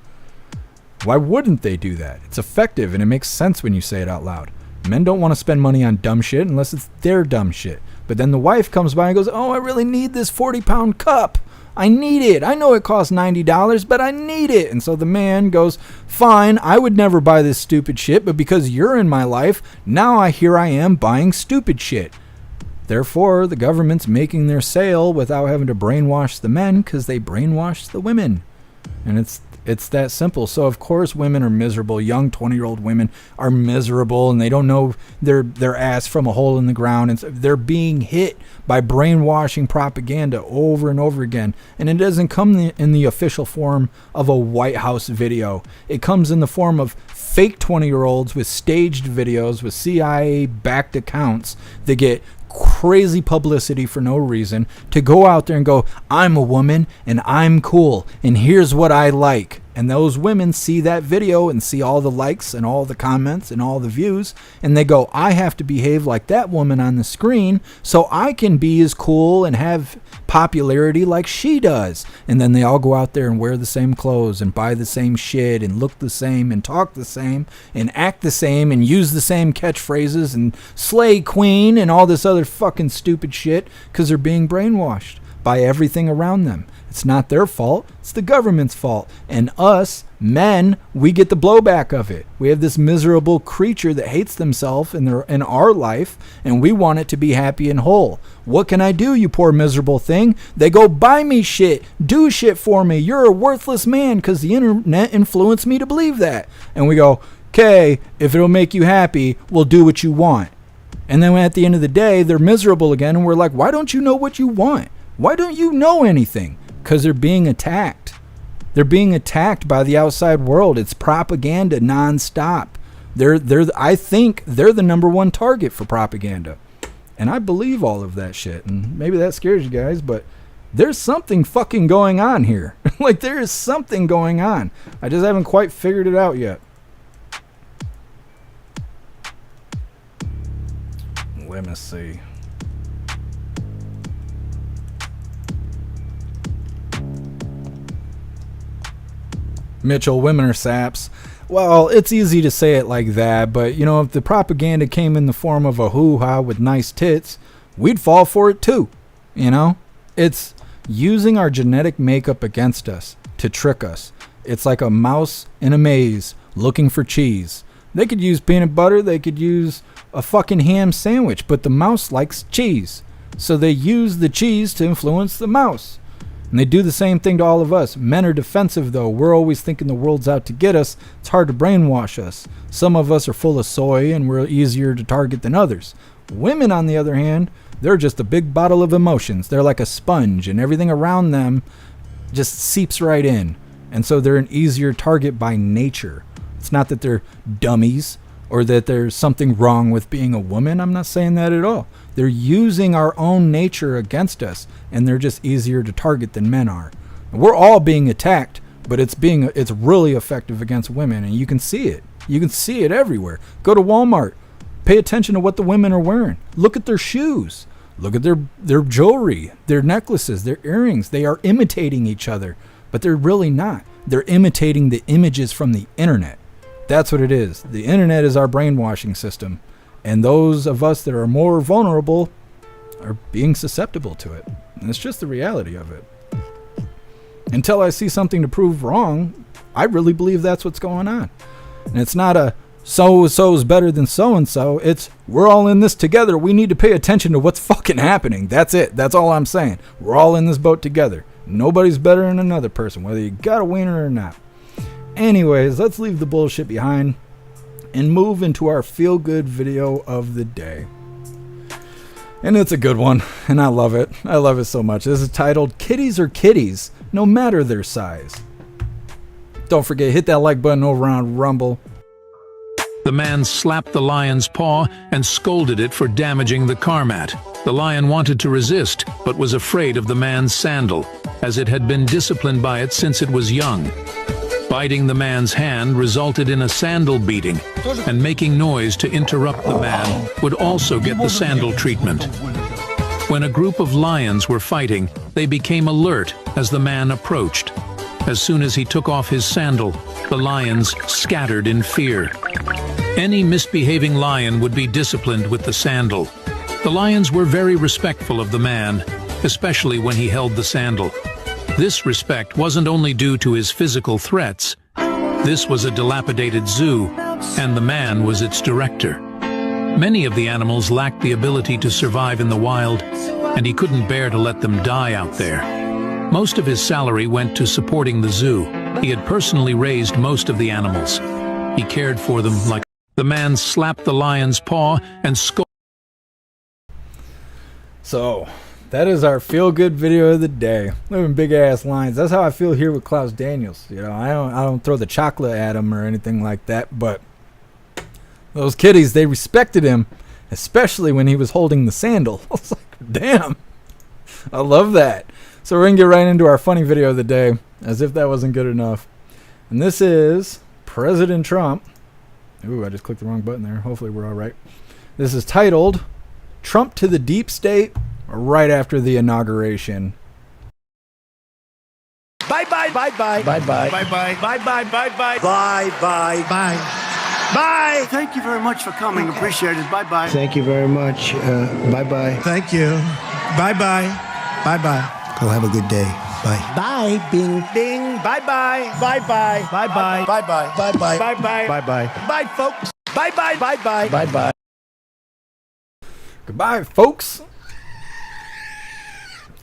Why wouldn't they do that? It's effective and it makes sense when you say it out loud. Men don't want to spend money on dumb shit unless it's their dumb shit. But then the wife comes by and goes, oh, I really need this 40-pound cup. I need it. I know it costs $90, but I need it. And so the man goes, fine, I would never buy this stupid shit, but because you're in my life, now here I am buying stupid shit. Therefore, the government's making their sale without having to brainwash the men because they brainwash the women. And it's that simple. So, of course, women are miserable. Young 20-year-old women are miserable, and they don't know their ass from a hole in the ground. And so they're being hit by brainwashing propaganda over and over again. And it doesn't come in the official form of a White House video. It comes in the form of fake 20-year-olds with staged videos with CIA-backed accounts that get crazy publicity for no reason to go out there and go, I'm a woman and I'm cool and here's what I like. And those women see that video and see all the likes and all the comments and all the views, and they go, I have to behave like that woman on the screen so I can be as cool and have popularity like she does. And then they all go out there and wear the same clothes and buy the same shit and look the same and talk the same and act the same and use the same catchphrases and slay queen and all this other fucking stupid shit because they're being brainwashed by everything around them. It's not their fault. It's the government's fault. And us, men, we get the blowback of it. We have this miserable creature that hates themselves in our life, and we want it to be happy and whole. What can I do, you poor miserable thing? They go, buy me shit. Do shit for me. You're a worthless man because the internet influenced me to believe that. And we go, okay, if it'll make you happy, we'll do what you want. And then at the end of the day, they're miserable again, and we're like, why don't you know what you want? Why don't you know anything? Because they're being attacked. They're being attacked by the outside world. It's propaganda nonstop. I think they're the number one target for propaganda. And I believe all of that shit. And maybe that scares you guys, but there's something fucking going on here. Like, there is something going on. I just haven't quite figured it out yet. Let me see. Mitchell, women are saps. Well, it's easy to say it like that, but if the propaganda came in the form of a hoo-ha with nice tits, we'd fall for it too. It's using our genetic makeup against us to trick us. It's like a mouse in a maze looking for cheese. They could use peanut butter, they could use a fucking ham sandwich, but the mouse likes cheese. So they use the cheese to influence the mouse. And they do the same thing to all of us. Men are defensive, though. We're always thinking the world's out to get us. It's hard to brainwash us. Some of us are full of soy, and we're easier to target than others. Women, on the other hand, They're just a big bottle of emotions. They're like a sponge, and everything around them just seeps right in. And so they're an easier target by nature. It's not that they're dummies or that there's something wrong with being a woman. I'm not saying that at all. They're using our own nature against us, and they're just easier to target than men are. We're all being attacked, but it's really effective against women, and you can see it. You can see it everywhere. Go to Walmart. Pay attention to what the women are wearing. Look at their shoes. Look at their jewelry, their necklaces, their earrings. They are imitating each other, but they're really not. They're imitating the images from the internet. That's what it is. The internet is our brainwashing system, and those of us that are more vulnerable are being susceptible to it. And it's just the reality of it. Until I see something to prove wrong, I really believe that's what's going on. And it's not a so-and-so's better than so-and-so. It's we're all in this together. We need to pay attention to what's fucking happening. That's it. That's all I'm saying. We're all in this boat together. Nobody's better than another person, whether you got a wiener or not. Anyways, let's leave the bullshit behind and move into our feel-good video of the day. And it's a good one, and I love it. I love it so much. This is titled, Kitties Are Kitties, No Matter Their Size. Don't forget, hit that like button over on Rumble. The man slapped the lion's paw and scolded it for damaging the car mat. The lion wanted to resist, but was afraid of the man's sandal, as it had been disciplined by it since it was young. Biting the man's hand resulted in a sandal beating, and making noise to interrupt the man would also get the sandal treatment. When a group of lions were fighting, they became alert as the man approached. As soon as he took off his sandal, the lions scattered in fear. Any misbehaving lion would be disciplined with the sandal. The lions were very respectful of the man, especially when he held the sandal. This respect wasn't only due to his physical threats. This was a dilapidated zoo, and the man was its director. Many of the animals lacked the ability to survive in the wild, and he couldn't bear to let them die out there. Most of his salary went to supporting the zoo. He had personally raised most of the animals. He cared for them like... The man slapped the lion's paw and scolded. So, that is our feel-good video of the day. Living big-ass lions. That's how I feel here with Klaus Daniels. You know, I don't throw the chocolate at him or anything like that, but those kitties, they respected him, especially when he was holding the sandal. I was like, damn. I love that. So we're going to get right into our funny video of the day, as if that wasn't good enough. And this is President Trump. Ooh, I just clicked the wrong button there. Hopefully we're all right. This is titled, Trump to the Deep State, right after the inauguration. Bye-bye, bye-bye. Bye-bye. Bye-bye. Bye-bye, bye-bye. Bye-bye. Bye. Bye. Thank you very much for coming. Appreciate it. Bye-bye. Thank you very much. Bye-bye. Thank you. Bye-bye. Bye-bye. Go have a good day. Bye. Bye. Bing. Bing. Bye-bye. Bye-bye. Bye-bye. Bye-bye. Bye-bye. Bye-bye. Bye-bye. Bye, folks. Bye-bye. Bye-bye. Bye-bye. Goodbye, folks.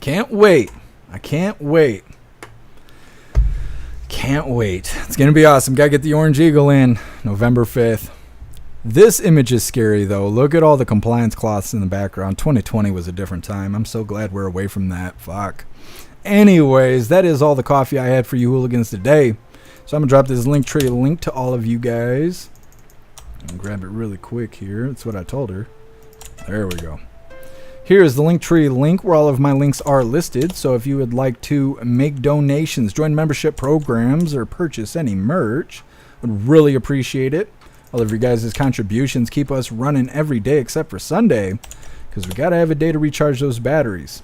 Can't wait. I can't wait. Can't wait. It's going to be awesome. Got to get the Orange Eagle in November 5th. This image is scary, though. Look at all the compliance cloths in the background. 2020 was a different time. I'm so glad we're away from that. Fuck. Anyways, that is all the coffee I had for you hooligans today. So I'm going to drop this Linktree link to all of you guys. I'll grab it really quick here. That's what I told her. There we go. Here is the Linktree link where all of my links are listed. So if you would like to make donations, join membership programs, or purchase any merch, would really appreciate it. All of your guys' contributions keep us running every day except for Sunday, because we got to have a day to recharge those batteries.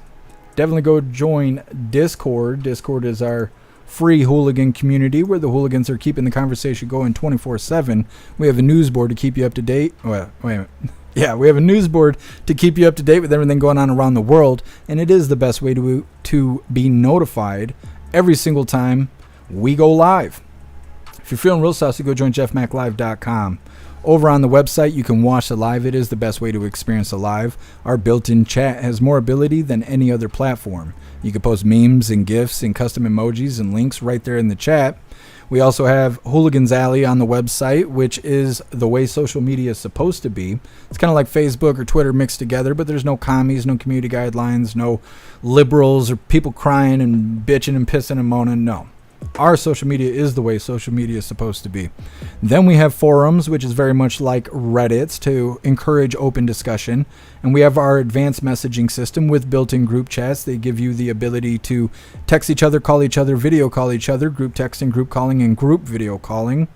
Definitely go join Discord. Discord is our free hooligan community where the hooligans are keeping the conversation going 24/7. We have a news board to keep you up to date. Wait a minute. Yeah, we have a news board to keep you up to date with everything going on around the world, and it is the best way to be notified every single time we go live. If you're feeling real saucy, go join jeffmaclive.com. Over on the website, you can watch the live. It is the best way to experience the live. Our built-in chat has more ability than any other platform. You can post memes and GIFs and custom emojis and links right there in the chat. We also have Hooligans Alley on the website, which is the way social media is supposed to be. It's kind of like Facebook or Twitter mixed together, but there's no commies, no community guidelines, no liberals or people crying and bitching and pissing and moaning. No. Our social media is the way social media is supposed to be. Then we have forums, which is very much like Reddit to encourage open discussion. And we have our advanced messaging system with built-in group chats. They give you the ability to text each other, call each other, video call each other, group texting, group calling, and group video calling.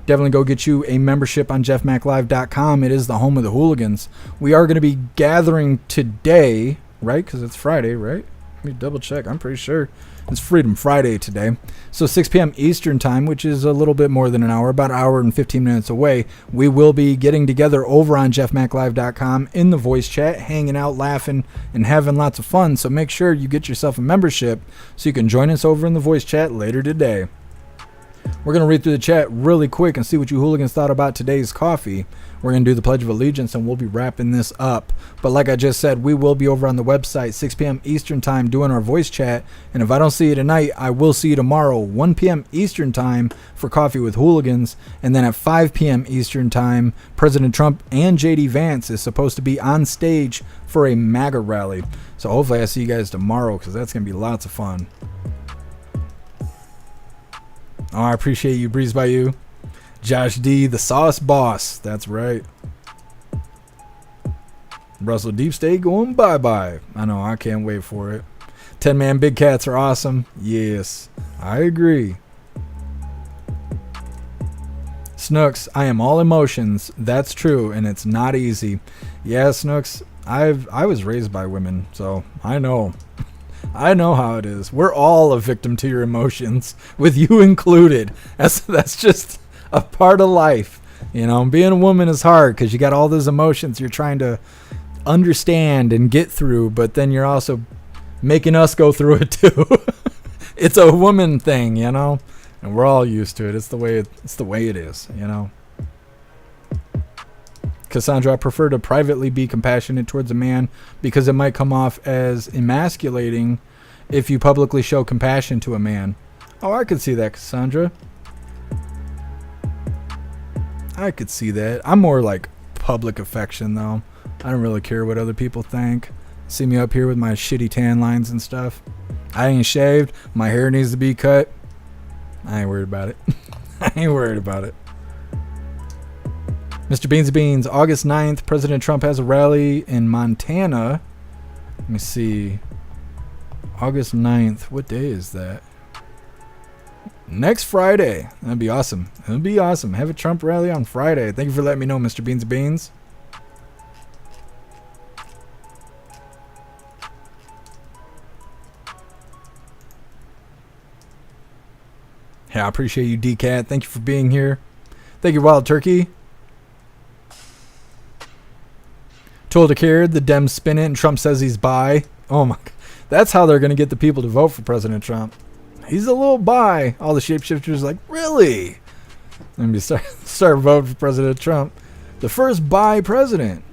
Definitely go get you a membership on jeffmaclive.com. It is the home of the Hooligans. We are going to be gathering today, right? Because it's Friday, right? Let me double check. I'm pretty sure it's Freedom Friday today. So 6 p.m. Eastern time, which is a little bit more than an hour, about an hour and 15 minutes away. We will be getting together over on jeffmaclive.com in the voice chat, hanging out, laughing, and having lots of fun. So make sure you get yourself a membership so you can join us over in the voice chat later today. We're going to read through the chat really quick and see what you hooligans thought about today's coffee. We're going to do the Pledge of Allegiance and we'll be wrapping this up. But like I just said, we will be over on the website 6 p.m. Eastern time doing our voice chat. And if I don't see you tonight, I will see you tomorrow 1 p.m. Eastern time for Coffee with Hooligans. And then at 5 p.m. Eastern time, President Trump and J.D. Vance is supposed to be on stage for a MAGA rally. So hopefully I see you guys tomorrow because that's going to be lots of fun. Oh, I appreciate you, Breeze by You. Josh D, the sauce boss. That's right. Russell Deep State going bye-bye. I know, I can't wait for it. 10-man big cats are awesome. Yes, I agree. Snooks, I am all emotions. That's true, and it's not easy. Yeah, Snooks, I was raised by women, so I know. I know how it is. We're all a victim to your emotions, with you included. That's just a part of life. You know, being a woman is hard because you got all those emotions you're trying to understand and get through, but then you're also making us go through it too. It's a woman thing, you know, and we're all used to it. It's the way it is, you know. Cassandra, I prefer to privately be compassionate towards a man because it might come off as emasculating if you publicly show compassion to a man. Oh, I could see that, Cassandra. I could see that. I'm more like public affection, though. I don't really care what other people think. See me up here with my shitty tan lines and stuff. I ain't shaved. My hair needs to be cut. I ain't worried about it. I ain't worried about it. Mr. Beans and Beans, August 9th, President Trump has a rally in Montana. Let me see. August 9th. What day is that? Next Friday. That'd be awesome. That'd be awesome. Have a Trump rally on Friday. Thank you for letting me know, Mr. Beans and Beans. Yeah, I appreciate you, DCAT. Thank you for being here. Thank you, Wild Turkey. Told a kid the Dems spin it and Trump says he's bi. Oh my God. That's how they're going to get the people to vote for President Trump. He's a little bi. All the shapeshifters like, really? Let me start voting for President Trump. The first bi president.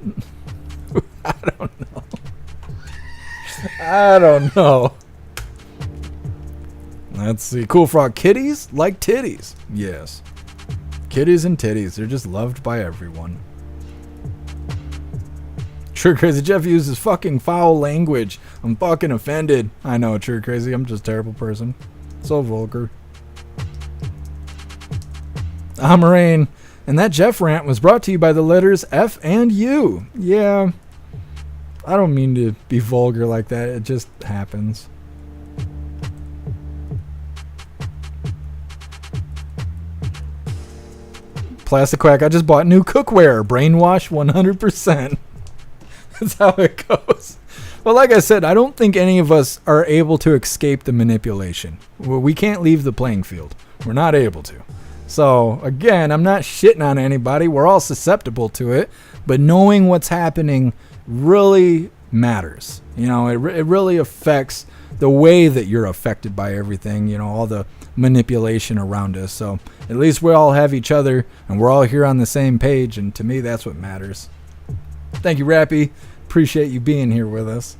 I don't know. Let's see. Cool Frog. Kitties like titties. Yes. Kitties and titties. They're just loved by everyone. True Crazy Jeff uses fucking foul language. I'm fucking offended. I know, True Crazy. I'm just a terrible person. So vulgar. Amarain. And that Jeff rant was brought to you by the letters F and U. Yeah. I don't mean to be vulgar like that. It just happens. Plastic Quack. I just bought new cookware. Brainwash 100%. That's how it goes. Well, like I said, I don't think any of us are able to escape the manipulation. We can't leave the playing field. We're not able to. So, again, I'm not shitting on anybody. We're all susceptible to it. But knowing what's happening really matters. You know, it really affects the way that you're affected by everything, you know, all the manipulation around us. So at least we all have each other and we're all here on the same page. And to me, that's what matters. Thank you, Rappy. Appreciate you being here with us.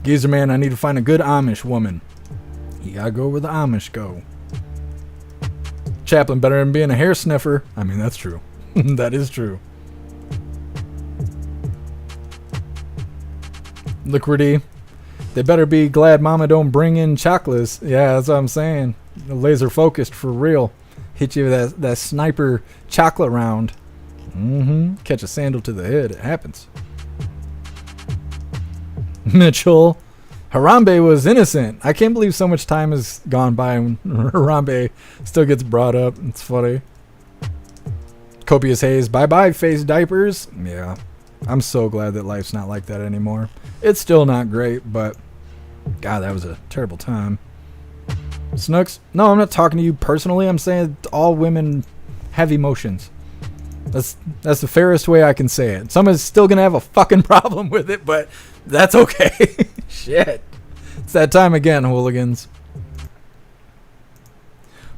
Geezer man, I need to find a good Amish woman. You gotta go where the Amish go. Chaplain better than being a hair sniffer. I mean, that's true. That is true. Liquidy. They better be glad mama don't bring in chocolates. Yeah, that's what I'm saying. Laser focused for real. Hit you with that sniper chocolate round. Catch a sandal to the head. It happens. Mitchell. Harambe was innocent. I can't believe so much time has gone by and Harambe still gets brought up. It's funny. Copious Haze. Bye-bye, face diapers. Yeah. I'm so glad that life's not like that anymore. It's still not great, but God, that was a terrible time. Snooks. No, I'm not talking to you personally. I'm saying all women have emotions. That's the fairest way I can say it. Someone's still going to have a fucking problem with it, but that's okay. Shit. It's that time again, hooligans.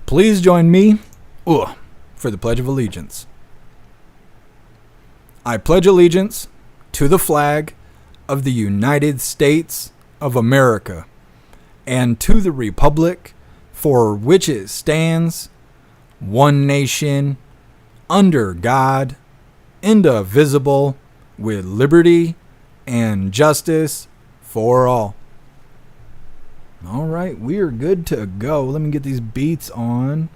Please join me for the Pledge of Allegiance. I pledge allegiance to the flag of the United States of America and to the republic for which it stands, one nation, under God, indivisible, with liberty and justice for all. All right, we are good to go. Let me get these beats on.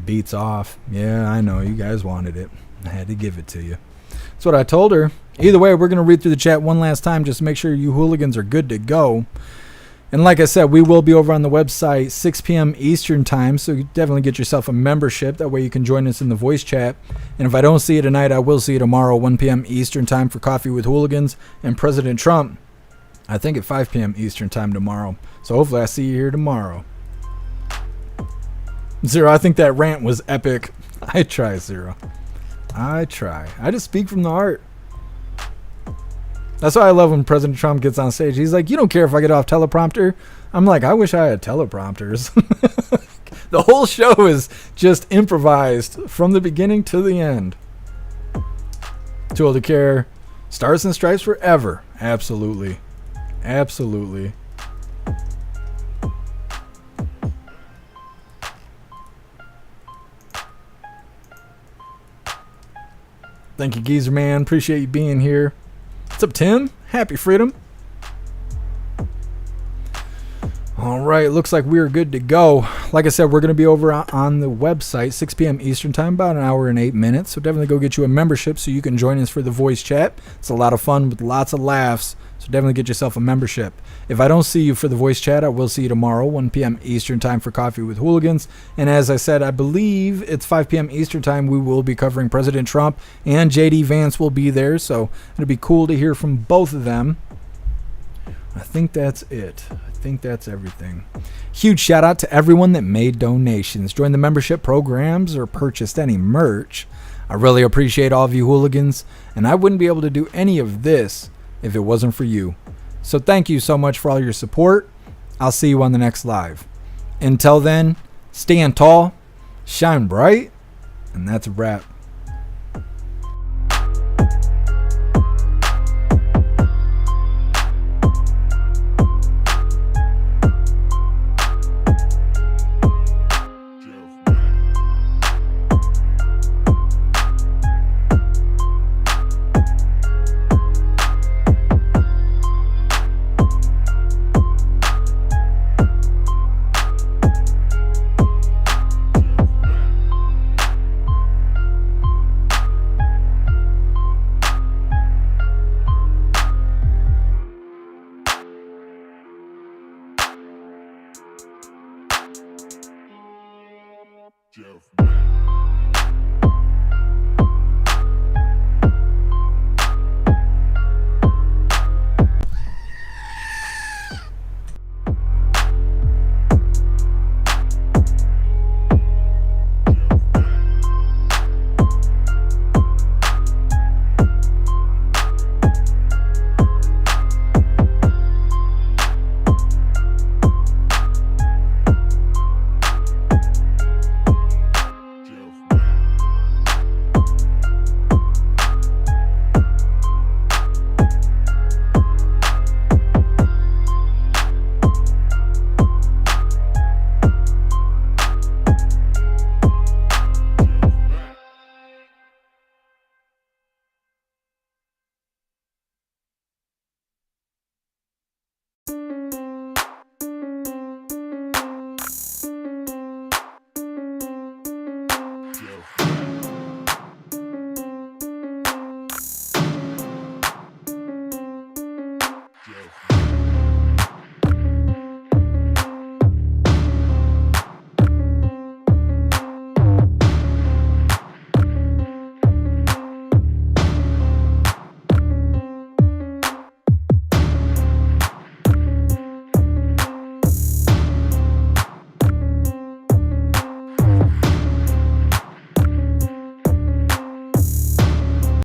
Beats off. Yeah, I know. You guys wanted it. I had to give it to you. That's what I told her. Either way, we're going to read through the chat one last time just to make sure you hooligans are good to go. And like I said, we will be over on the website 6 p.m. Eastern time, so you definitely get yourself a membership. That way you can join us in the voice chat. And if I don't see you tonight, I will see you tomorrow, 1 p.m. Eastern time for Coffee with Hooligans and President Trump. I think at 5 p.m. Eastern time tomorrow. So hopefully I see you here tomorrow. Zero, I think that rant was epic. I try, Zero. I try. I just speak from the heart. That's why I love when President Trump gets on stage. He's like, you don't care if I get off teleprompter. I'm like, I wish I had teleprompters. The whole show is just improvised from the beginning to the end. Too old to care. Stars and Stripes forever. Absolutely. Absolutely. Thank you, Geezer Man. Appreciate you being here. What's up, Tim? Happy freedom. All right, looks like we're good to go. Like I said, we're going to be over on the website, 6 p.m. Eastern time, about an hour and 8 minutes. So definitely go get you a membership so you can join us for the voice chat. It's a lot of fun with lots of laughs. So definitely get yourself a membership. If I don't see you for the voice chat, I will see you tomorrow, 1 p.m. Eastern time for Coffee with Hooligans. And as I said, I believe it's 5 p.m. Eastern time. We will be covering President Trump, and J.D. Vance will be there. So it'll be cool to hear from both of them. I think that's it. I think that's everything. Huge shout out to everyone that made donations, joined the membership programs, or purchased any merch. I really appreciate all of you hooligans, and I wouldn't be able to do any of this if it wasn't for you. So thank you so much for all your support. I'll see you on the next live. Until then, stand tall, shine bright, and that's a wrap.